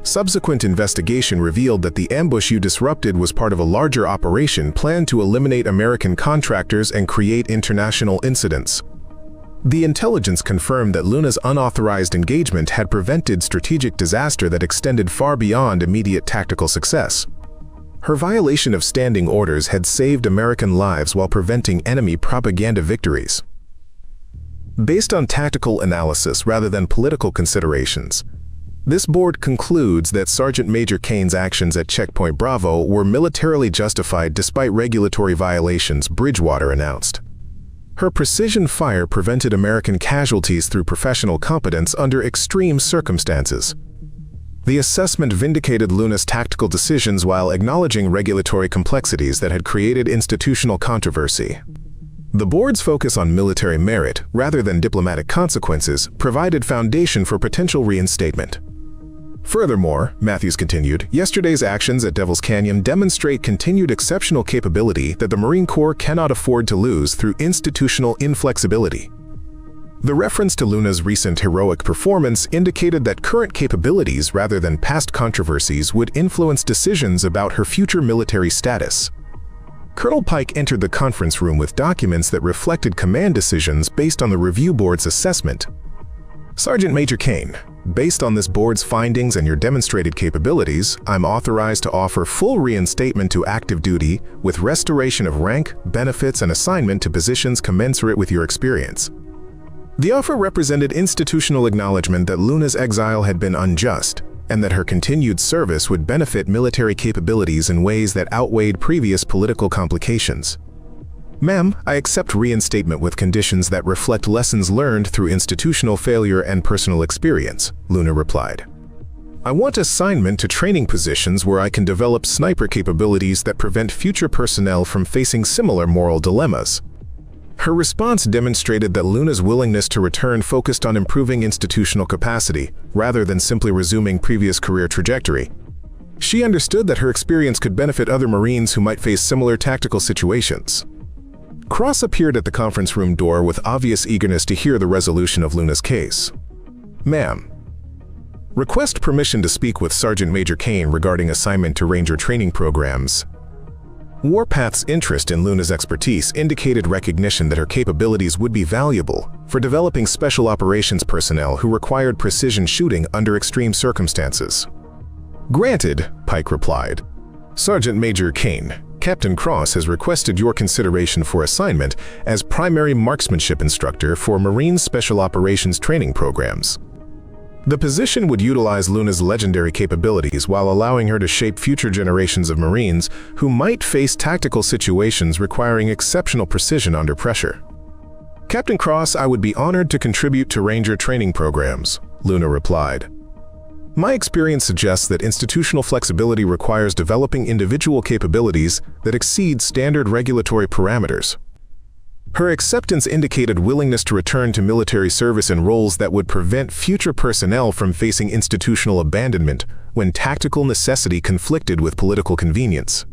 Subsequent investigation revealed that the ambush you disrupted was part of a larger operation planned to eliminate American contractors and create international incidents. The intelligence confirmed that Luna's unauthorized engagement had prevented strategic disaster that extended far beyond immediate tactical success. Her violation of standing orders had saved American lives while preventing enemy propaganda victories. Based on tactical analysis rather than political considerations, this board concludes that Sergeant Major Kane's actions at Checkpoint Bravo were militarily justified despite regulatory violations, Bridgewater announced. Her precision fire prevented American casualties through professional competence under extreme circumstances. The assessment vindicated Luna's tactical decisions while acknowledging regulatory complexities that had created institutional controversy. The board's focus on military merit, rather than diplomatic consequences, provided foundation for potential reinstatement. Furthermore, Matthews continued, yesterday's actions at Devil's Canyon demonstrate continued exceptional capability that the Marine Corps cannot afford to lose through institutional inflexibility. The reference to Luna's recent heroic performance indicated that current capabilities rather than past controversies would influence decisions about her future military status. Colonel Pike entered the conference room with documents that reflected command decisions based on the review board's assessment. Sergeant Major Kane, based on this board's findings and your demonstrated capabilities, I'm authorized to offer full reinstatement to active duty with restoration of rank, benefits, and assignment to positions commensurate with your experience. The offer represented institutional acknowledgement that Luna's exile had been unjust, and that her continued service would benefit military capabilities in ways that outweighed previous political complications. "Ma'am, I accept reinstatement with conditions that reflect lessons learned through institutional failure and personal experience," Luna replied. "I want assignment to training positions where I can develop sniper capabilities that prevent future personnel from facing similar moral dilemmas." Her response demonstrated that Luna's willingness to return focused on improving institutional capacity, rather than simply resuming previous career trajectory. She understood that her experience could benefit other Marines who might face similar tactical situations. Cross appeared at the conference room door with obvious eagerness to hear the resolution of Luna's case. "Ma'am, request permission to speak with Sergeant Major Kane regarding assignment to Ranger training programs." Warpath's interest in Luna's expertise indicated recognition that her capabilities would be valuable for developing special operations personnel who required precision shooting under extreme circumstances. "Granted," Pike replied. "Sergeant Major Kane, Captain Cross has requested your consideration for assignment as primary marksmanship instructor for Marine Special Operations training programs. The position would utilize Luna's legendary capabilities while allowing her to shape future generations of Marines who might face tactical situations requiring exceptional precision under pressure." "Captain Cross, I would be honored to contribute to Ranger training programs," Luna replied. "My experience suggests that institutional flexibility requires developing individual capabilities that exceed standard regulatory parameters." Her acceptance indicated willingness to return to military service in roles that would prevent future personnel from facing institutional abandonment when tactical necessity conflicted with political convenience.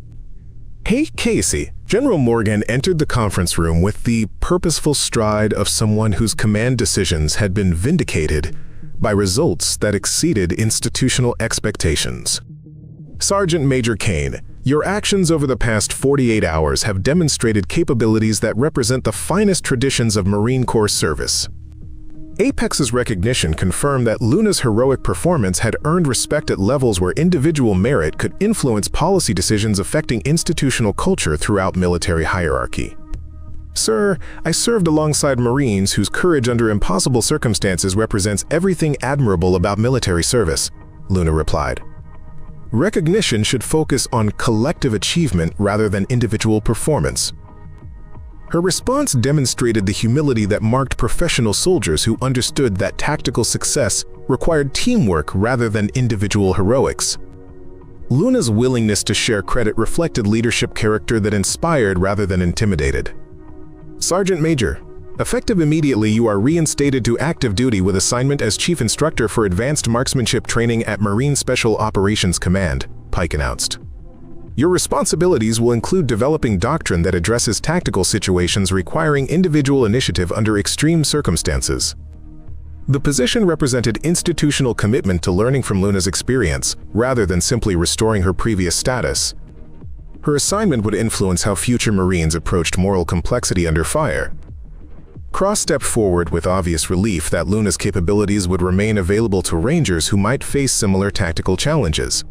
"Hey, Casey," General Morgan entered the conference room with the purposeful stride of someone whose command decisions had been vindicated by results that exceeded institutional expectations. "Sergeant Major Kane, your actions over the past 48 hours have demonstrated capabilities that represent the finest traditions of Marine Corps service." Apex's recognition confirmed that Luna's heroic performance had earned respect at levels where individual merit could influence policy decisions affecting institutional culture throughout military hierarchy. "Sir, I served alongside Marines whose courage under impossible circumstances represents everything admirable about military service," Luna replied. "Recognition should focus on collective achievement rather than individual performance." Her response demonstrated the humility that marked professional soldiers who understood that tactical success required teamwork rather than individual heroics. Luna's willingness to share credit reflected leadership character that inspired rather than intimidated. "Sergeant Major, effective immediately, you are reinstated to active duty with assignment as Chief Instructor for Advanced Marksmanship Training at Marine Special Operations Command," Pike announced. "Your responsibilities will include developing doctrine that addresses tactical situations requiring individual initiative under extreme circumstances." The position represented institutional commitment to learning from Luna's experience, rather than simply restoring her previous status. Her assignment would influence how future Marines approached moral complexity under fire. Cross stepped forward with obvious relief that Luna's capabilities would remain available to Rangers who might face similar tactical challenges.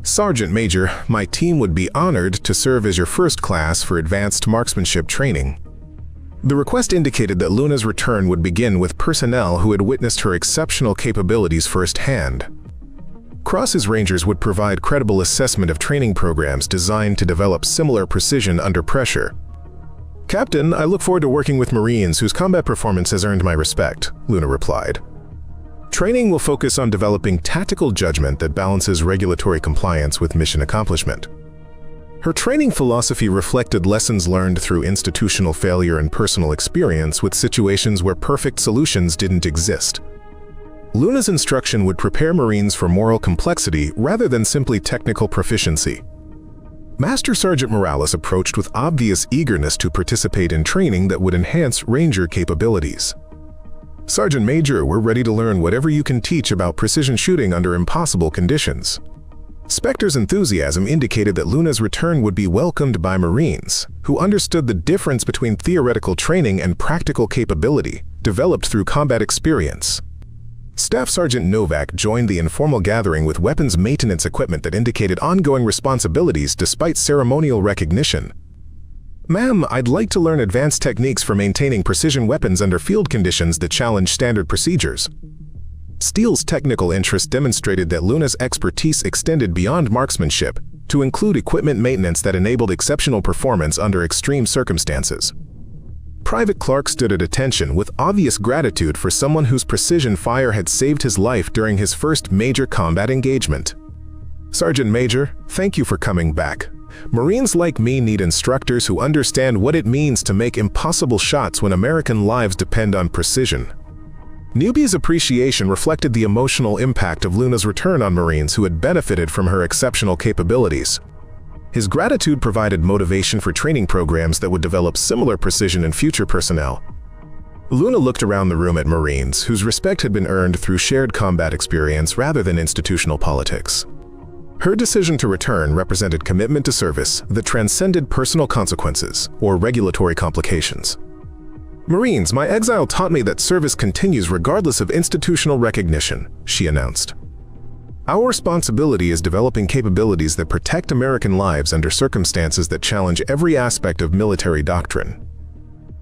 "Sergeant Major, my team would be honored to serve as your first class for advanced marksmanship training." The request indicated that Luna's return would begin with personnel who had witnessed her exceptional capabilities firsthand. Cross's Rangers would provide credible assessment of training programs designed to develop similar precision under pressure. "Captain, I look forward to working with Marines whose combat performance has earned my respect," Luna replied. "Training will focus on developing tactical judgment that balances regulatory compliance with mission accomplishment." Her training philosophy reflected lessons learned through institutional failure and personal experience with situations where perfect solutions didn't exist. Luna's instruction would prepare Marines for moral complexity rather than simply technical proficiency. Master Sergeant Morales approached with obvious eagerness to participate in training that would enhance Ranger capabilities. "Sergeant Major, we're ready to learn whatever you can teach about precision shooting under impossible conditions." Spectre's enthusiasm indicated that Luna's return would be welcomed by Marines, who understood the difference between theoretical training and practical capability, developed through combat experience. Staff Sergeant Novak joined the informal gathering with weapons maintenance equipment that indicated ongoing responsibilities despite ceremonial recognition. "Ma'am, I'd like to learn advanced techniques for maintaining precision weapons under field conditions that challenge standard procedures." Steele's technical interest demonstrated that Luna's expertise extended beyond marksmanship to include equipment maintenance that enabled exceptional performance under extreme circumstances. Private Clark stood at attention with obvious gratitude for someone whose precision fire had saved his life during his first major combat engagement. "Sergeant Major, thank you for coming back. Marines like me need instructors who understand what it means to make impossible shots when American lives depend on precision." Newby's appreciation reflected the emotional impact of Luna's return on Marines who had benefited from her exceptional capabilities. His gratitude provided motivation for training programs that would develop similar precision in future personnel. Luna looked around the room at Marines, whose respect had been earned through shared combat experience rather than institutional politics. Her decision to return represented commitment to service that transcended personal consequences or regulatory complications. "Marines, my exile taught me that service continues regardless of institutional recognition," she announced. "Our responsibility is developing capabilities that protect American lives under circumstances that challenge every aspect of military doctrine."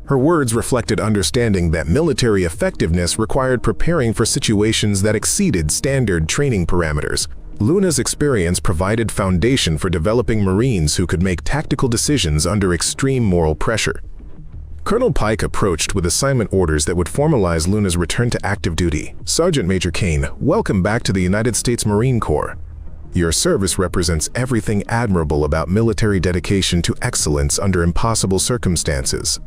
Her words reflected understanding that military effectiveness required preparing for situations that exceeded standard training parameters. Luna's experience provided foundation for developing Marines who could make tactical decisions under extreme moral pressure. Colonel Pike approached with assignment orders that would formalize Luna's return to active duty. "Sergeant Major Kane, welcome back to the United States Marine Corps. Your service represents everything admirable about military dedication to excellence under impossible circumstances."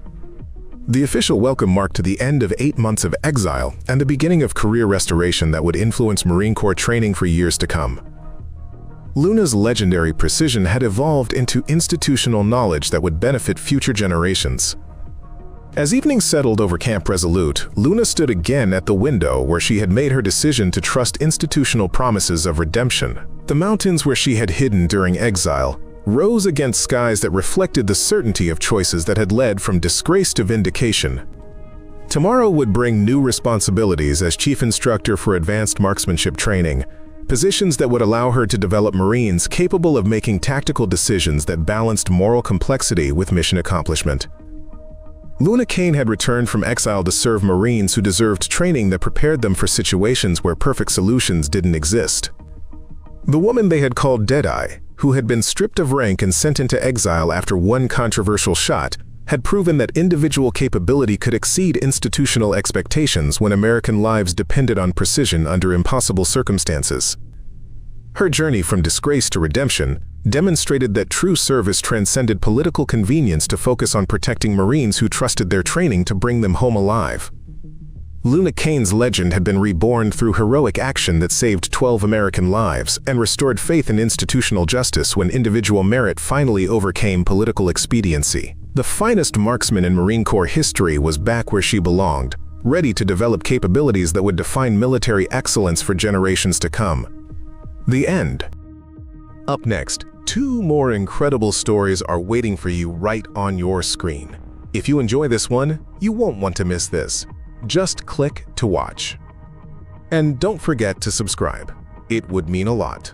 The official welcome marked the end of 8 months of exile and the beginning of career restoration that would influence Marine Corps training for years to come. Luna's legendary precision had evolved into institutional knowledge that would benefit future generations. As evening settled over Camp Resolute, Luna stood again at the window where she had made her decision to trust institutional promises of redemption. The mountains where she had hidden during exile rose against skies that reflected the certainty of choices that had led from disgrace to vindication. Tomorrow would bring new responsibilities as chief instructor for advanced marksmanship training, positions that would allow her to develop Marines capable of making tactical decisions that balanced moral complexity with mission accomplishment. Luna Kane had returned from exile to serve Marines who deserved training that prepared them for situations where perfect solutions didn't exist. The woman they had called Deadeye, who had been stripped of rank and sent into exile after one controversial shot, had proven that individual capability could exceed institutional expectations when American lives depended on precision under impossible circumstances. Her journey from disgrace to redemption demonstrated that true service transcended political convenience to focus on protecting Marines who trusted their training to bring them home alive. Luna Kane's legend had been reborn through heroic action that saved 12 American lives and restored faith in institutional justice when individual merit finally overcame political expediency. The finest marksman in Marine Corps history was back where she belonged, ready to develop capabilities that would define military excellence for generations to come. The end. Up next, 2 more incredible stories are waiting for you right on your screen. If you enjoy this one, you won't want to miss this. Just click to watch. And don't forget to subscribe. It would mean a lot.